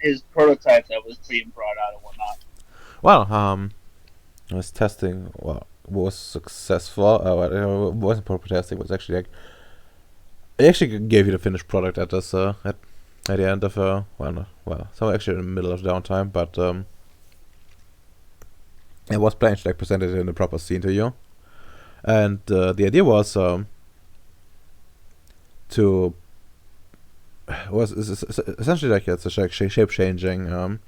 His prototype that was being brought out and whatnot. Well, his testing was successful. It wasn't proper testing. It was actually like it actually gave you the finished product at this at the end of so actually in the middle of downtime, but it was planned to like present it in the proper scene to you, and the idea was to was essentially like it's a shape changing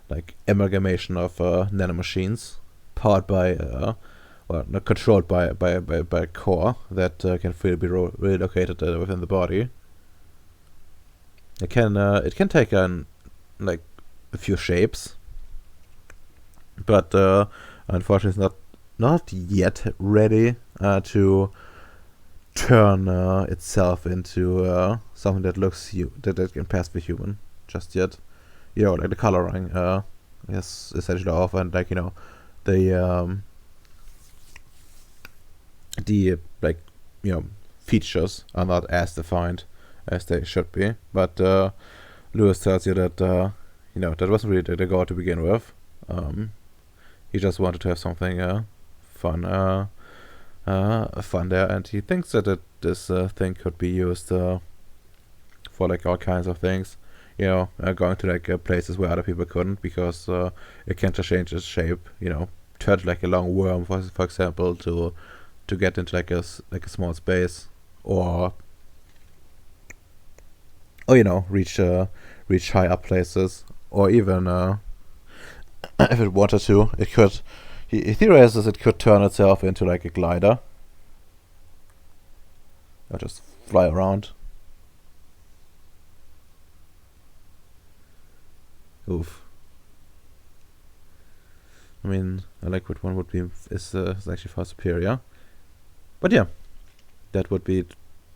like amalgamation of nanomachines powered by not controlled by a core that can freely be relocated within the body. It can take like a few shapes, but unfortunately it's not yet ready to turn itself into something that looks that can pass for human just yet. You know, like the coloring is essentially off, and like, you know, the like, you know, features are not as defined as they should be. But Lewis tells you that you know, that wasn't really the goal to begin with. He just wanted to have something fun there, and he thinks that this thing could be used for like all kinds of things. You know, going to like places where other people couldn't, because it can just change its shape. You know, turn to like a long worm, for example, to get into like a small space, or you know, reach high up places, or even if it wanted to, it could. He theorizes it could turn itself into like a glider, or just fly around. Oof. I mean, I like what one would be is actually far superior. But yeah, that would be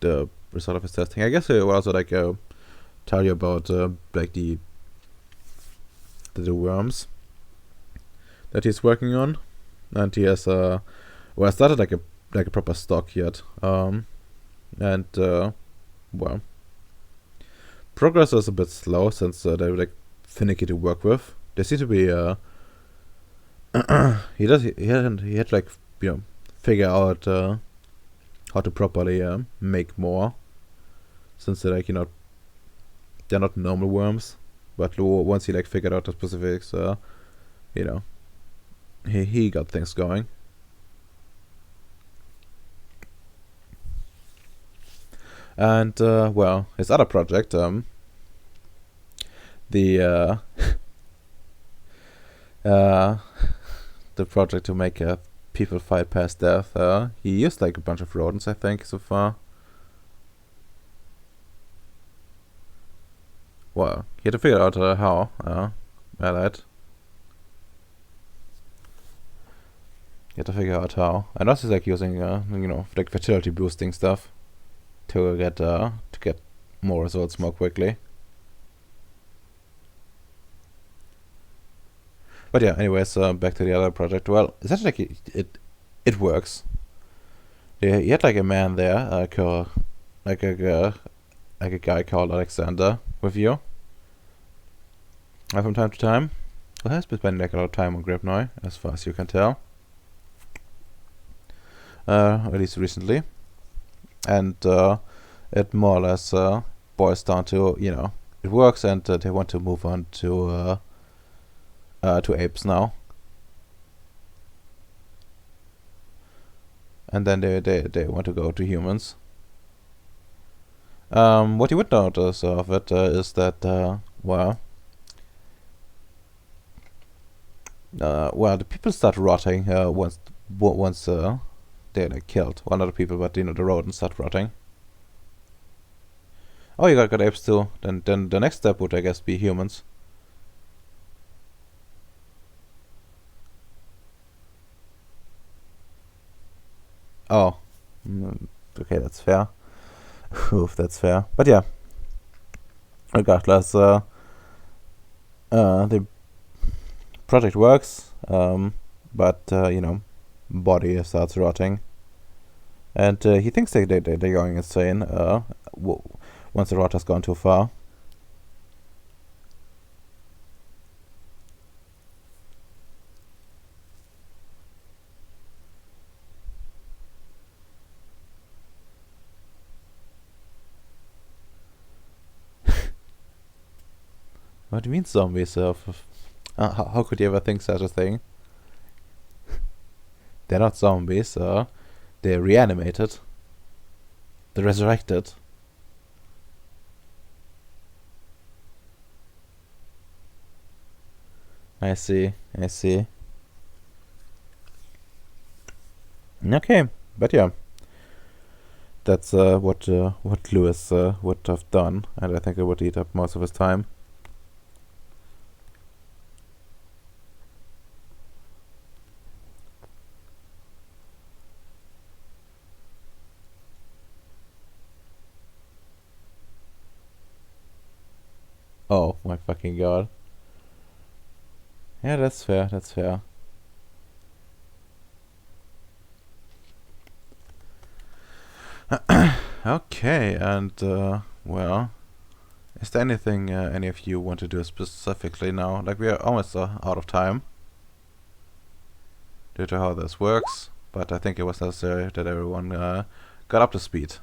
the result of his testing. I guess I will also like tell you about like the worms that he's working on, and he has started like a proper stock yet, and well, progress is a bit slow since they're like finicky to work with. They seem to be he had to like, you know, figure out how to properly make more, since they're like, you know, they're not normal worms. But once he like figured out the specifics, you know, he got things going. And well, his other project, the the project to make people fight past death, he used like a bunch of rodents, I think, so far. Well, he had to figure out how. Alright. He had to figure out how. And also like using, you know, like fertility boosting stuff to get more results more quickly. But yeah, anyways, back to the other project. Well, essentially like it works. Yeah, he had like a man there, like a guy called Alexander with you. From time to time. Well, has been spending like a lot of time on Gripnoy, as far as you can tell. At least recently. And it more or less boils down to, you know, it works, and they want to move on to apes now. And then they want to go to humans. What you would notice of it is that well, the people start rotting once they're like killed. Well, not the people, but the rodents start rotting. Oh, you got apes too. Then the next step would, I guess, be humans. Oh, okay, that's fair. Oof, that's fair. But yeah, regardless, the project works, but body starts rotting, and he thinks they're going insane once the rot has gone too far. What do you mean zombies? How could you ever think such a thing? They're not zombies, they're reanimated. They're resurrected. I see. Okay, but yeah. That's what Lewis would have done, and I think it would eat up most of his time. Oh my fucking god. Yeah, that's fair. Okay, and well, is there anything any of you want to do specifically now? Like, we are almost out of time due to how this works, but I think it was necessary that everyone got up to speed.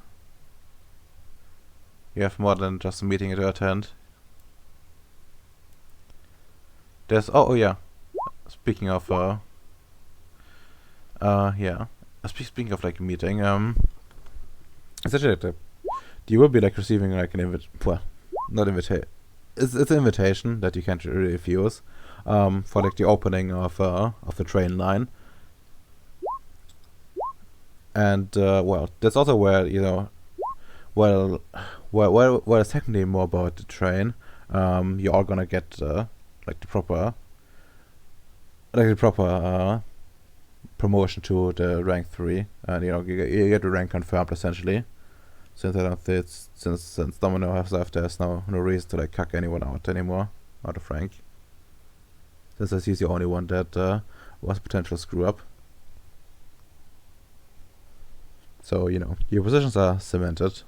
You have more than just a meeting to attend. There's oh yeah. Speaking of yeah. Speaking of like a meeting, it's actually like you will be like receiving like an not invitation. It's an invitation that you can't really refuse. For like the opening of the train line. And well, that's also where well, it's technically more about the train. You are gonna get like the proper promotion to the rank 3, and you get the rank confirmed essentially. Since I don't think since Domino has left, there's no reason to like cuck anyone out anymore out of rank. Since he's the only one that was a potential screw up. So your positions are cemented,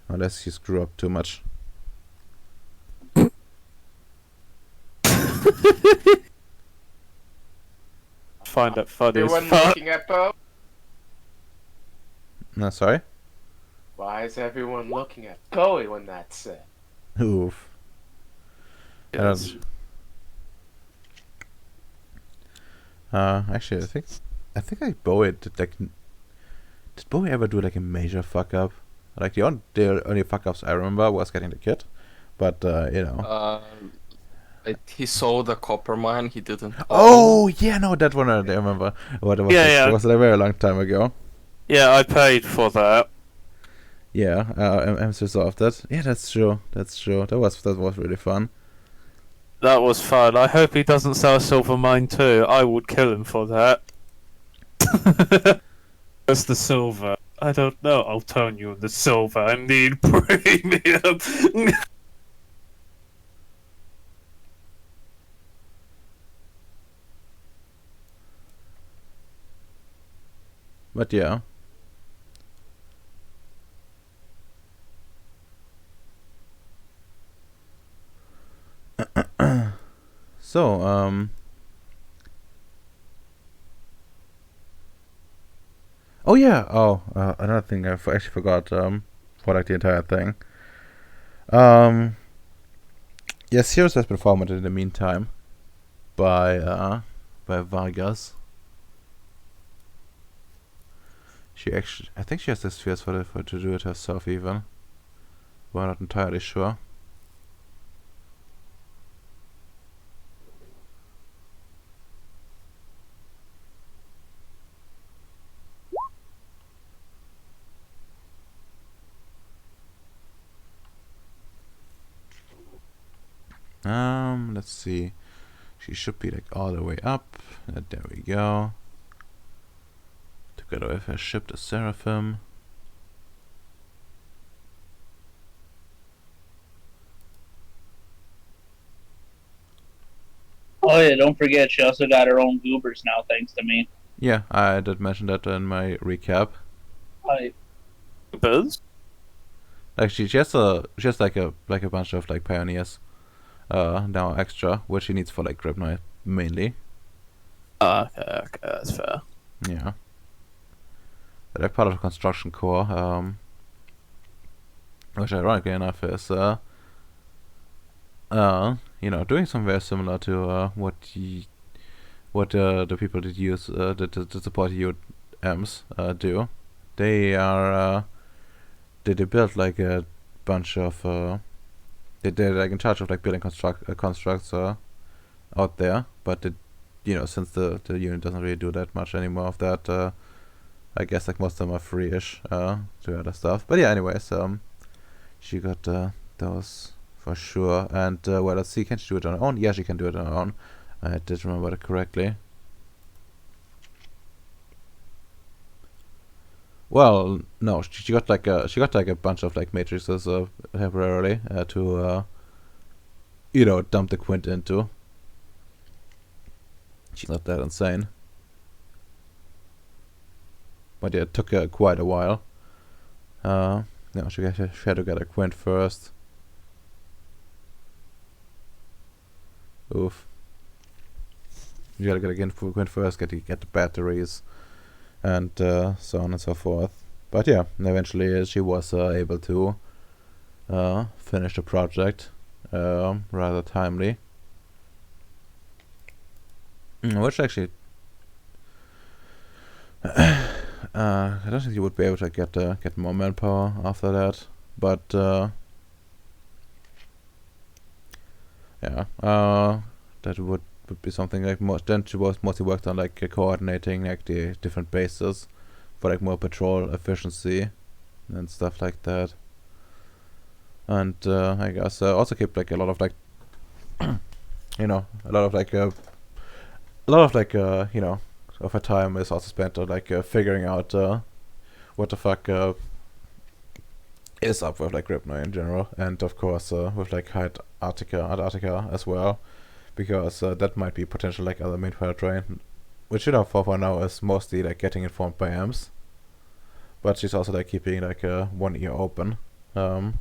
unless you screw up too much. Find that funny as Everyone fuck. looking at Bo? No, sorry. Why is everyone looking at Bowie when that's said? Oof. Yes. Actually, I think like Bowie did Bowie ever do like a major fuck up? Like the only fuck ups I remember was getting the kid, but He sold a copper mine. He didn't. Oh yeah, no, that one I remember. What it was? Yeah. It was a very long time ago. Yeah, I paid for that. Yeah, I'm so soft that. Yeah, that's true. That was really fun. That was fun. I hope he doesn't sell a silver mine too. I would kill him for that. Where's the silver? I don't know. I'll turn you into silver. I need premium. But yeah. So, oh yeah, another thing I actually forgot, for like the entire thing. Yeah, Ceres has been formatted in the meantime by Vargas. I think she has the spheres for to do it herself even. We're not entirely sure. Let's see. She should be like all the way up. There we go. Together with her ship, the Seraphim. Oh yeah, don't forget she also got her own goobers now, thanks to me. Yeah, I did mention that in my recap. I Buzz? Like she has like a bunch of like pioneers. Now extra, which she needs for like Grip Knight mainly. Okay, that's fair. Yeah. They're like part of the construction core. Which ironically enough is doing something very similar to what the people that use that support UMs do. They are they build like a bunch of they're like in charge of like building constructs out there, but since the unit doesn't really do that much anymore of that, I guess like most of them are free-ish to other stuff. But yeah, anyways, she got those for sure. And well, let's see, can she do it on her own? Yeah, she can do it on her own. I did remember that correctly. Well, no, she got like a bunch of like matrices temporarily to dump the Quint into. She's not that insane. But yeah, it took quite a while. No, she had to get a Quint first. Oof. You gotta get a Quint first, get the batteries, and so on and so forth. But yeah, eventually she was able to finish the project rather timely. Which actually, I don't think you would be able to get more manpower after that, but yeah, that would be something like more. Then she was mostly worked on like coordinating like the different bases for like more patrol efficiency and stuff like that. And I guess also keep like a lot of like of her time is also spent on like figuring out what the fuck is up with like Gripno in general, and of course with like Antarctica as well, because that might be potential like other main pilot train, which for now is mostly like getting informed by AMS, but she's also like keeping like one ear open in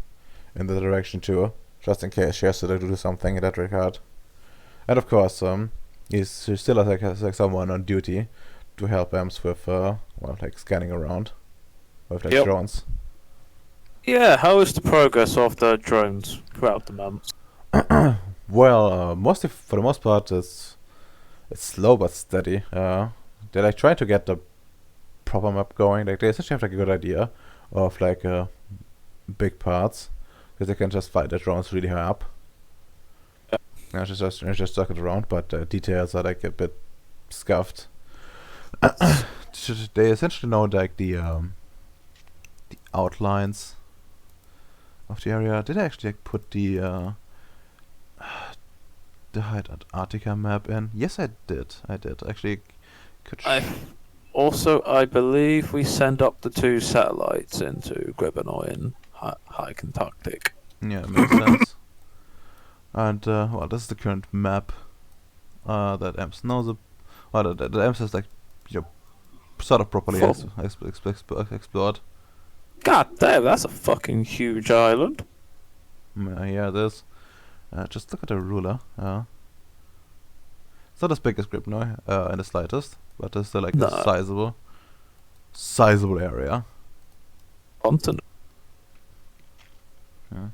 the direction too, just in case she has to do something in that regard. And of course she still has like someone on duty to help AMS with like scanning around with like drones. Yeah, how is the progress of the drones throughout the months? Well, mostly for the most part, it's slow but steady. They're like trying to get the proper map going. Like they essentially have like a good idea of like big parts, because they can just fight the drones really high up. Yeah, just circle around, but details are like a bit scuffed. They essentially know like the outlines of the area. Did I actually like, put the Hide Antarctica map in? Yes, I did. Actually, I believe we send up the 2 satellites into Gribanoy and High Antarctic. Yeah, makes sense. And well, this is the current map that EMS knows. Well, that EMS has like sort of properly explored. God damn, that's a fucking huge island. Yeah, it is. Just look at the ruler. It's not as big as Gripnoy in the slightest, but it's still like a sizable area. Continent. Yeah.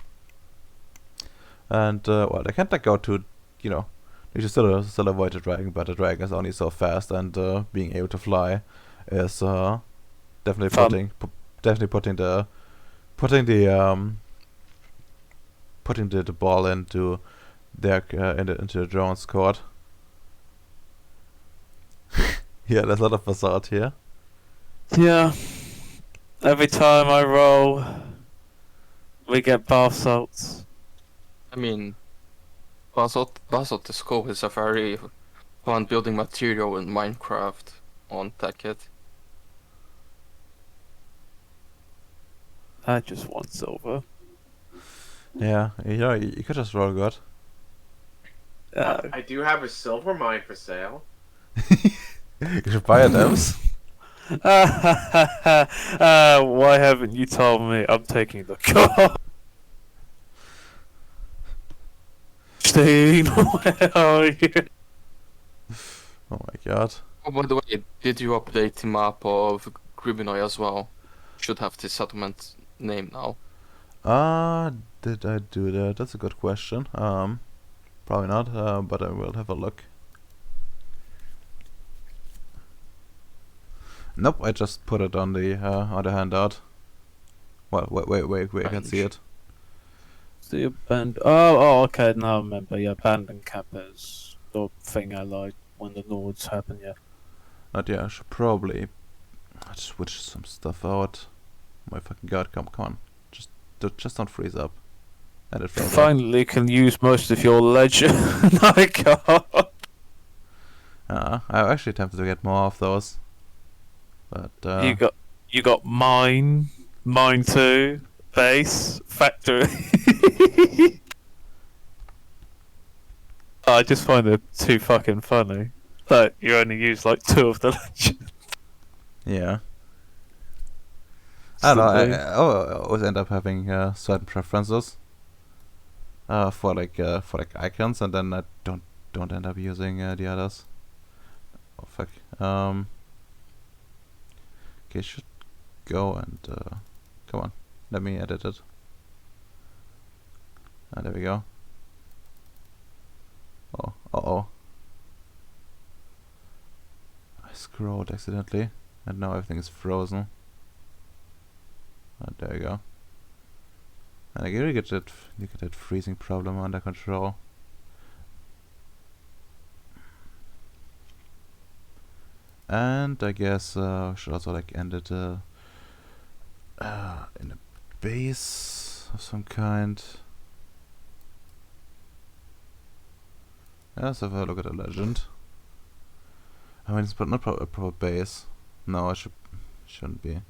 And well, they can't like go to, you know, you should still avoid the dragon, but the dragon is only so fast, and being able to fly is definitely Fun. putting the ball into their into the drone's court. Yeah, there's a lot of facade here. Yeah. Every time I roll, we get bath salts. I mean, basalt is cool. It's a very fun building material in Minecraft on Techit. I just want silver. Yeah, you know, you could just roll good. I do have a silver mine for sale. You should buy it, Ems. Why haven't you told me? I'm taking the car. Steen, where are you? Oh my god. Oh, by the way, did you update the map of Gribinoy as well? Should have the settlement name now. Did I do that? That's a good question. Probably not, but I will have a look. Nope, I just put it on the handout. Well, wait, I can see it. The abandoned. Oh, okay. Now I remember. Yeah, abandoned camp is the thing I like when the Nords happen. Yeah. But yeah, I should probably switch some stuff out. My fucking god, come on. Just don't freeze up. And it froze up. Finally, can use most of your legend. My God. I'm actually tempted to get more of those. But You got mine 2, base, factory. I just find it too fucking funny that you only use like 2 of the legend. yeah. I don't know. I always end up having certain preferences for like icons, and then I don't end up using the others. Oh fuck. Okay, should go and come on. Let me edit it. And there we go. Oh, uh-oh. I scrolled accidentally, and now everything is frozen. There you go. And I really get that freezing problem under control. And I guess should also like end it in a base of some kind. Yeah, let's have a look at the legend. I mean, it's not a proper base. No, it shouldn't be.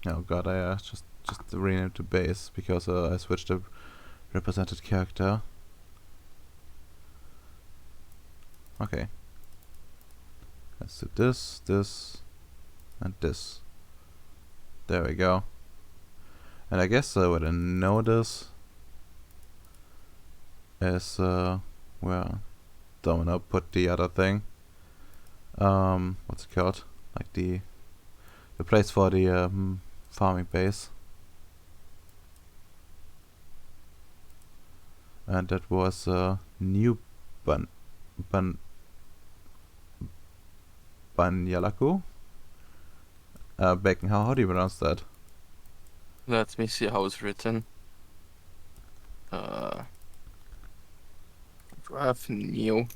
Oh god, I just renamed to base because I switched the represented character. Okay. Let's do this, and this. There we go. And I guess what I notice is where Domino put the other thing. What's it called? Like the place for the farming base. And that was New Banyalaku? Bacon, how do you pronounce that? Let me see how it's written. Draft new.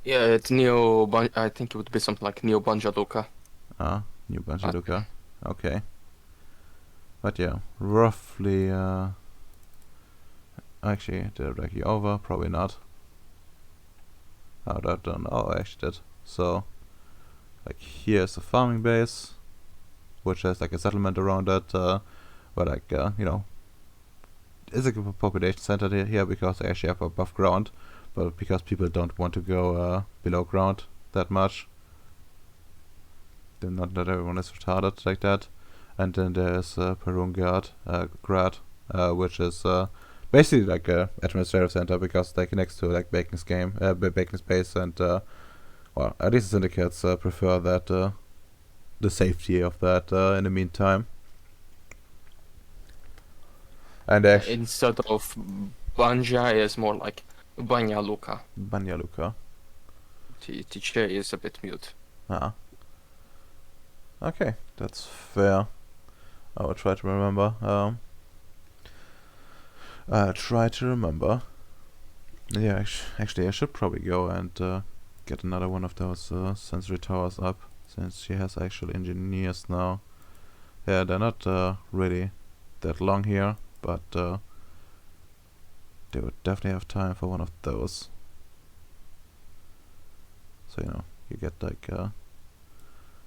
Yeah, it's Neo. I think it would be something like Neo Banjaluka. New Banjaluka. Okay. But yeah, roughly. Actually, did I drag you over? Probably not. Oh, that don't. Oh, I actually did. So, like here's a farming base, which has like a settlement around it, where like you know, is a population center here because they actually have above ground, but because people don't want to go below ground that much, then not everyone is retarded like that. And then there's Perungard, Grad, which is basically like a administrative center because they connects to like Bacon's base, and well, at least the syndicates prefer that the safety of that in the meantime. And actually, Instead of Banja, it's more like Banja Luka. Banja Luka. The J is a bit mute. Ah. Okay, that's fair. I will try to remember. Try to remember. Yeah, actually, I should probably go and get another one of those sensory towers up, since she has actual engineers now. Yeah, they're not really that long here, but they would definitely have time for one of those. So, you know, you get like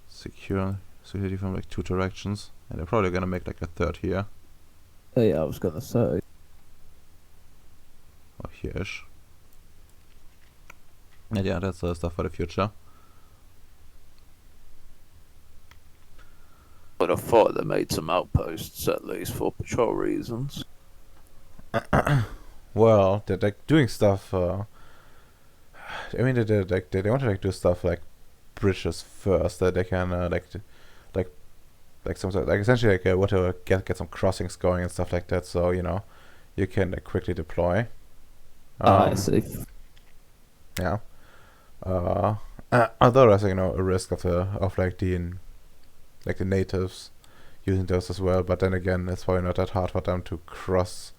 security from like 2 directions, and they're probably gonna make like a third here, Yeah, I was gonna say. or here-ish. And yeah, that's stuff for the future. Would have thought they made some outposts at least for patrol reasons. Well, they're like doing stuff. I mean, they want to like do stuff like bridges first, that they can like some sort, like essentially like whatever, get some crossings going and stuff like that. So you know, you can like quickly deploy. I see. Yeah. Although there's, you know, a risk of like the natives using those as well, but then again, it's probably not that hard for them to cross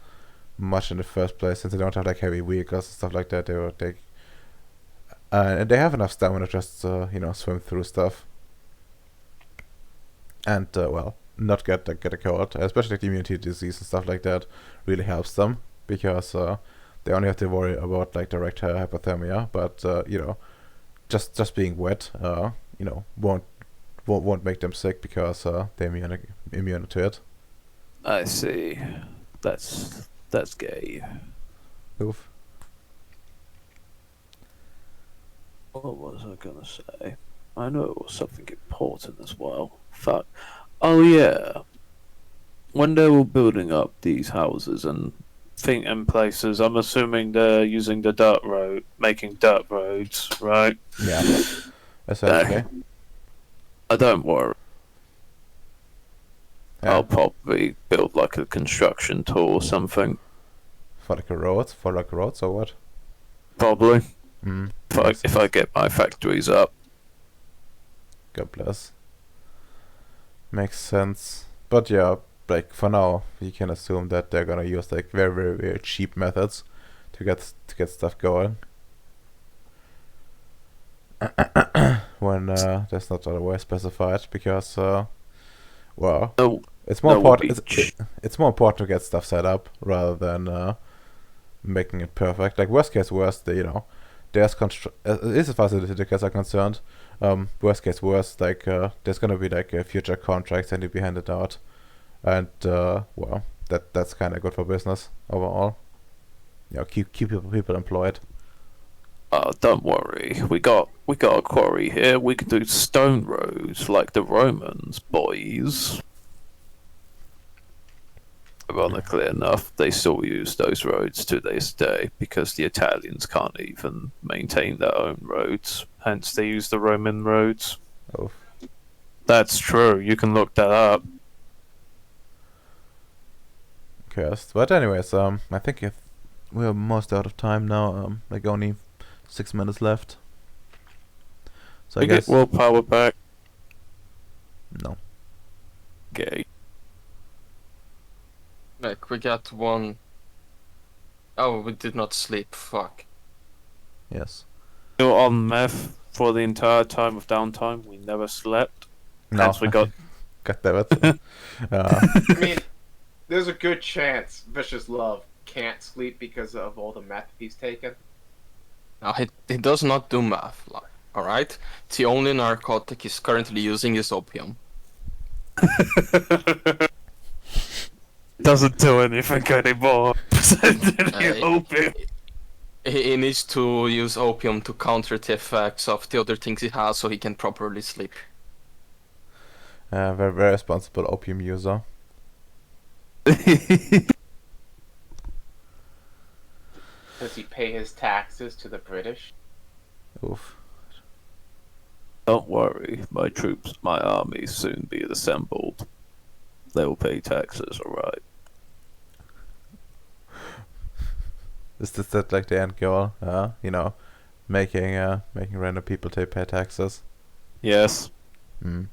much in the first place, since they don't have like heavy vehicles and stuff like that. And they have enough stamina to just you know, swim through stuff, and well, not get a cold, especially like the immunity to disease and stuff like that really helps them, because they only have to worry about like direct hypothermia, but you know, just being wet, you know, won't make them sick, because they're immune to it. I see. That's gay. Oof. What was I gonna say? I know it was something important as well. Fuck. Oh yeah. When they were building up these houses and places, I'm assuming they're using the dirt road, making dirt roads, right? Yeah. Essentially. Don't worry. Yeah. I'll probably build like a construction tool or something. For like roads or what? Probably. Mm. If I get my factories up. God bless. Makes sense. But yeah, like for now, you can assume that they're gonna use like very, very, very cheap methods to get stuff going. When that's not otherwise specified, because well, No, it's more that would important. be It's more important to get stuff set up rather than making it perfect. Like worst case worst, you know, there's at least as far as the tickets are concerned. Worst case worst, like there's gonna be like future contracts that need to be handed out, and well, that's kind of good for business overall. You know, keep people employed. don't worry. We got a quarry here. We can do stone roads like the Romans, boys. Ironically enough, they still use those roads to this day because the Italians can't even maintain their own roads. Hence, they use the Roman roads. Oh, That's true. You can look that up. cursed. But anyways, I think if we're almost out of time now. Like only 6 minutes left. So I We guess get willpower back. no. Okay. Like, we got one. Oh, we did not sleep. Fuck. Yes. We were on meth for the entire time of downtime. We never slept. No. Hence we got God damn it. I mean, there's a good chance Vicious Love can't sleep because of all the meth he's taken. Now, he does not do math. Like, alright? The only narcotic he's currently using is opium. doesn't do anything anymore. Opium. He needs to use opium to counter the effects of the other things he has so he can properly sleep. Very, very responsible opium user. Does he pay his taxes to the British? Oof. Don't worry, my army soon be assembled. They will pay taxes, alright. Is this that like the end goal? You know, making random people pay taxes. Yes, Hmm.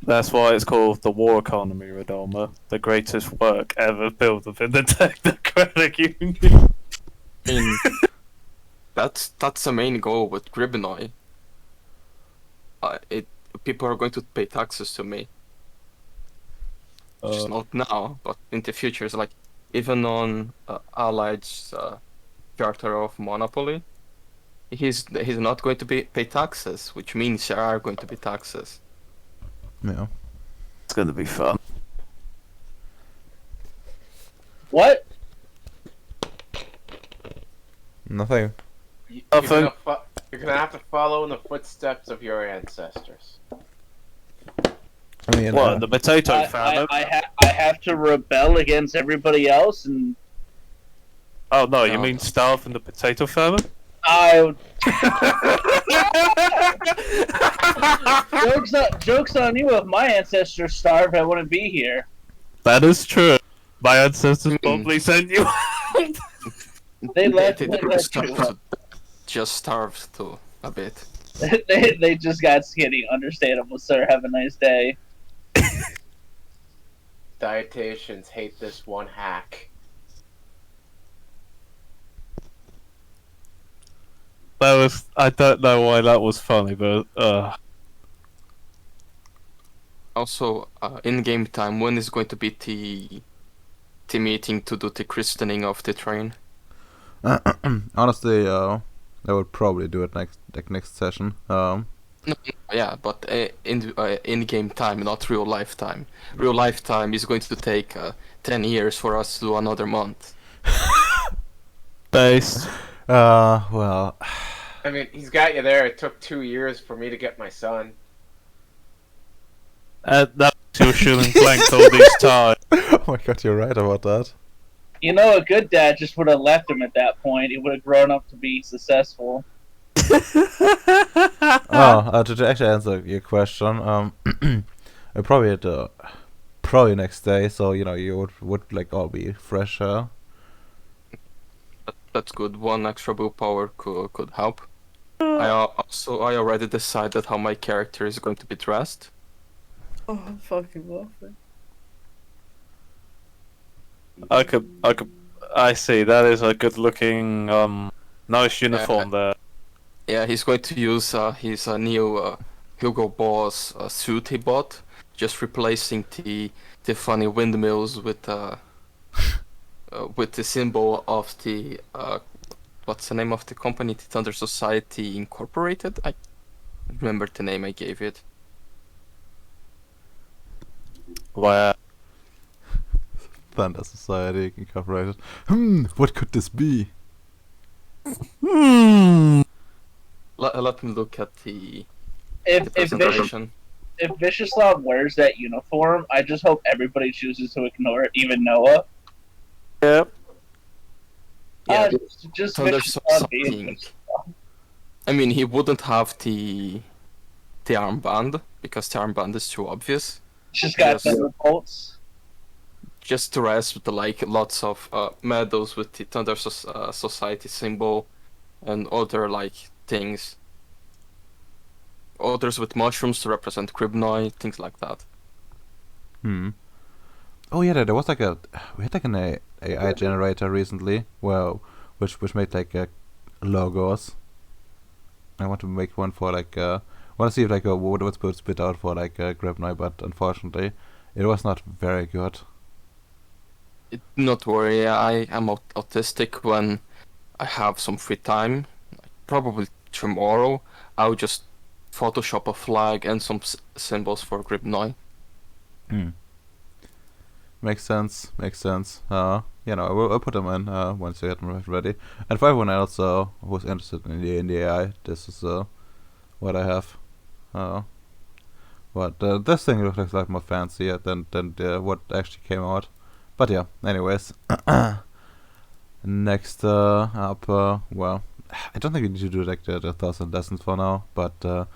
that's why it's called the war economy, Redoma. The greatest work ever built within the Technocratic Union. I mean, that's the main goal with Gribnoi. People are going to pay taxes to me. Just not now, but in the future. It's like even on Allied's Charter of Monopoly, he's not going to pay taxes, which means there are going to be taxes. Yeah. It's gonna be fun. What? Nothing. You're gonna have to follow in the footsteps of your ancestors. I mean, What, the potato famine? I have to rebel against everybody else, and Oh no, you No. mean starve in the potato famine? I jokes on you. If my ancestors starved, I wouldn't be here. That is true. My ancestors Hmm. probably sent you. They left. They just starved too a bit. They just got skinny. Understandable, sir. Have a nice day. Dietitians hate this one hack. I don't know why that was funny, but Also, in game time, when is going to be the meeting to do the christening of the train? honestly, I would probably do it next session. Yeah, but in game time, not real life time. Real life time is going to take 10 years for us to do another month. based. Well, I mean, he's got you there. It took 2 years for me to get my son. That you were shooting blank all these times. oh my god, you're right about that. You know, a good dad just would have left him at that point. He would have grown up to be successful. To actually answer your question, probably probably next day, so you know you would like all be fresher. That's good. One extra willpower could help. I already decided how my character is going to be dressed. Oh, I'm fucking laughing. I see. That is a good-looking, nice uniform there. Yeah, he's going to use his new Hugo Boss suit he bought, just replacing the funny windmills with the symbol of the what's the name of the company? The Thunder Society Incorporated. I remember the name I gave it. Wow. Thunder Society Incorporated. What could this be? Let me look at the If presentation. Vicioslav wears that uniform, I just hope everybody chooses to ignore it, even Noah. Yep. Yeah, Just Thunder Vicioslav Society. being Inc. I mean, he wouldn't have the armband because the armband is too obvious. just got Yes. thunder bolts. Just the rest with lots of medals with the Thunder Society symbol and other things. Others with mushrooms to represent Kribnoi, things like that. Oh yeah, there was we had an AI generator recently, which made logos. I want to make one for want to see if what was put spit out for Grabnoi, but unfortunately, it was not very good. Not worry, I am autistic. When I have some free time, probably tomorrow, I'll just Photoshop a flag and some symbols for Gribnoi. Makes sense. I'll put them in once I get them ready. And for everyone else who's interested in the AI, this is what I have. This thing looks like more fancier than what actually came out. But yeah, anyways. Next up, well, I don't think we need to do the 1,000 lessons for now, but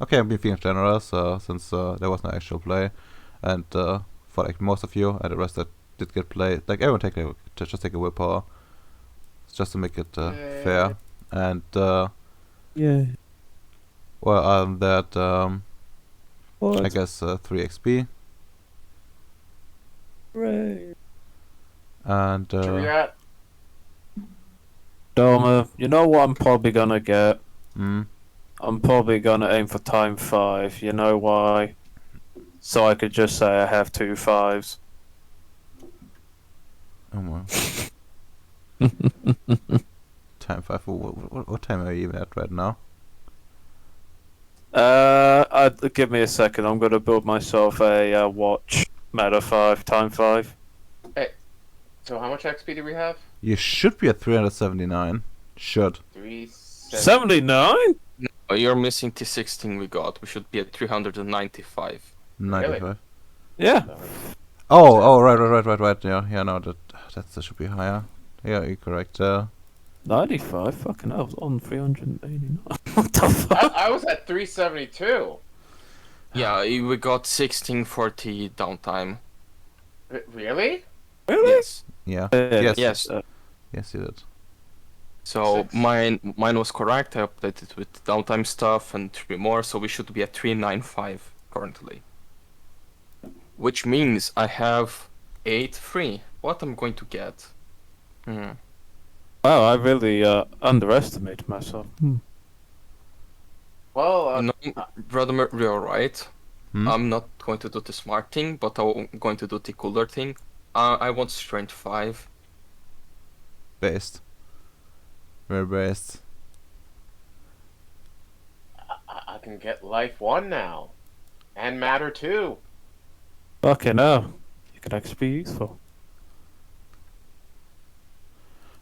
Okay, I'm being generous since there was no actual play, and for like most of you and the rest that did get played, like everyone just take a willpower, just to make it fair. And Yeah. well, other than that, What? I guess 3 XP Hooray. and Where we at? Doma, you know what I'm probably gonna get? mm, I'm probably gonna aim for time 5. You know why? So I could just say I have 2 5s. oh well. Time 5. What time are you even at right now? Give me a second. I'm gonna build myself a watch. Meta 5, time 5. So how much XP do we have? You should be at 379. Should. 79? Oh, you're missing T16 we got. We should be at 395. 95. Yeah. Oh, right. Yeah, no, that should be higher. Yeah, you're correct. 95? Fucking hell, I was on 389. What the fuck? I was at 372. Yeah, we got 1640 downtime. Really? Really? Yes. Yeah. Yes. Yes. Yes, you did. So Six. mine was correct. I updated with downtime stuff and 3 more, so we should be at 395 currently. Which means I have 8 free. What am I going to get? Wow, I really underestimated myself. Well, No, Radomir, you're right. Hmm? I'm not going to do the smart thing, but I'm going to do the cooler thing. I want strength 5. Based. Very based. I can get life 1 now. And matter 2. Fucking hell. You could actually be useful.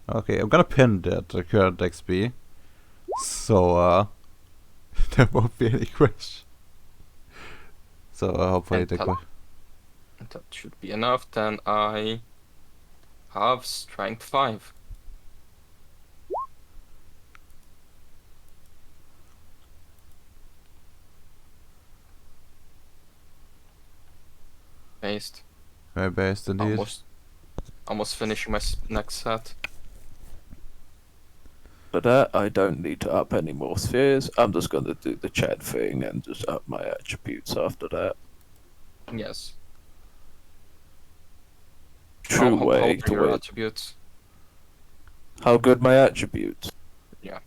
Okay, I'm gonna pin that current XP. So, there won't be any question. So, hopefully And they go. that should be enough. Then I have strength 5. Based. Very based indeed. Almost finishing my next set. For that, I don't need to up any more spheres. I'm just gonna do the chat thing and just up my attributes after that. Yes. True how way are to your win. attributes? How good my attributes? Yeah.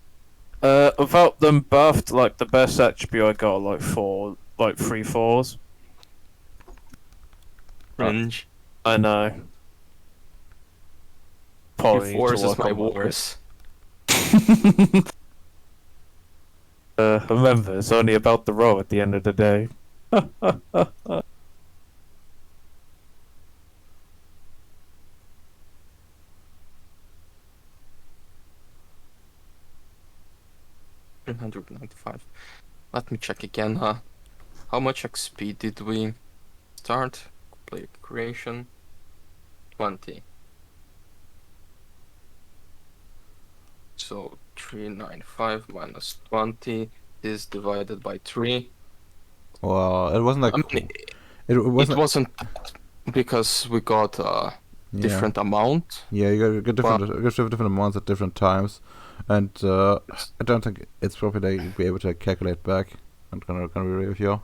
Without them buffed, like the best attribute I got are like 3 4s. Cringe. I know. Probably need to Force is work my on worst. Remember, it's only about the roll at the end of the day. 395. Let me check again. How much XP did we start? Play creation. 20. So 395 minus 20 is divided by 3. Well, it wasn't like. I mean, It wasn't. it wasn't because we got a Yeah. different amount. Yeah, you get different amounts at different times, and I don't think it's probably they be able to calculate back. I'm gonna be real with you.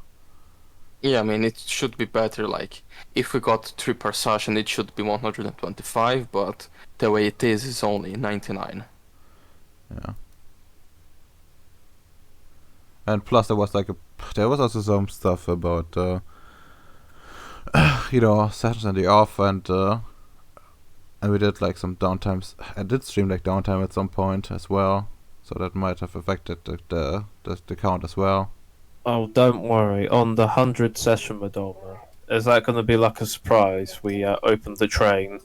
Yeah, I mean, it should be better, like, if we got 3 per session, it should be 125, but the way it is only 99. Yeah. And plus there was also some stuff about sessions in the off, and we did like some downtimes. I did stream like downtime at some point as well, so that might have affected the count as well. Oh, don't worry. On the 100 session Madonna, is that going to be like a surprise? We opened the train.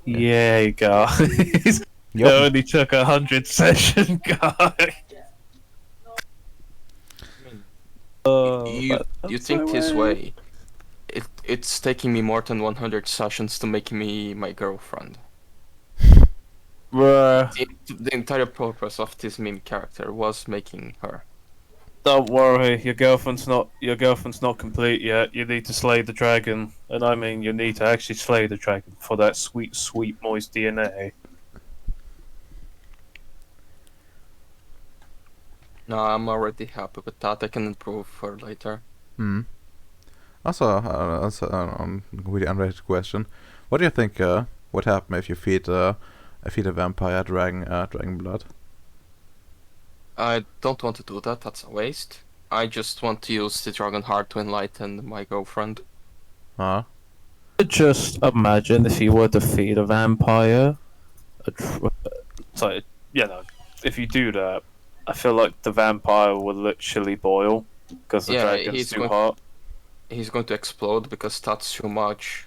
Yay, guys! It only took 100 session, guys. You think this way? It's taking me more than 100 sessions to make me my girlfriend. Bruh. The entire purpose of this meme character was making her. Don't worry, your girlfriend's not complete yet. You need to slay the dragon, and I mean you need to actually slay the dragon for that sweet, sweet, moist DNA. No, I'm already happy with that. I can improve for later. Hmm. Also, on a really unrelated question, what do you think would happen if you feed a vampire dragon blood? I don't want to do that. That's a waste. I just want to use the dragon heart to enlighten my girlfriend. Huh? Just imagine if you were to feed a vampire. So, you know, if you do that, I feel like the vampire will literally boil because the dragon's too hot. He's going to explode because that's too much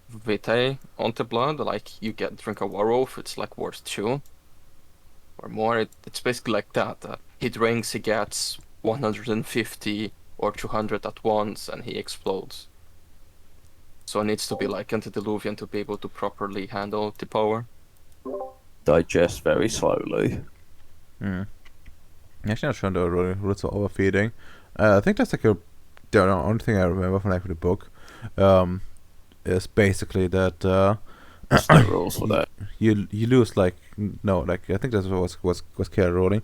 vitae on the blood. Like, you drink a werewolf, it's like worth 2 or more. It's basically like that. He drinks, he gets 150 or 200 at once, and he explodes. So it needs to be like antediluvian to be able to properly handle the power. Digest very slowly. Hmm. Actually, not sure the rules of overfeeding. I think that's like the only thing I remember from like the book. Is basically that There's no rules for that. you lose like no, like I think that was care rolling.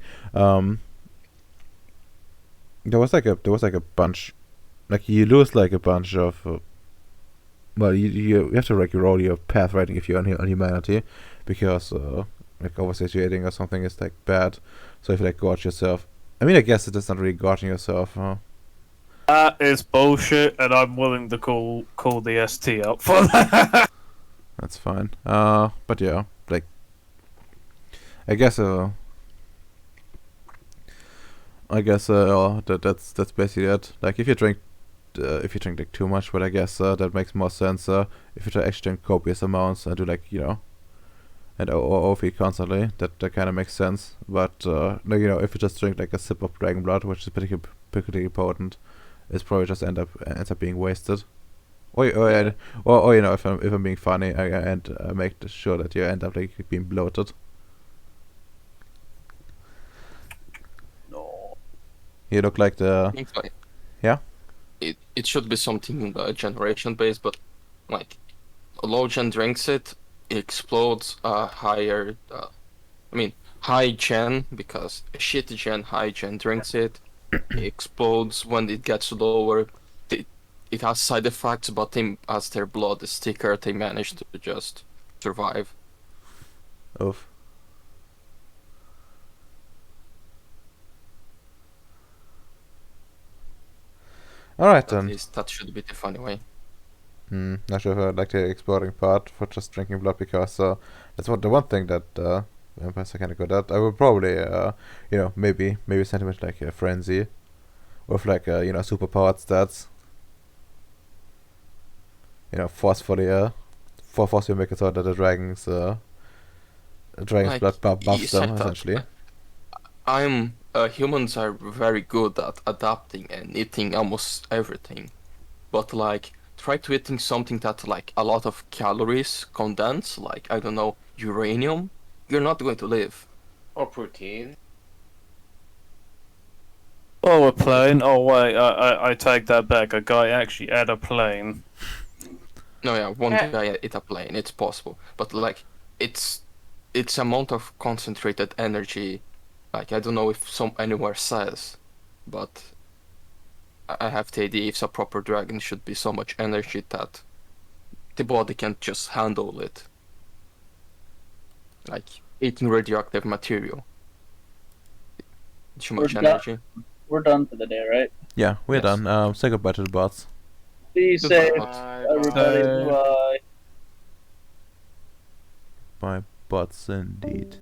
There was like a bunch, like you lose like a bunch of. Well, you have to like roll your path rating if you're on humanity, because like oversatiating or something is like bad. So if you like gorge yourself, I mean I guess it is not really gorging yourself. That is bullshit, and I'm willing to call the ST up for that. That's fine. But yeah, like I guess that's basically it. Like if you drink like too much, but I guess that makes more sense. If you actually drink copious amounts and do like and overfeed constantly, that kind of makes sense. But like, if you just drink like a sip of dragon blood, which is particularly potent, it's probably just ends up being wasted. Or if I'm being funny, I make sure that you end up like being bloated. No. You look like the yeah. It should be something generation based, but like low gen drinks it explodes. Higher, high gen, because shit gen high gen drinks it explodes when it gets lower. It has side effects, but as their blood is thicker, they manage to just survive. Oof. Alright At then. least that should be the funny way. Not sure if I like the exploring part for just drinking blood, because that's the one thing that vampires are kind of good at. I would probably maybe sentiment like a frenzy with like superpowered stats. Forcefully make it so that the dragon's Like, blood buffs you them said that, essentially. humans are very good at adapting and eating almost everything, but like try to eating something that like a lot of calories condense, like I don't know, uranium, you're not going to live. Or protein. Oh, a plane. Oh wait, I take that back. A guy actually had a plane. No, yeah, one guy ate a plane, it's possible, but like it's amount of concentrated energy, like I don't know if anywhere says, but I have the idea if a proper dragon should be so much energy that the body can't just handle it. Like eating radioactive material. Too much energy. We're done for the day, right? Yeah, we're Yes. done. Say goodbye to the bots. Be safe, Bye, everybody. bye. Bye. Bye, bots indeed.